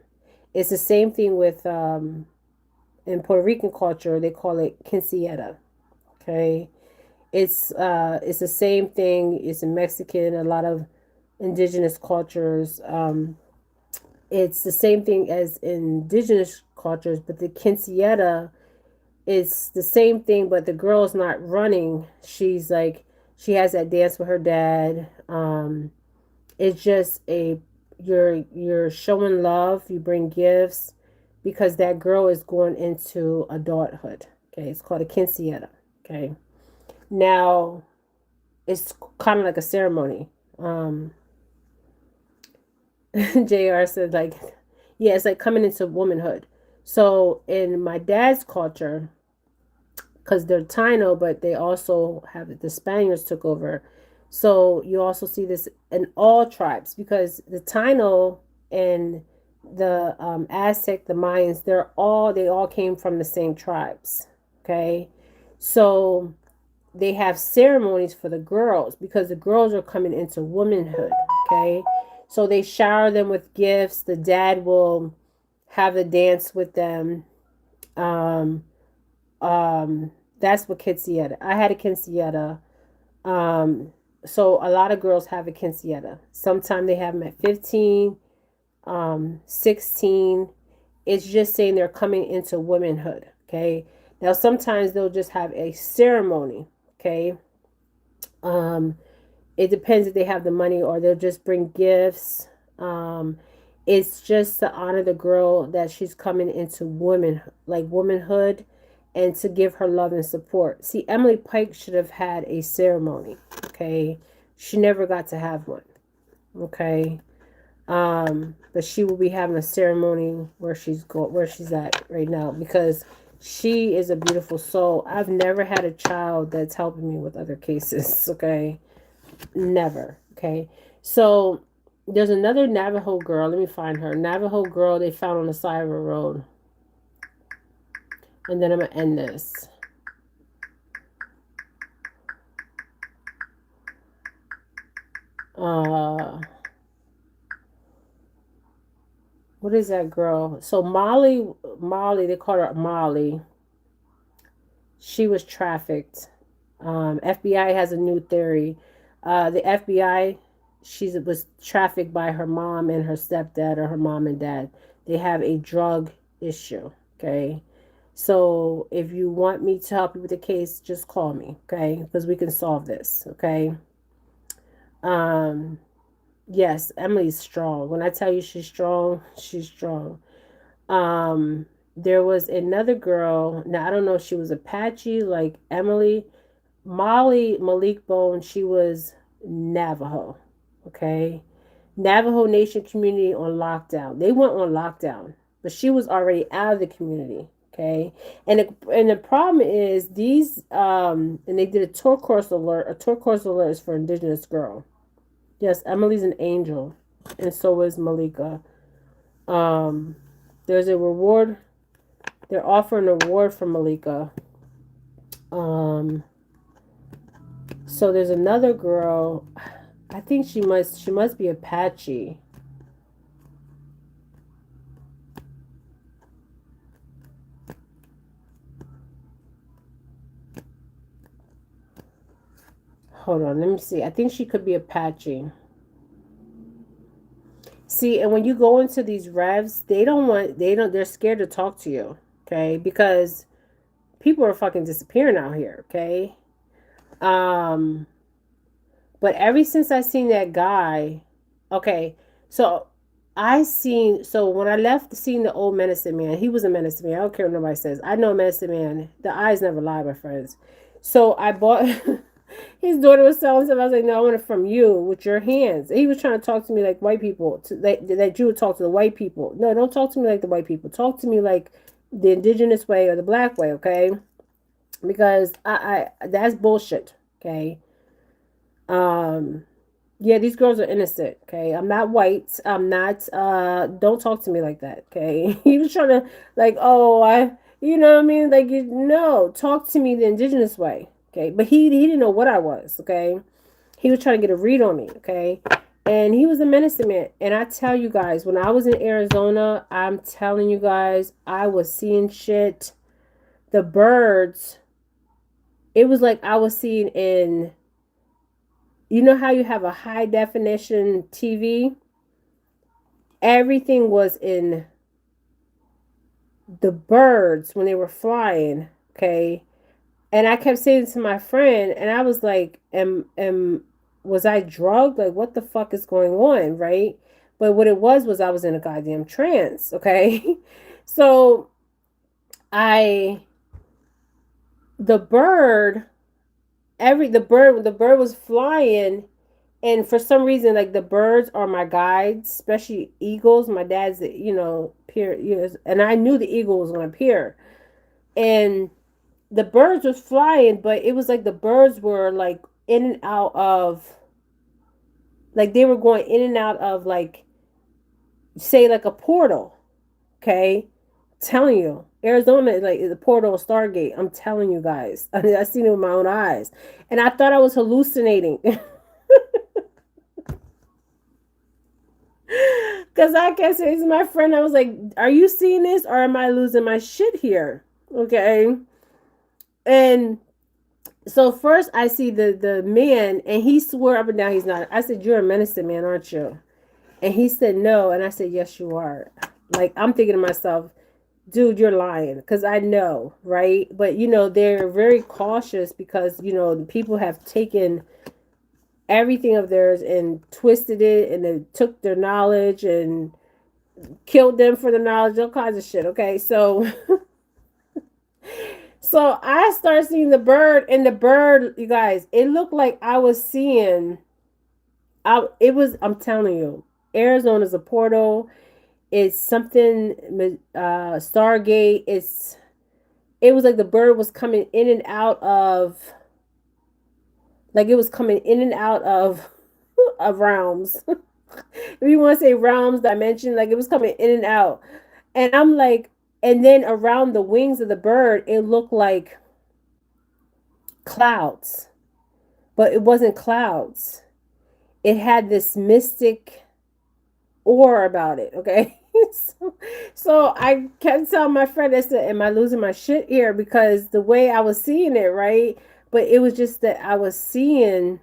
It's the same thing with, in Puerto Rican culture, they call it quinceañera. Okay. It's the same thing. It's in Mexican, a lot of indigenous cultures. It's the same thing as indigenous cultures, but the quinceañera is the same thing, but the girl's not running. She has that dance with her dad. It's just you're showing love. You bring gifts because that girl is going into adulthood. Okay, it's called a quinceañera. Okay, now it's kind of like a ceremony. JR said yeah, it's like coming into womanhood. So in my dad's culture, because they're Taino, but they also have the Spaniards took over. So you also see this in all tribes because the Taino and the Aztec, the Mayans, they all came from the same tribes. Okay, so they have ceremonies for the girls because the girls are coming into womanhood. Okay, so they shower them with gifts. The dad will have a dance with them. That's what quinceañera. I had a quinceañera. So a lot of girls have a quinceañera. Sometimes they have them at 15, 16. It's just saying they're coming into womanhood. Okay. Now sometimes they'll just have a ceremony. Okay. It depends if they have the money or they'll just bring gifts. It's just to honor the girl that she's coming into womanhood and to give her love and support. See, Emily Pike should have had a ceremony. Okay. She never got to have one. Okay. But she will be having a ceremony where she's at right now because she is a beautiful soul. I've never had a child that's helping me with other cases. Okay. Never. Okay. So there's another Navajo girl. Let me find her. Navajo girl they found on the side of a road. And then I'm going to end this. What is that girl? So Molly, they call her Molly. She was trafficked. FBI has a new theory. The FBI she was trafficked by her mom and her stepdad, or her mom and dad. They have a drug issue. Okay. So if you want me to help you with the case, just call me. Okay. Because we can solve this. Okay. Um, yes, Emily's strong. When I tell you she's strong, she's strong. Um, there was another girl. Now I don't know if she was Apache like Emily. Molly Malik Bone, she was Navajo. Okay. Navajo Nation community on lockdown. They went on lockdown, but she was already out of the community. Okay. And the problem is these and they did a turquoise alert. A turquoise alert is for Indigenous girl. Yes, Emily's an angel. And so is Malika. Um there's a reward. They're offering a reward for Malika. Um so there's another girl. I think she must be Apache. Hold on, let me see. I think she could be Apache. See, and when you go into these revs, they're scared to talk to you, okay? Because people are fucking disappearing out here, okay? Um, but ever since I seen that guy, okay, so so when I left seeing the old medicine man, he was a medicine man. I don't care what nobody says. I know medicine man. The eyes never lie, my friends. So I bought his daughter was selling stuff. I was like, no, I want it from you with your hands. He was trying to talk to me like white people. That you would talk to the white people. No, don't talk to me like the white people. Talk to me like the indigenous way or the black way, okay? Because I that's bullshit, okay? Um, yeah, these girls are innocent, okay? I'm not white. I'm not don't talk to me like that, okay? He was trying to like, oh, you know what I mean? Like no, talk to me the indigenous way. Okay. But he didn't know what I was, okay? He was trying to get a read on me, okay? And he was a menacing man. And I tell you guys, when I was in Arizona, I'm telling you guys, I was seeing shit. The birds, it was like I was seeing in, you know how you have a high definition TV? Everything was in the birds when they were flying, okay? And I kept saying to my friend, and I was like, was I drugged? Like, what the fuck is going on, right? But what it was I was in a goddamn trance, okay? So the bird, the bird was flying, and for some reason, like the birds are my guides, especially eagles. My dad's, appear, and I knew the eagle was going to appear, and the birds was flying, but it was like the birds were like in and out of, like they were going in and out of, like, say like a portal, okay? I'm telling you, Arizona is like the portal of Stargate. I'm telling you guys, I seen it with my own eyes, and I thought I was hallucinating. Because I kept saying to my friend, I was like, are you seeing this or am I losing my shit here? Okay. And so first I see the man, and he swore up and down he's not. I said, you're a medicine man, aren't you? And he said, no. And I said, yes, you are. Like, I'm thinking to myself, dude, you're lying. Because I know, right? But, they're very cautious because, people have taken everything of theirs and twisted it, and they took their knowledge and killed them for the knowledge, all kinds of shit, okay? So... So I started seeing the bird, and the bird, you guys, it looked like I was seeing, I'm telling you, Arizona's a portal. It's something, Stargate. It was like the bird was coming in and out of, like it was coming in and out of, of realms. If you want to say realms, dimension, like it was coming in and out. And I'm like, and then around the wings of the bird, it looked like clouds, but it wasn't clouds. It had this mystic aura about it, okay? so I kept telling my friend, I said, am I losing my shit here? Because the way I was seeing it, right? But it was just that I was seeing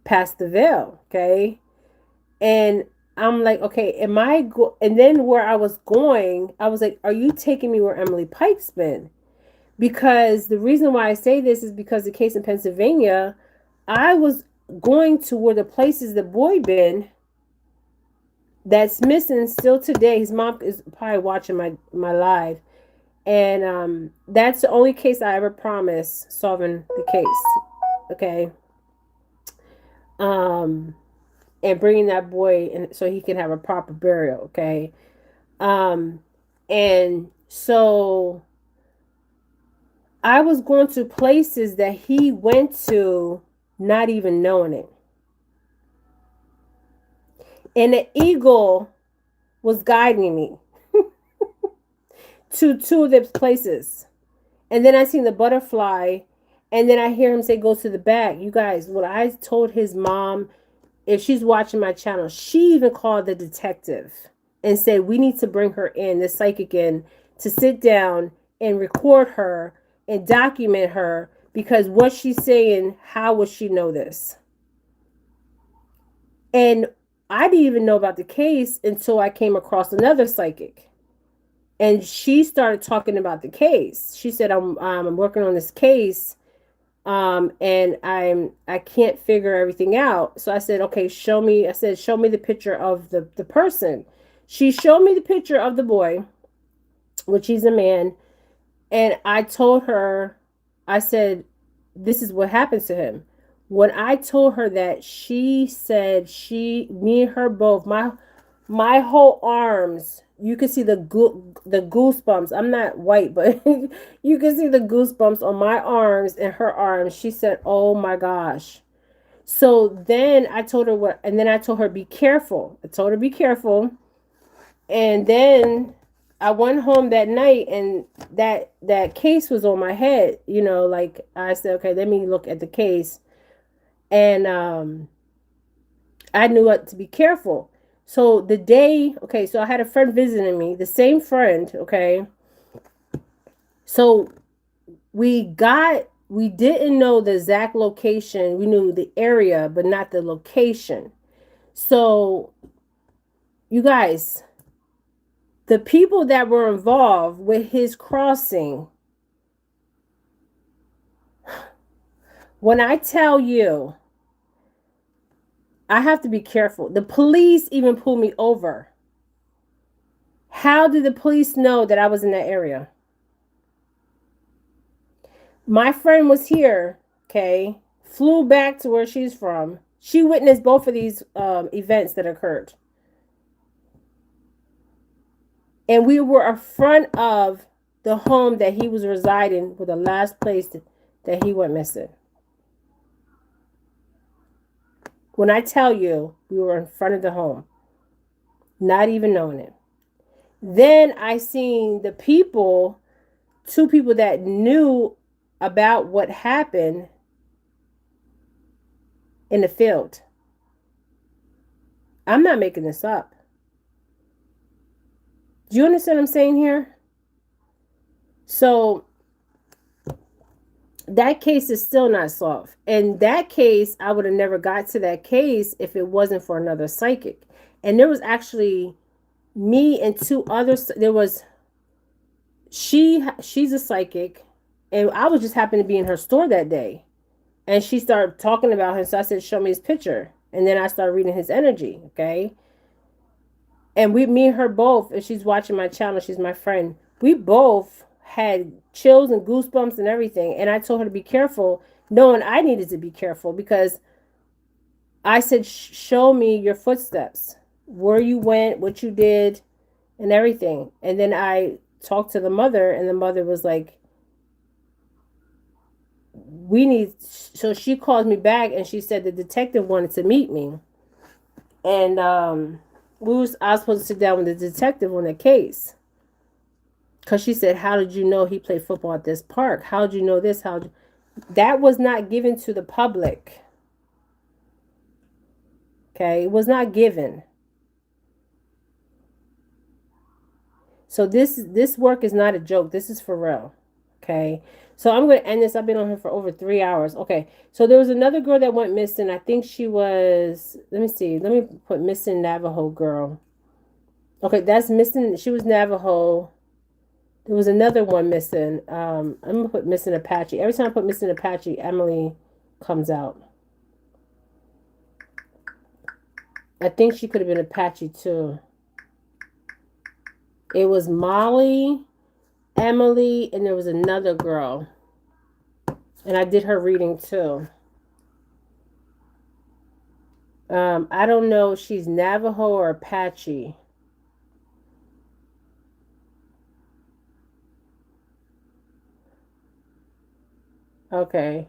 past the veil, okay? And I'm like, okay, am I and then where I was going, I was like, are you taking me where Emily Pike's been? Because the reason why I say this is because the case in Pennsylvania, I was going to where the places the boy been that's missing still today. His mom is probably watching my live. And that's the only case I ever promised solving the case. Okay. And bringing that boy in so he can have a proper burial, okay? And so I was going to places that he went to not even knowing it. And the eagle was guiding me to two of those places. And then I seen the butterfly, and then I hear him say, go to the back. You guys, what I told his mom, if she's watching my channel, she even called the detective and said, we need to bring her in, the psychic in, to sit down and record her and document her, because what she's saying, how would she know this? And I didn't even know about the case until I came across another psychic. And she started talking about the case. She said, I'm working on this case. And I can't figure everything out. So I said, okay, show me the picture of the person. She showed me the picture of the boy, which he's a man. And I told her, I said, this is what happens to him. When I told her that, she said me and her both, my whole arms, you can see the goosebumps. I'm not white, but you can see the goosebumps on my arms and her arms. She said, oh my gosh. So then I told her and then I told her, be careful. I told her, be careful. And then I went home that night, and that case was on my head, like I said, okay, let me look at the case. And I knew what to be careful. So the day, okay, so I had a friend visiting me, the same friend, okay. So we didn't know the exact location. We knew the area, but not the location. So you guys, the people that were involved with his crossing, when I tell you, I have to be careful. The police even pulled me over. How did the police know that I was in that area? My friend was here, okay, flew back to where she's from. She witnessed both of these events that occurred. And we were in front of the home that he was residing, with the last place that he went missing. When I tell you, we were in front of the home, not even knowing it. Then I seen the people, two people that knew about what happened in the field. I'm not making this up. Do you understand what I'm saying here? So that case is still not solved. And that case, I would have never got to that case if it wasn't for another psychic. And there was actually me and two others. There was she's a psychic, and I was just happened to be in her store that day. And she started talking about him. So I said, show me his picture. And then I started reading his energy, okay? And me and her both, and she's watching my channel, she's my friend, we both had chills and goosebumps and everything. And I told her to be careful, knowing I needed to be careful, because I said, show me your footsteps, where you went, what you did, and everything. And then I talked to the mother, and the mother was like, so she called me back, and she said the detective wanted to meet me. And I was supposed to sit down with the detective on the case. Because she said, how did you know he played football at this park? How did you know this? That was not given to the public. Okay, it was not given. So this work is not a joke. This is for real. Okay. So I'm going to end this. I've been on here for over 3 hours. Okay. So there was another girl that went missing. I think she was, let me see. Let me put missing Navajo girl. Okay, that's missing. She was Navajo. There was another one missing. I'm going to put missing Apache. Every time I put missing Apache, Emily comes out. I think she could have been Apache too. It was Molly, Emily, and there was another girl. And I did her reading too. I don't know if she's Navajo or Apache. Okay.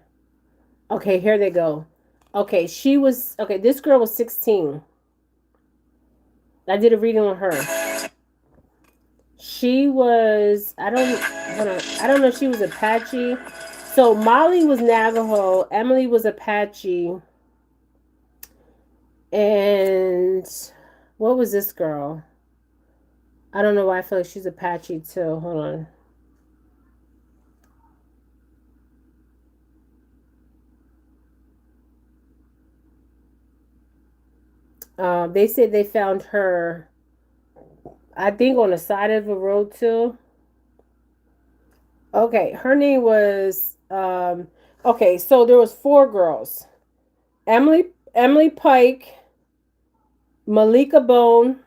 Okay, here they go. Okay, this girl was 16. I did a reading on her. She was, I don't know if she was Apache. So Molly was Navajo, Emily was Apache. And what was this girl? I don't know why I feel like she's Apache too. Hold on. They said they found her, I think, on the side of the road too. Okay, her name was okay, so there was 4 girls. Emily Pike, Malika Bone,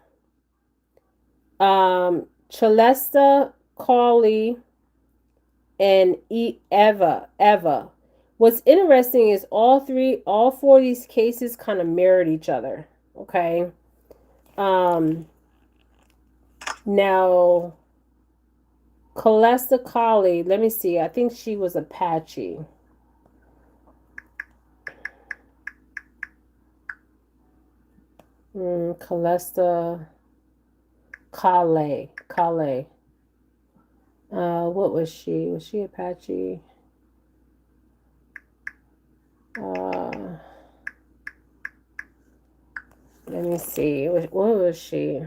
Celesta Cawley, and Eva. What's interesting is all 4 of these cases kind of mirrored each other. Okay. Now Celesta Cawley, let me see. I think she was Apache. Celesta Cawley. What was she? Was she Apache? Let me see. What was she?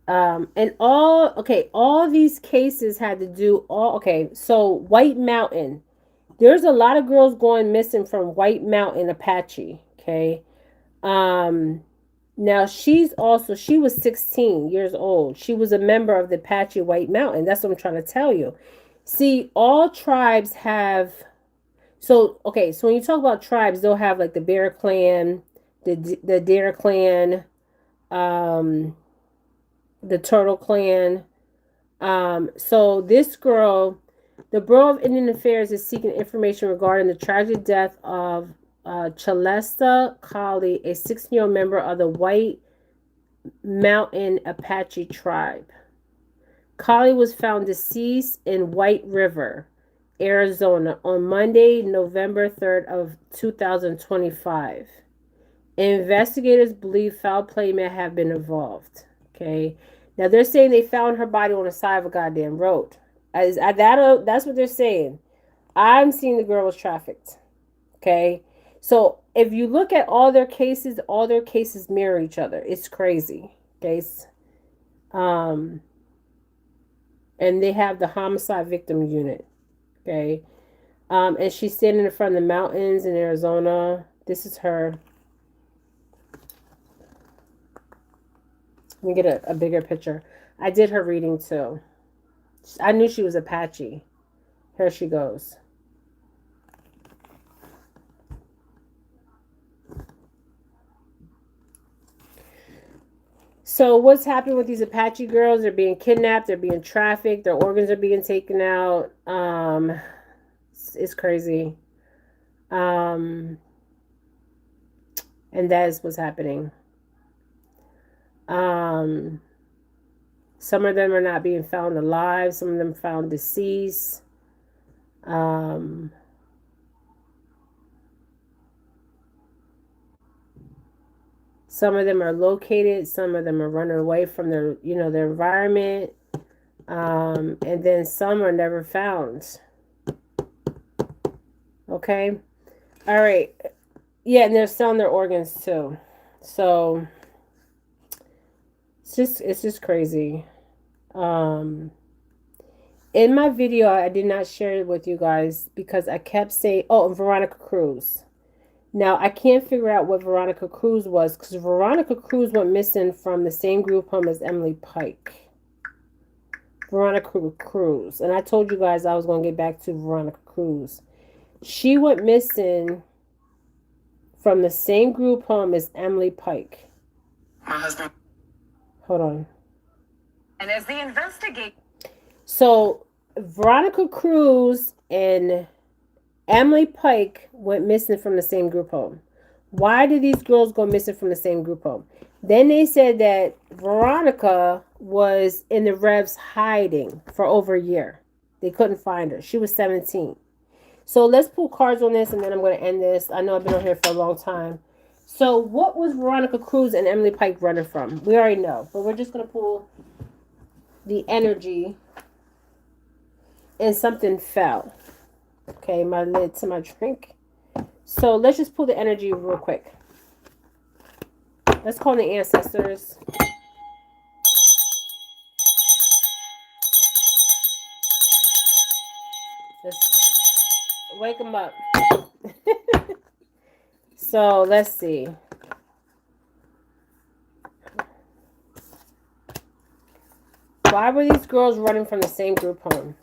And all these cases had to do so White Mountain. There's a lot of girls going missing from White Mountain Apache. Okay. Now she was 16 years old. She was a member of the Apache White Mountain. That's what I'm trying to tell you. See, all tribes have, so when you talk about tribes, they'll have like the Bear Clan, the Dare Clan, the Turtle Clan. So this girl, the Bureau of Indian Affairs is seeking information regarding the tragic death of Celesta Cawley, a 16-year-old member of the White Mountain Apache tribe. Cawley was found deceased in White River, Arizona on Monday, November 3rd of 2025. Investigators believe foul play may have been involved. Okay. Now they're saying they found her body on the side of a goddamn road. That's what they're saying. I'm seeing the girl was trafficked. Okay. So if you look at all their cases mirror each other. It's crazy. Okay. And they have the homicide victim unit. Okay. And she's standing in front of the mountains in Arizona. This is her. Let me get a bigger picture. I did her reading too. I knew she was Apache. Here she goes. So what's happening with these Apache girls? They're being kidnapped. They're being trafficked. Their organs are being taken out. It's crazy. And that is what's happening. Some of them are not being found alive. Some of them found deceased. Some of them are located. Some of them are running away from their environment. And then some are never found. Okay. All right. Yeah, and they're selling their organs too. So it's just crazy. In my video, I did not share it with you guys because I kept saying, oh, Veronica Cruz. Now, I can't figure out what Veronica Cruz was because Veronica Cruz went missing from the same group home as Emily Pike. Veronica Cruz. And I told you guys I was going to get back to Veronica Cruz. She went missing from the same group home as Emily Pike. My husband. Hold on. And as the investigate. So, Veronica Cruz and Emily Pike went missing from the same group home. Why did these girls go missing from the same group home? Then they said that Veronica was in the Revs hiding for over a year. They couldn't find her. She was 17. So let's pull cards on this and then I'm going to end this. I know I've been on here for a long time. So what was Veronica Cruz and Emily Pike running from? We already know. But we're just going to pull the energy. And something fell. Okay, my lid to my drink. So let's just pull the energy real quick. Let's call the ancestors. Let's wake them up. So let's see. Why were these girls running from the same group home?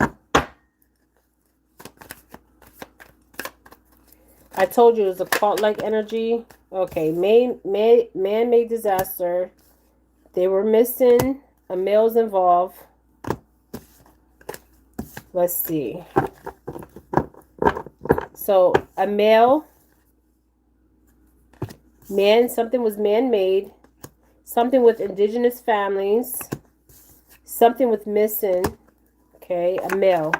I told you it was a cult-like energy. Okay, man-made disaster. They were missing. A male's involved. Let's see. So, a male. Man, something was man-made. Something with indigenous families. Something with missing. Okay, a male.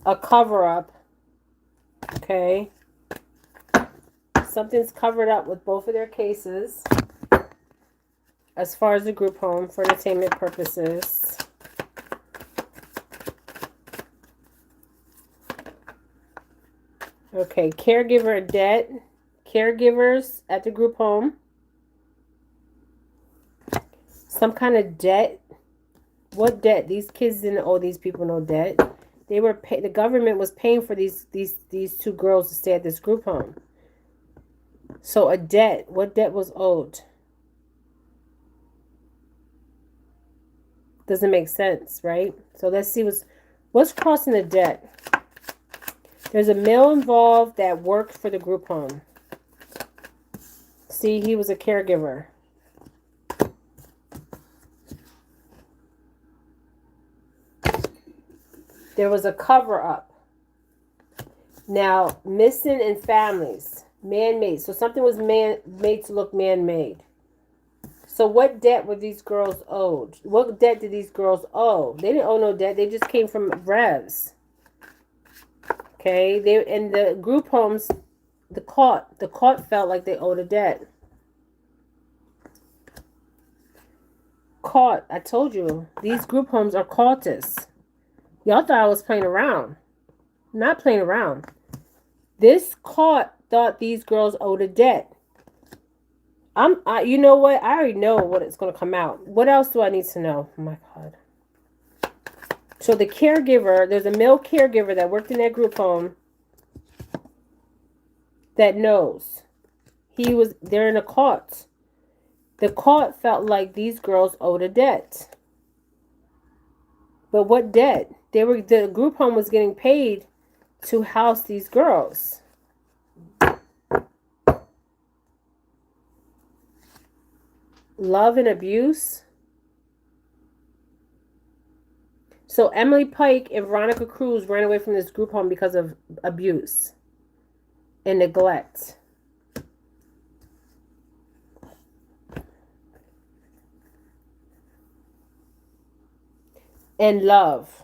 A cover-up. Okay. Something's covered up with both of their cases. As far as the group home for entertainment purposes. Okay, caregiver debt. Caregivers at the group home. Some kind of debt. What debt? These kids didn't owe these people no debt. They were the government was paying for these two girls to stay at this group home. So a debt. What debt was owed? Doesn't make sense, right? So let's see what's crossing the debt. There's a male involved that worked for the group home. See, he was a caregiver. There was a cover-up. Now, missing in families. Man-made. So something was made to look man-made. So what debt were these girls owed? What debt did these girls owe? They didn't owe no debt. They just came from Revs. Okay? They in the group homes, the court felt like they owed a debt. Court. I told you. These group homes are cultists. Y'all thought I was playing around. I'm not playing around. This court thought these girls owed a debt. You know what? I already know what it's going to come out. What else do I need to know? Oh my God. So the caregiver, there's a male caregiver that worked in that group home that knows. They're in a court. The court felt like these girls owed a debt. But what debt? The group home was getting paid to house these girls. Love and abuse. So Emily Pike and Veronica Cruz ran away from this group home because of abuse and neglect. And love.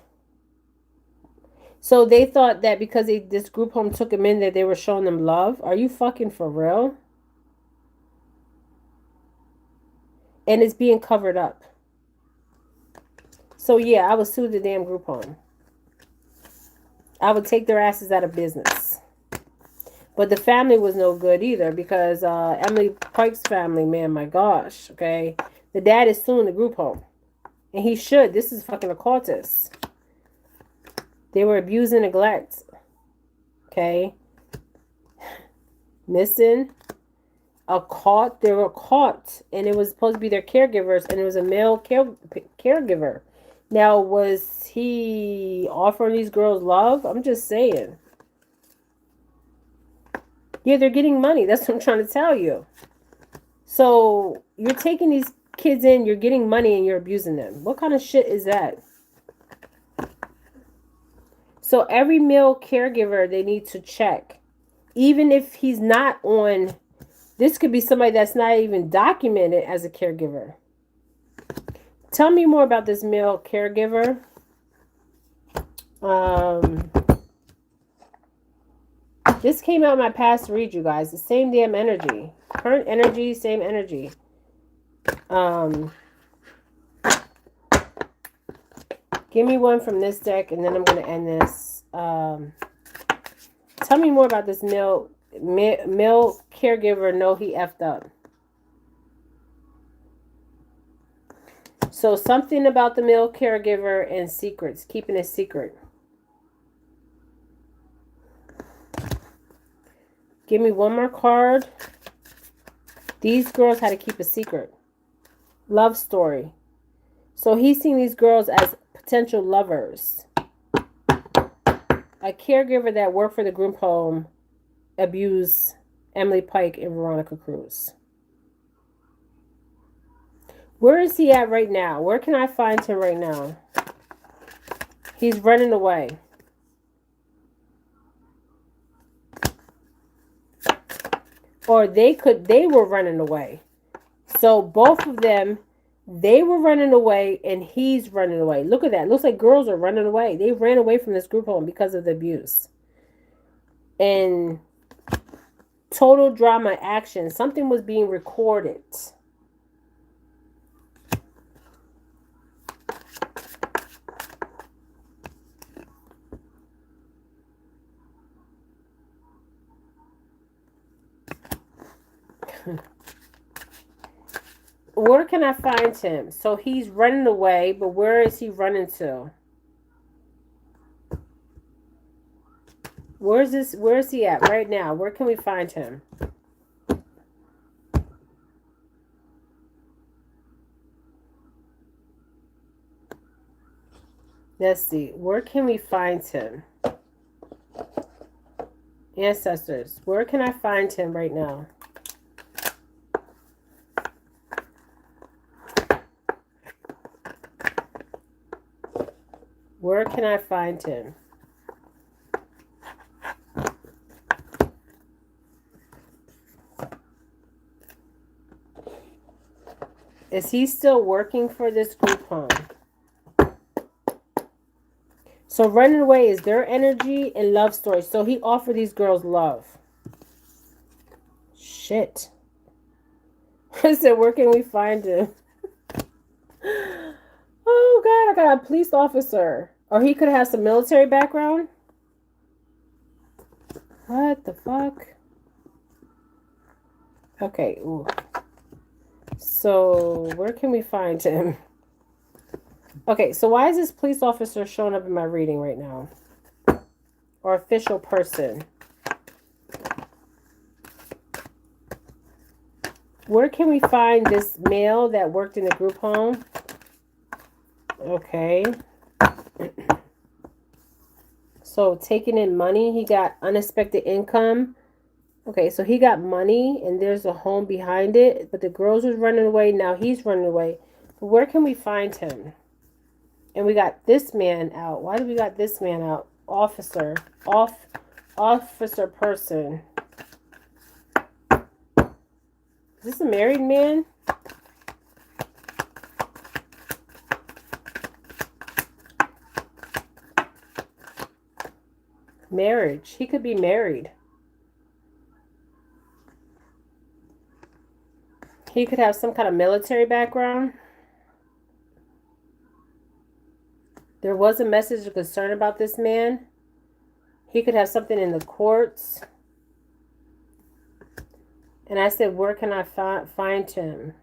So they thought that because this group home took them in that they were showing them love. Are you fucking for real? And it's being covered up. So yeah, I would sue the damn group home. I would take their asses out of business. But the family was no good either because Emily Pike's family, man, my gosh, okay? The dad is suing the group home. And he should. This is fucking a cultist. They were abused and neglect. Okay. Missing. They were caught, and it was supposed to be their caregivers, and it was a male caregiver. Now, was he offering these girls love? I'm just saying. Yeah, they're getting money. That's what I'm trying to tell you. So you're taking these kids in, you're getting money, and you're abusing them. What kind of shit is that? So every male caregiver, they need to check. Even if he's not on, this could be somebody that's not even documented as a caregiver. Tell me more about this male caregiver. This came out in my past to read, you guys. The same damn energy. Current energy, same energy. Give me one from this deck, and then I'm going to end this. Tell me more about this male caregiver. No, he effed up. So something about the male caregiver and secrets. Keeping a secret. Give me one more card. These girls had to keep a secret. Love story. So he's seeing these girls as potential lovers. A caregiver that worked for the group home abused Emily Pike and Veronica Cruz. Where is he at right now? Where can I find him right now? He's running away. Or they were running away. So both of them, they were running away and he's running away. Look at that. Looks like girls are running away. They ran away from this group home because of the abuse. And total drama action. Something was being recorded. Where can I find him? So he's running away, but where is he running to? Where is he at right now? Where can we find him? Let's see. Where can we find him? Ancestors. Where can I find him right now? Where can I find him? Is he still working for this group home? So running away is their energy and love story. So he offered these girls love. Shit. I said, where can we find him? Oh, God, I got a police officer. Or he could have some military background. What the fuck? Okay, ooh. So, where can we find him? Okay, so why is this police officer showing up in my reading right now? Or official person? Where can we find this male that worked in the group home? Okay. So taking in money, he got unexpected income. Okay, so he got money and there's a home behind it, but the girls was running away. Now he's running away. Where can we find him? And we got this man out. Why do we got this man out? Officer person. Is this a married man? Marriage. He could be married. He could have some kind of military background. There was a message of concern about this man. He could have something in the courts. And I said, where can I find him?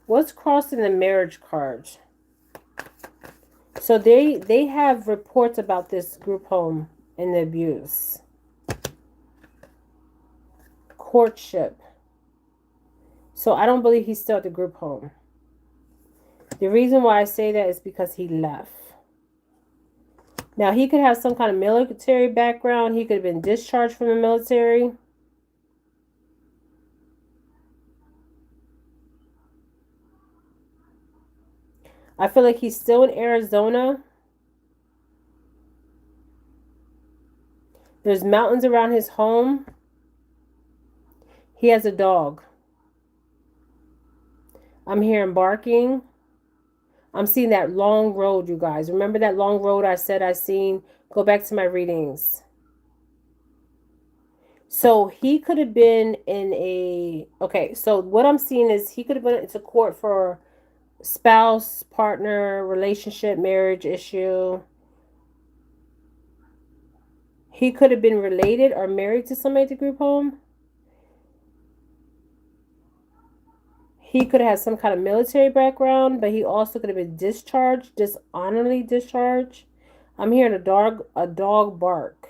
What's crossed in the marriage card? So they have reports about this group home and the abuse. Courtship. So I don't believe he's still at the group home. The reason why I say that is because he left. Now, he could have some kind of military background. He could have been discharged from the military. I feel like he's still in Arizona. There's mountains around his home. He has a dog. I'm hearing barking. I'm seeing that long road, you guys. Remember that long road I said I seen? Go back to my readings. So he could have been in a... Okay, so what I'm seeing is he could have been into court for spouse, partner, relationship, marriage issue. He could have been related or married to somebody at the group home. He could have had some kind of military background, but he also could have been discharged, dishonorably discharged. I'm hearing a dog bark.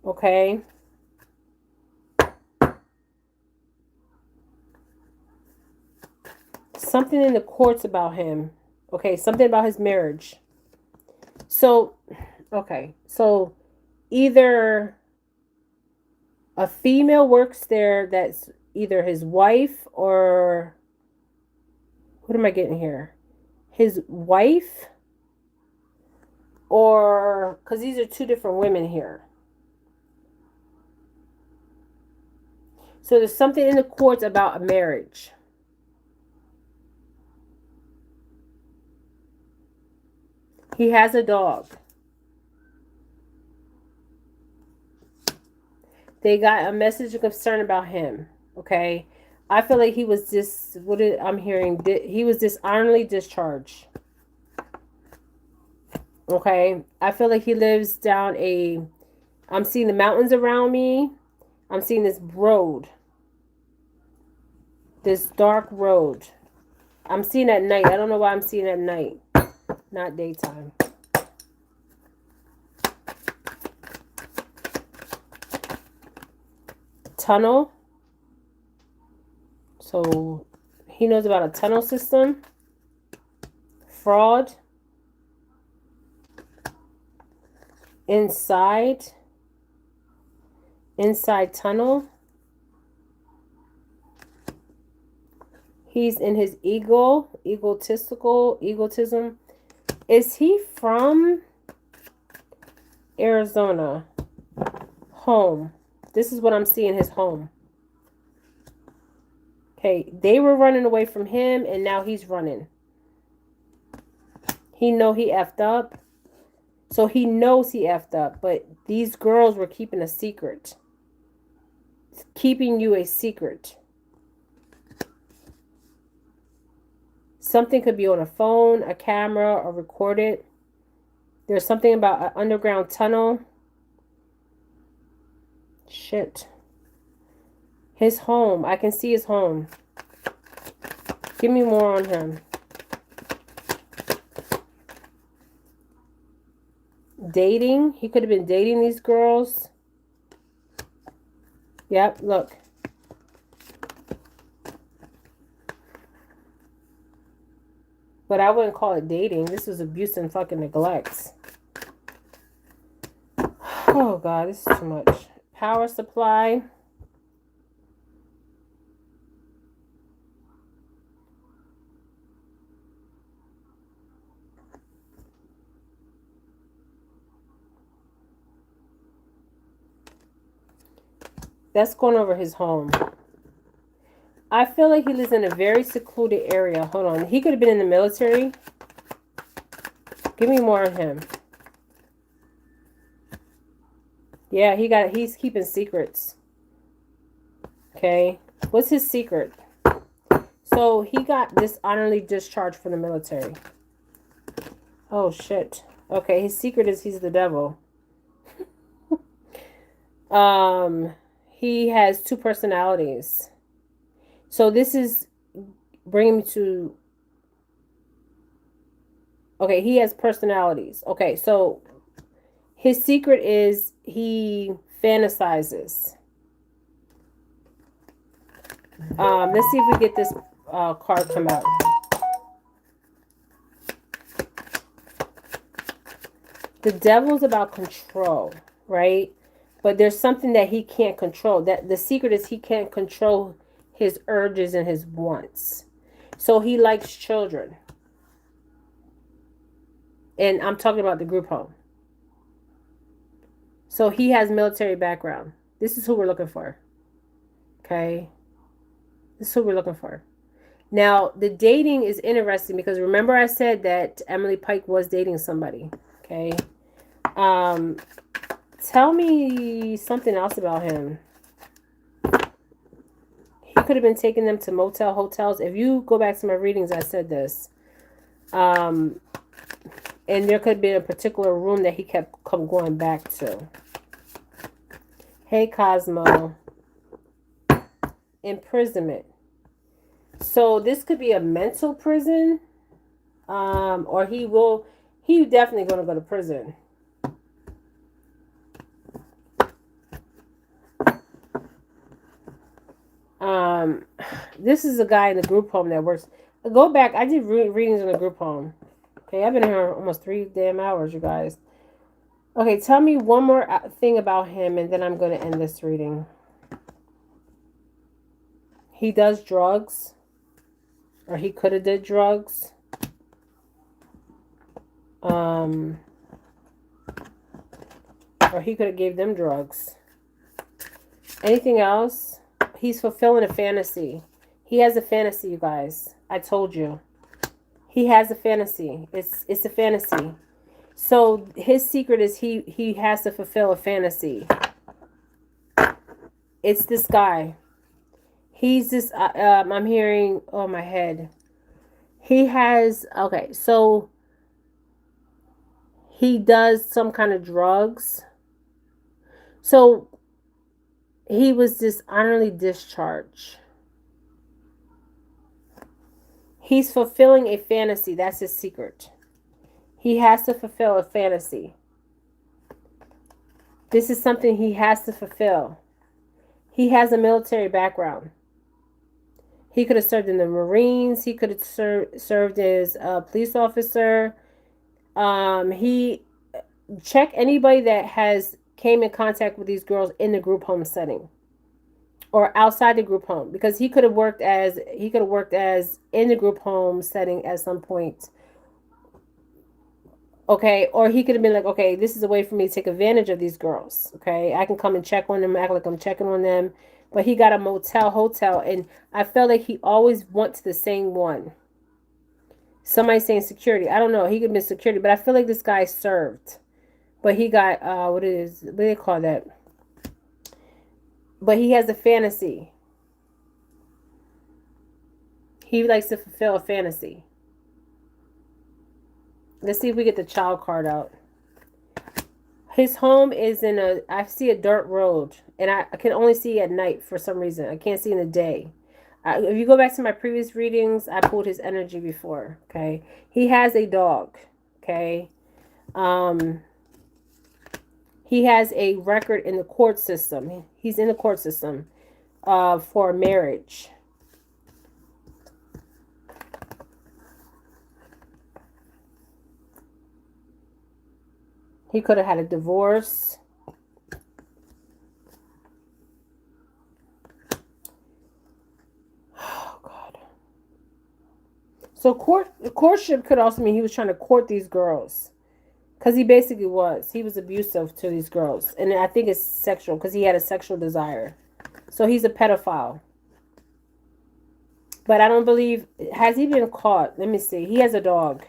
Okay. Something in the courts about him. Okay, something about his marriage. So, okay. So, either a female works there that's either his wife or... What am I getting here? His wife, or... Because these are two different women here. So there's something in the courts about a marriage. He has a dog. They got a message of concern about him. Okay. I feel like he was I'm hearing, he was dishonorably discharged. Okay. I feel like he lives down I'm seeing the mountains around me. I'm seeing this road. This dark road. I'm seeing at night. I don't know why I'm seeing at night. Not daytime. Tunnel. So he knows about a tunnel system. Fraud. Inside tunnel. He's in his egotism. Is he from Arizona? Home. This is what I'm seeing, his home. Okay, they were running away from him, and now he's running. He know he effed up. So he knows he effed up, but these girls were keeping a secret. It's keeping you a secret. Something could be on a phone, a camera, or recorded. There's something about an underground tunnel. Shit. His home. I can see his home. Give me more on him. Dating. He could have been dating these girls. Yep, look. But I wouldn't call it dating. This was abuse and fucking neglect. Oh, God, this is too much. Power supply. That's going over his home. I feel like he lives in a very secluded area. Hold on. He could have been in the military. Give me more of him. Yeah, he's keeping secrets. Okay. What's his secret? So he got dishonorably discharged from the military. Oh, shit. Okay, his secret is he's the devil. He has two personalities. So this is bring him to... Okay, he has personalities. Okay, so his secret is he fantasizes. Let's see if we get this card come out. The devil's about control, right? But there's something that he can't control. That the secret is he can't control his urges and his wants. So he likes children. And I'm talking about the group home. So he has military background. This is who we're looking for. Okay? This is who we're looking for. Now, the dating is interesting because remember I said that Emily Pike was dating somebody. Okay? Tell me something else about him. He could have been taking them to motel hotels. If you go back to my readings, I said this. And there could be a particular room that he kept going back to. Hey, Cosmo. Imprisonment. So this could be a mental prison. Or he definitely going to go to prison. This is a guy in the group home that works. Go back. I did readings in the group home. Okay, I've been here almost 3 damn hours, you guys. Okay, tell me one more thing about him, and then I'm going to end this reading. He does drugs, or he could have did drugs. Or he could have gave them drugs. Anything else? He's fulfilling a fantasy. He has a fantasy, you guys. I told you. He has a fantasy. It's a fantasy. So his secret is he has to fulfill a fantasy. It's this guy. He's this I'm hearing, oh my head. He has, okay, so he does some kind of drugs. So he was dishonorably discharged. He's fulfilling a fantasy. That's his secret. He has to fulfill a fantasy. This is something he has to fulfill. He has a military background. He could have served in the Marines. He could have served as a police officer. He check anybody that has came in contact with these girls in the group home setting or outside the group home, because he could have worked as in the group home setting at some point. Okay, or he could have been like, okay, this is a way for me to take advantage of these girls. Okay, I can come and check on them, act like I'm checking on them. But he got a motel, hotel, and I felt like he always went to the same one. Somebody saying security. I don't know. He could have been security, but I feel like this guy served. But he got, what do they call that? But he has a fantasy. He likes to fulfill a fantasy. Let's see if we get the child card out. His home is in I see a dirt road. And I can only see at night for some reason. I can't see in the day. If you go back to my previous readings, I pulled his energy before. Okay. He has a dog. Okay. He has a record in the court system. He's in the court system for marriage. He could have had a divorce. Oh, God. So courtship could also mean he was trying to court these girls. Because he basically was. He was abusive to these girls. And I think it's sexual because he had a sexual desire. So he's a pedophile. But I don't believe... Has he been caught? Let me see. He has a dog.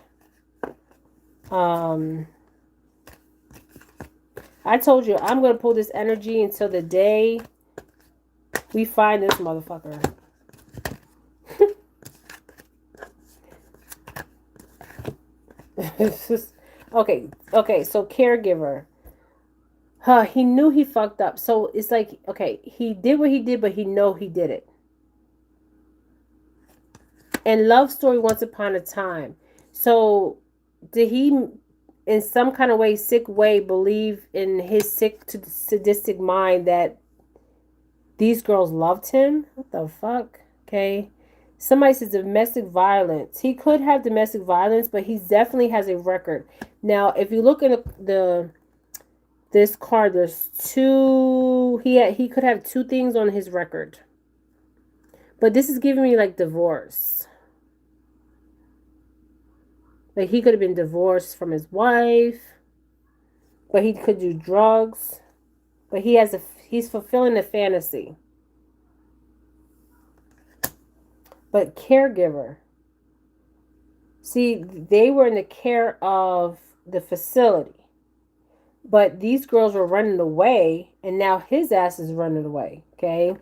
I told you, I'm going to pull this energy until the day we find this motherfucker. Okay, so caregiver. He knew he fucked up. So it's like, okay, he did what he did, but he know he did it. And love story once upon a time. So did he, in some kind of way, sick way, believe in his sick to sadistic mind that these girls loved him? What the fuck? Okay. Somebody says domestic violence. He could have domestic violence, but he definitely has a record. Now, if you look at this card, there's two. He could have two things on his record. But this is giving me like divorce. Like he could have been divorced from his wife, but he could do drugs. But he's fulfilling a fantasy. But caregiver. See, they were in the care of the facility. But these girls were running away, and now his ass is running away. Okay?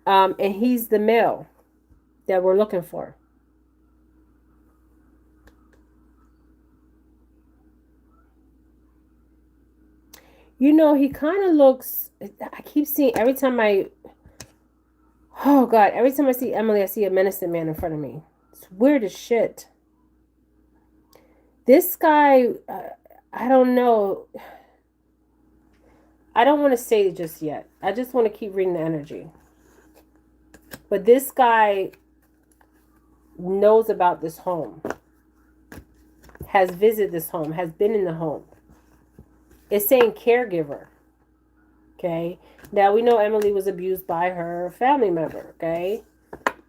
And he's the male that we're looking for. You know, he kind of looks, I keep seeing, every time I see Emily, I see a menacing man in front of me. It's weird as shit. This guy, I don't know. I don't want to say it just yet. I just want to keep reading the energy. But this guy knows about this home. Has visited this home. Has been in the home. It's saying caregiver. Okay. Now we know Emily was abused by her family member. Okay.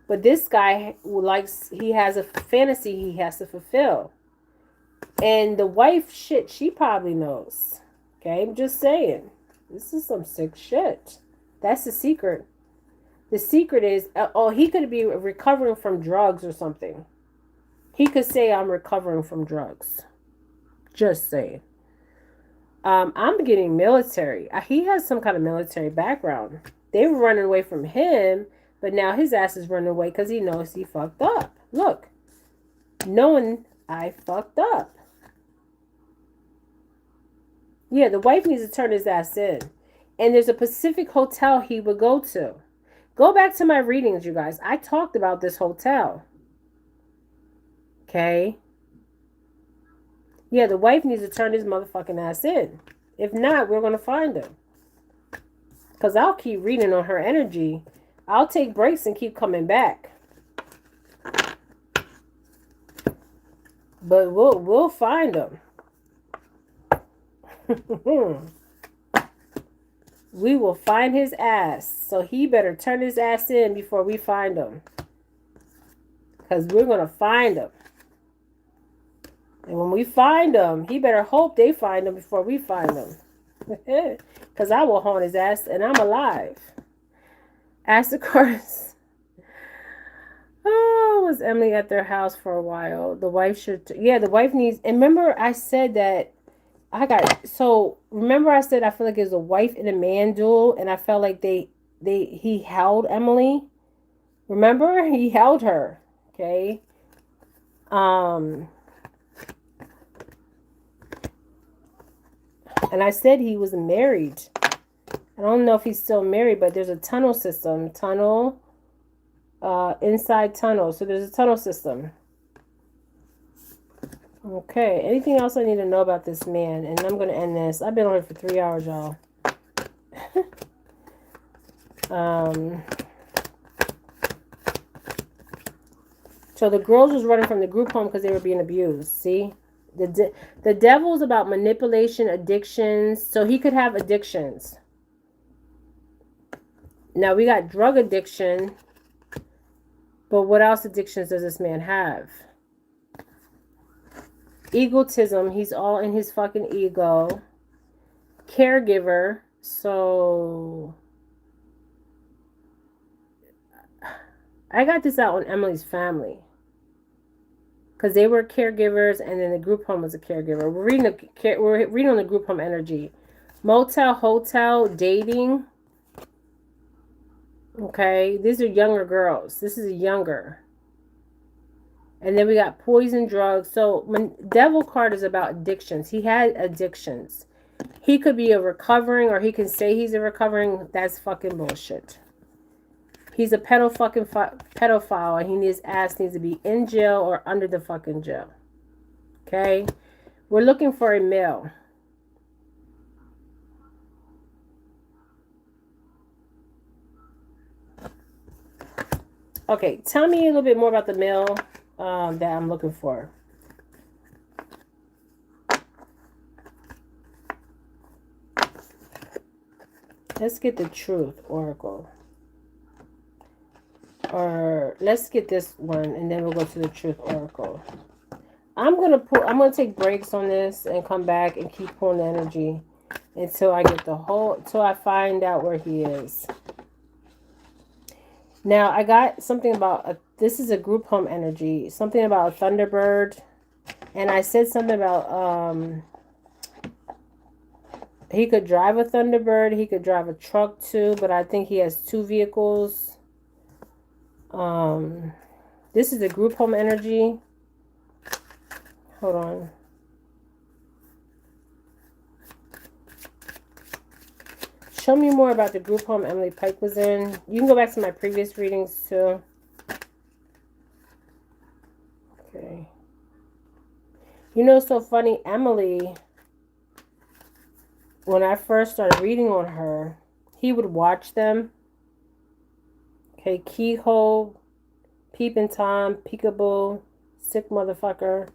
But this guy he has a fantasy he has to fulfill. And the wife, shit, she probably knows. Okay. I'm just saying. This is some sick shit. That's the secret. The secret is, he could be recovering from drugs or something. He could say, I'm recovering from drugs. Just saying. I'm getting military. He has some kind of military background. They were running away from him, but now his ass is running away because he knows he fucked up. Look. Knowing I fucked up. Yeah, the wife needs to turn his ass in. And there's a Pacific hotel he would go to. Go back to my readings, you guys. I talked about this hotel. Okay? Yeah, the wife needs to turn his motherfucking ass in. If not, we're going to find him. Because I'll keep reading on her energy. I'll take breaks and keep coming back. But we'll find him. We will find his ass. So he better turn his ass in before we find him. Because we're going to find him. And when we find him, he better hope they find him before we find him. Because I will haunt his ass and I'm alive. Ask the chorus. Oh, was Emily at their house for a while? The wife should... the wife needs... And remember I said that remember I said I feel like it was a wife and a man duel, and I felt like he held Emily. Remember? He held her. Okay. And I said he was married. I don't know if he's still married, but there's a tunnel system. Inside tunnel. So there's a tunnel system. Okay. Anything else I need to know about this man? And I'm going to end this. I've been on here for 3 hours, y'all. So the girls was running from the group home because they were being abused. See? The devil is about manipulation, addictions. So he could have addictions. Now we got drug addiction. But what else addictions does this man have? Egotism. He's all in his fucking ego. Caregiver. So I got this out on Emily's family. Because they were caregivers, and then the group home was a caregiver. We're reading on the group home energy. Motel, hotel, dating. Okay, these are younger girls. This is a younger. And then we got poison, drugs. So when devil card is about addictions. He had addictions. He could be a recovering, or he can say he's a recovering. That's fucking bullshit. He's a pedophile, and his ass needs to be in jail or under the fucking jail. Okay? We're looking for a male. Okay, tell me a little bit more about the male that I'm looking for. Let's get the truth, Oracle. Or let's get this one, and then we'll go to the truth, Oracle. I'm gonna take breaks on this and come back and keep pulling the energy until I get until I find out where he is. Now I got something about this is a group home energy. Something about a Thunderbird, and I said something about he could drive a Thunderbird. He could drive a truck too, but I think he has 2 vehicles. This is a group home energy. Hold on. Show me more about the group home Emily Pike was in. You can go back to my previous readings too. Okay. You know, it's so funny, Emily, when I first started reading on her, he would watch them. Okay, Keyhole, Peeping Tom, Peekaboo, Sick Motherfucker.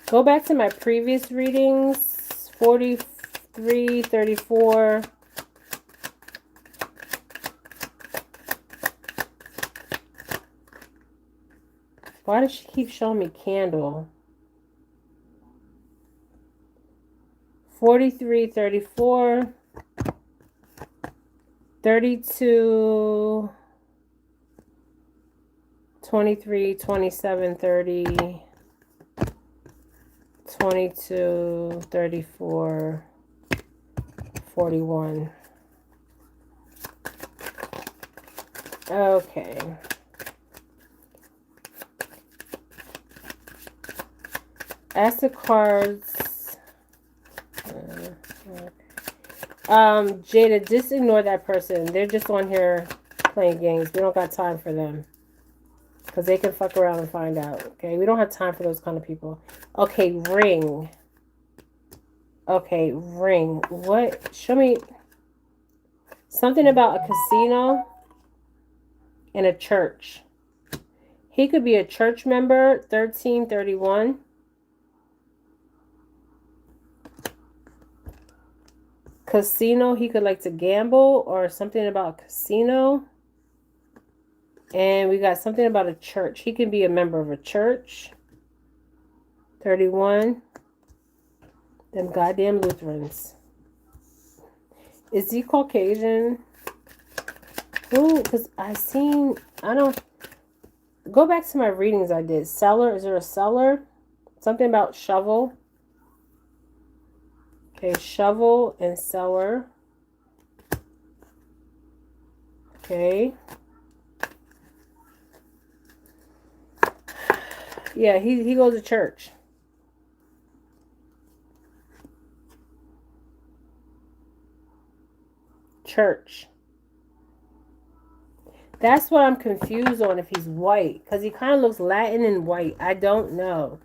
Go back to my previous readings, 43, 34. Why does she keep showing me candle? 43, 34, 32, 23, 27, 30, 22, 34, 41. Okay. Ask the cards. Jada, just ignore that person. They're just on here playing games. We don't got time for them. Because they can fuck around and find out. Okay, we don't have time for those kind of people. Okay, ring. Okay, ring. What? Show me something about a casino and a church. He could be a church member, 1331. Casino, he could like to gamble or something about casino. And we got something about a church. He can be a member of a church. 31. Them goddamn Lutherans. Is he Caucasian? Ooh, because I don't. Go back to my readings I did. Cellar, is there a cellar? Something about shovel. Okay, shovel and cellar. Okay. Yeah, he goes to church. Church. That's what I'm confused on if he's white. Because he kind of looks Latin and white. I don't know.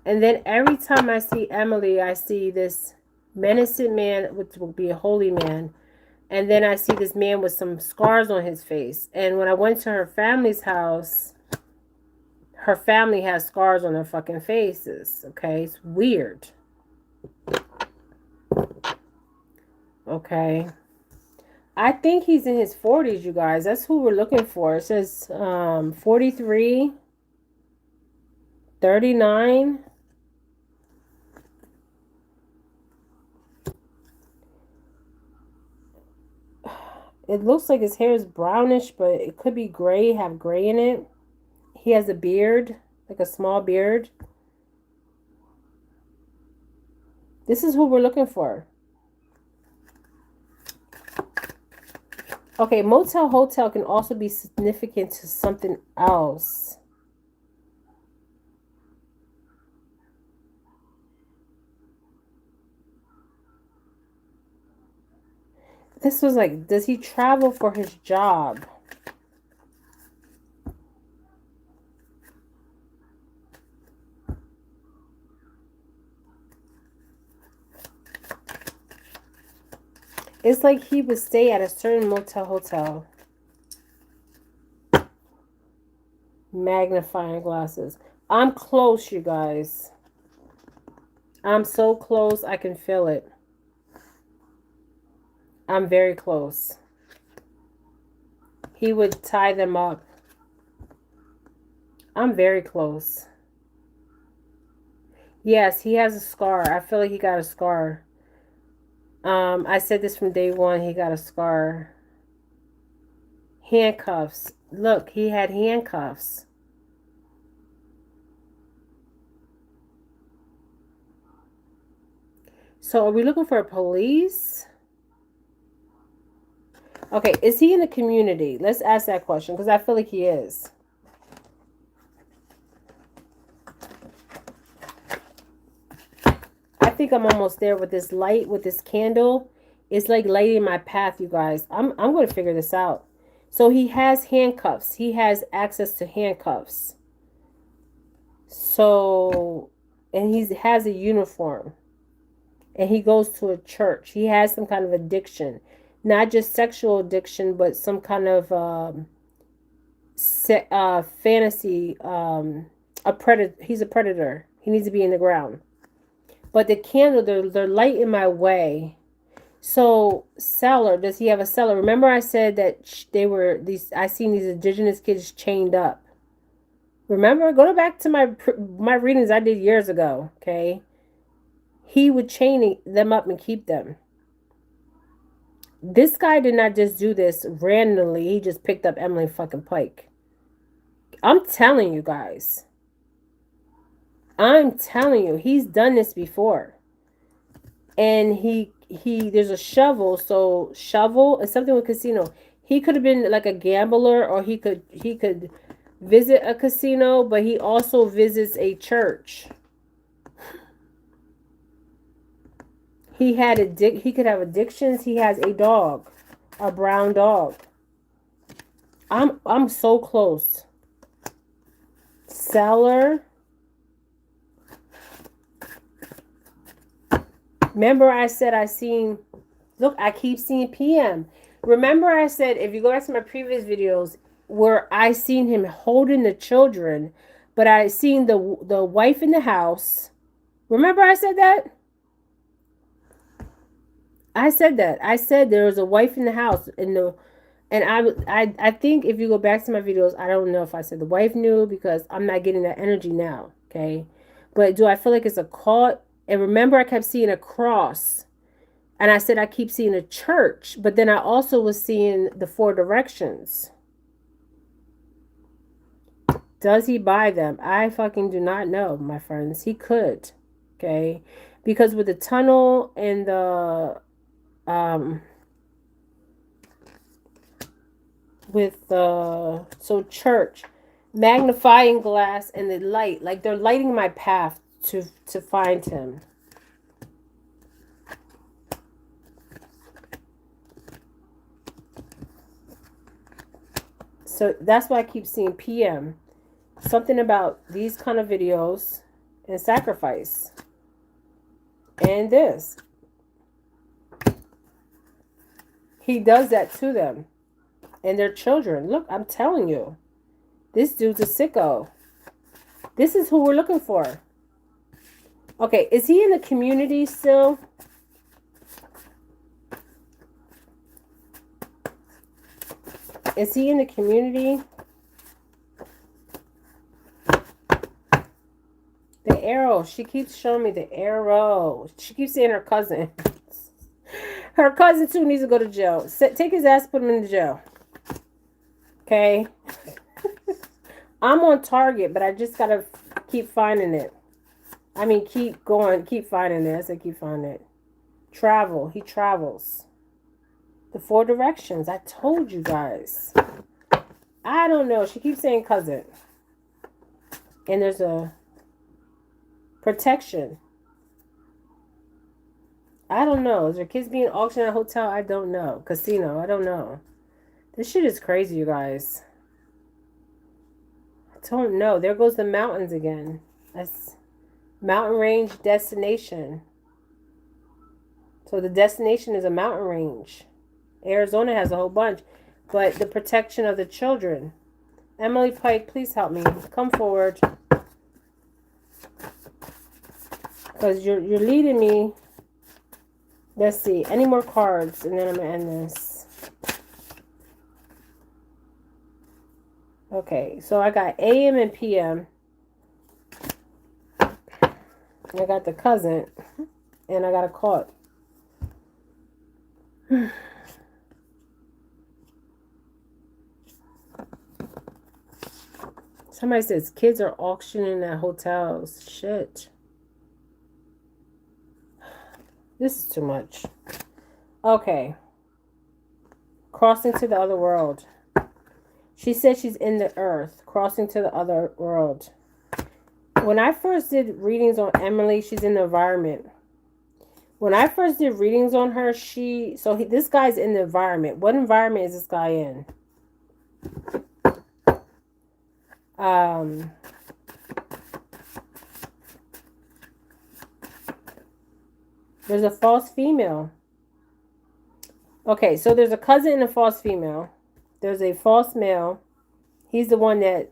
And then every time I see Emily, I see this menacing man, which will be a holy man. And then I see this man with some scars on his face. And when I went to her family's house, her family has scars on their fucking faces. Okay, it's weird. Okay. I think he's in his 40s, you guys. That's who we're looking for. It says 43, 39. It looks like his hair is brownish, but it could be gray, have gray in it. He has a beard, like a small beard. This is who we're looking for. Okay, motel, hotel can also be significant to something else. This was like, does he travel for his job? It's like he would stay at a certain hotel. Magnifying glasses. I'm close, you guys. I'm so close, I can feel it. I'm very close. He would tie them up. I'm very close. Yes, he has a scar. I feel like he got a scar. I said this from day one. He got a scar. Handcuffs. Look, he had handcuffs. So are we looking for police? Okay, is he in the community? Let's ask that question because I feel like he is. I think I'm almost there with this light, with this candle. It's like lighting my path, you guys. I'm going to figure this out. So he has handcuffs. He has access to handcuffs. So, and he has a uniform. And he goes to a church. He has some kind of addiction. Not just sexual addiction, but some kind of fantasy. A predator. He's a predator. He needs to be in the ground. But the candle, they're lighting my way. So, cellar, does he have a cellar? Remember I said that I seen these indigenous kids chained up. Remember? Go back to my readings I did years ago, okay? He would chain them up and keep them. This guy did not just do this randomly. He just picked up Emily fucking Pike. I'm telling you guys. I'm telling you, he's done this before. And there's a shovel, so shovel is something with casino. He could have been like a gambler, or he could visit a casino, but he also visits a church. He could have addictions. He has a dog, a brown dog. I'm so close. Cellar. Remember I said look, I keep seeing PM. Remember I said, if you go back to my previous videos, where I seen him holding the children, but I seen the wife in the house. Remember I said that? I said that. I said there was a wife in the house, and I think if you go back to my videos, I don't know if I said the wife knew, because I'm not getting that energy now, okay? But do I feel like it's a cult? And remember, I kept seeing a cross. And I said I keep seeing a church. But then I also was seeing the 4 directions. Does he buy them? I fucking do not know, my friends. He could. Okay? Because with the tunnel and the... So church, magnifying glass, and the light. Like, they're lighting my path to find him. So that's why I keep seeing PM. Something about these kind of videos and sacrifice. And this. He does that to them. And their children. Look, I'm telling you. This dude's a sicko. This is who we're looking for. Okay, is he in the community still? Is he in the community? The arrow. She keeps showing me the arrow. She keeps saying her cousin. Her cousin, too, needs to go to jail. Take his ass, put him in the jail. Okay? I'm on target, but I just got to keep finding it. I mean, keep going. Keep finding it. I said keep finding it. Travel. He travels. The 4 directions. I told you guys. I don't know. She keeps saying cousin. And there's a protection. I don't know. Is there kids being auctioned at a hotel? I don't know. Casino? I don't know. This shit is crazy, you guys. I don't know. There goes the mountains again. That's mountain range destination. So the destination is a mountain range. Arizona has a whole bunch. But the protection of the children. Emily Pike, please help me. Come forward. Because you're leading me. Let's see. Any more cards? And then I'm going to end this. Okay. So I got AM and PM. I got the cousin. And I got a caught. Somebody says kids are auctioning at hotels. Shit. This is too much. Okay. Crossing to the other world. She said she's in the earth. Crossing to the other world. When I first did readings on Emily, she's in the environment. When I first did readings on her, this guy's in the environment. What environment is this guy in? There's a false female. Okay, so there's a cousin and a false female. There's a false male. He's the one that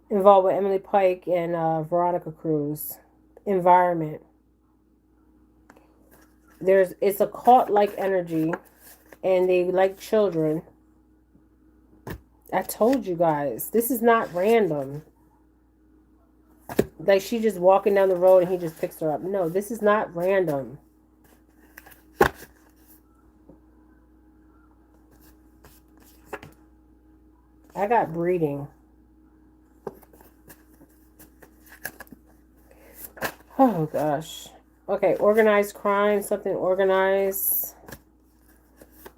involved with Emily Pike and Veronica Cruz. Environment. It's a cult-like energy, and they like children. I told you guys, this is not random. Like she just walking down the road and he just picks her up. No, this is not random. I got breeding. Oh gosh. Okay, organized crime, something organized.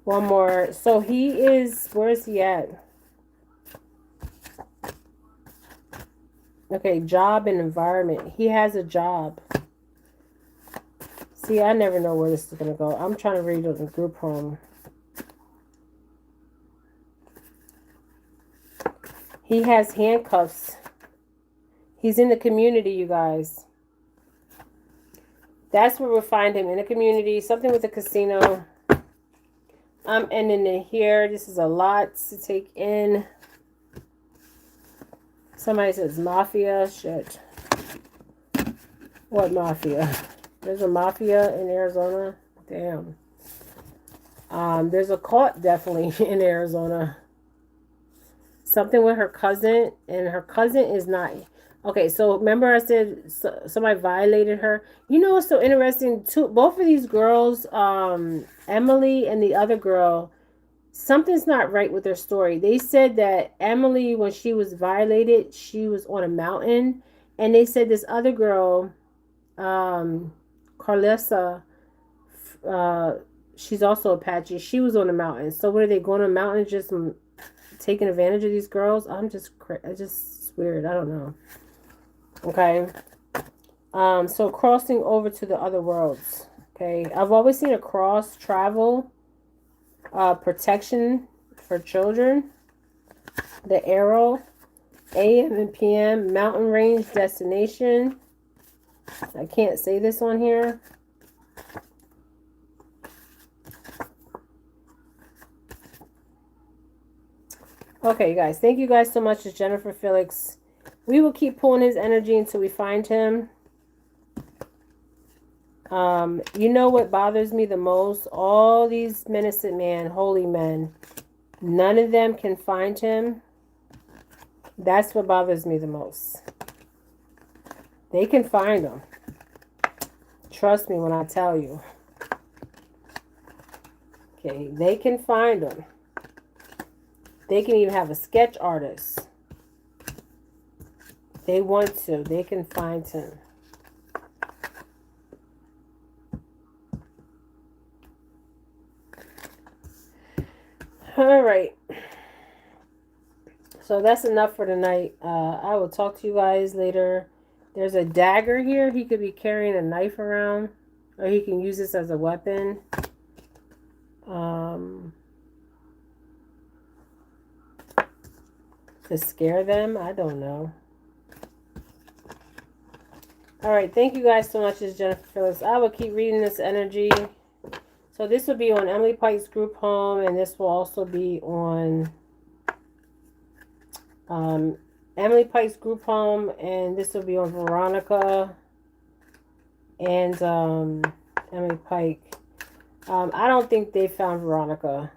One more. So he is, where is he at? Okay, job and environment. He has a job. See, I never know where this is going to go. I'm trying to read the group home. He has handcuffs. He's in the community, you guys. That's where we'll find him, in the community. Something with a casino. I'm ending it here. This is a lot to take in. Somebody says mafia. Shit. What mafia? There's a mafia in Arizona. Damn. There's a cult definitely in Arizona. Something with her cousin. And her cousin is not... Okay, so remember I said somebody violated her? You know what's so interesting? Both of these girls, Emily and the other girl... Something's not right with their story. They said that Emily, when she was violated, she was on a mountain. And they said this other girl, Carlessa, she's also Apache. She was on a mountain. So what are they, going on a mountain just taking advantage of these girls? It's just weird. I don't know. Okay. So crossing over to the other worlds. Okay. I've always seen a cross travel. Protection for children. The arrow. AM and PM. Mountain range destination. I can't say this on here. Okay, you guys. Thank you guys so much. It's Jennifer Felix. We will keep pulling his energy until we find him. You know what bothers me the most? All these innocent men, holy men, none of them can find him. That's what bothers me the most. They can find him. Trust me when I tell you. Okay, they can find him. They can even have a sketch artist. They want to. They can find him. All right. So that's enough for tonight. I will talk to you guys later. There's a dagger here. He could be carrying a knife around. Or he can use this as a weapon. To scare them? I don't know. Alright, thank you guys so much. It's Jennifer Phillips. I will keep reading this energy. So this will be on Emily Pike's group home, and this will also be on Emily Pike's group home, and this will be on Veronica and Emily Pike. I don't think they found Veronica.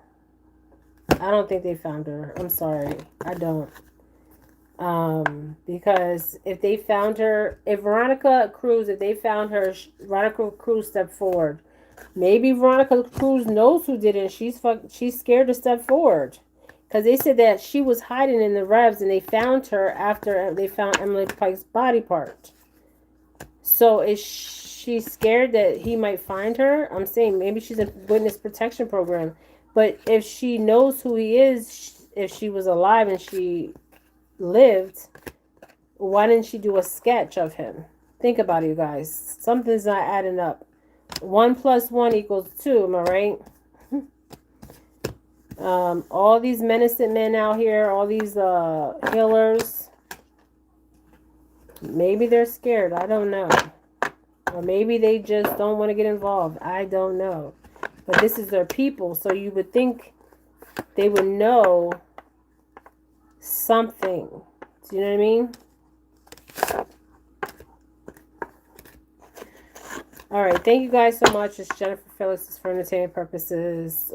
I don't think they found her. I'm sorry. I don't. Because if they found her, if Veronica Cruz, if they found her, Veronica Cruz stepped forward. Maybe Veronica Cruz knows who did it. She's scared to step forward. Because they said that she was hiding in the Revs and they found her after they found Emily Pike's body part. So is she scared that he might find her? I'm saying maybe she's in witness protection program. But if she knows who he is, if she was alive and she lived, why didn't she do a sketch of him? Think about it, you guys. Something's not adding up. 1 + 1 = 2, am I right? All these menacing men out here, all these healers, maybe they're scared. I don't know. Or maybe they just don't want to get involved. I don't know. But this is their people, so you would think they would know something. Do you know what I mean? All right. Thank you guys so much. It's Jennifer Phillips. It's for entertainment purposes.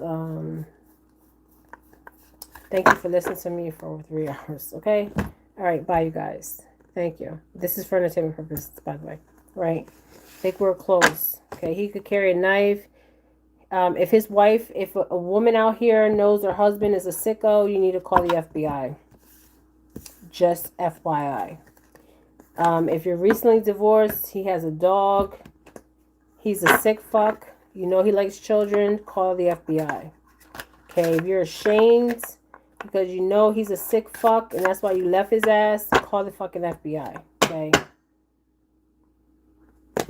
Thank you for listening to me for over 3 hours. Okay? All right. Bye, you guys. Thank you. This is for entertainment purposes, by the way. Right? I think we're close. Okay? He could carry a knife. If his wife, if a woman out here knows her husband is a sicko, you need to call the FBI. Just FYI. If you're recently divorced, he has a dog, he's a sick fuck, you know he likes children, call the FBI. Okay, if you're ashamed because you know he's a sick fuck and that's why you left his ass, call the fucking FBI. Okay.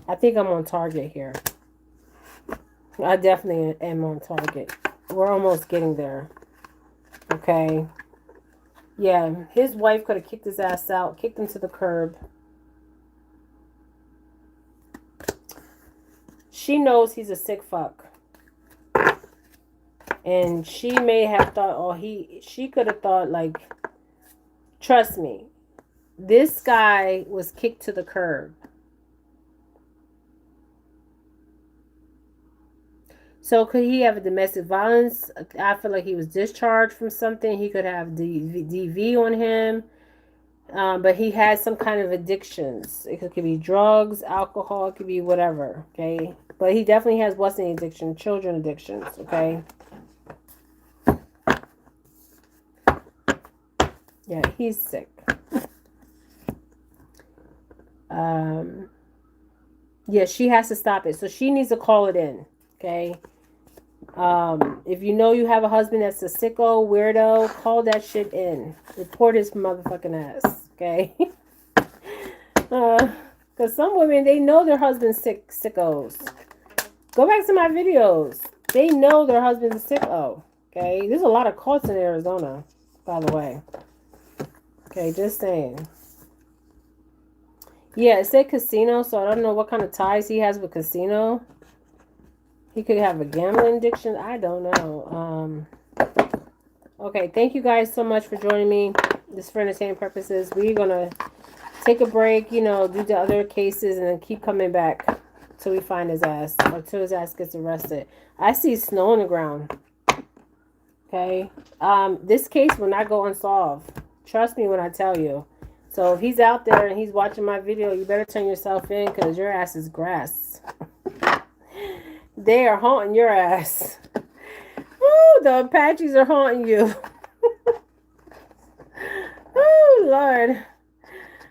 I think I'm on target here. I definitely am on target. We're almost getting there. Okay. Yeah, his wife could have kicked his ass out, kicked him to the curb. She knows he's a sick fuck. And she may have thought, oh, she could have thought, like, trust me, this guy was kicked to the curb. So could he have a domestic violence? I feel like he was discharged from something. He could have DV on him. But he had some kind of addictions. It could be drugs, alcohol, it could be whatever. Okay. But he definitely has what's an addiction? Children addictions. Okay. Yeah, he's sick. Yeah, she has to stop it. So she needs to call it in. Okay. If you know you have a husband that's a sicko, weirdo, call that shit in. Report his motherfucking ass, okay? Because some women, they know their husband's sickos. Go back to my videos. They know their husband's a sicko, okay? There's a lot of cults in Arizona, by the way. Okay, just saying. Yeah, it said casino, so I don't know what kind of ties he has with casino. He could have a gambling addiction. I don't know. Okay, thank you guys so much for joining me. This is for entertainment purposes. We're going to take a break, you know, do the other cases, and then keep coming back till we find his ass, or till his ass gets arrested. I see snow on the ground. Okay? This case will not go unsolved. Trust me when I tell you. So if he's out there and he's watching my video, you better turn yourself in because your ass is grass. They are haunting your ass. Woo, the Apaches are haunting you. Oh, Lord.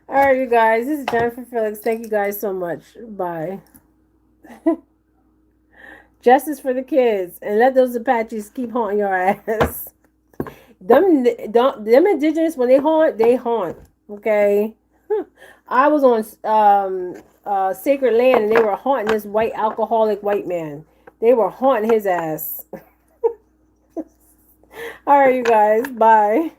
All right, you guys. This is Jennifer Felix. Thank you guys so much. Bye. Justice for the kids. And let those Apaches keep haunting your ass. Them Indigenous, when they haunt, they haunt. Okay? I was on sacred land, and they were haunting this white alcoholic white man. They were haunting his ass. All right, you guys. Bye.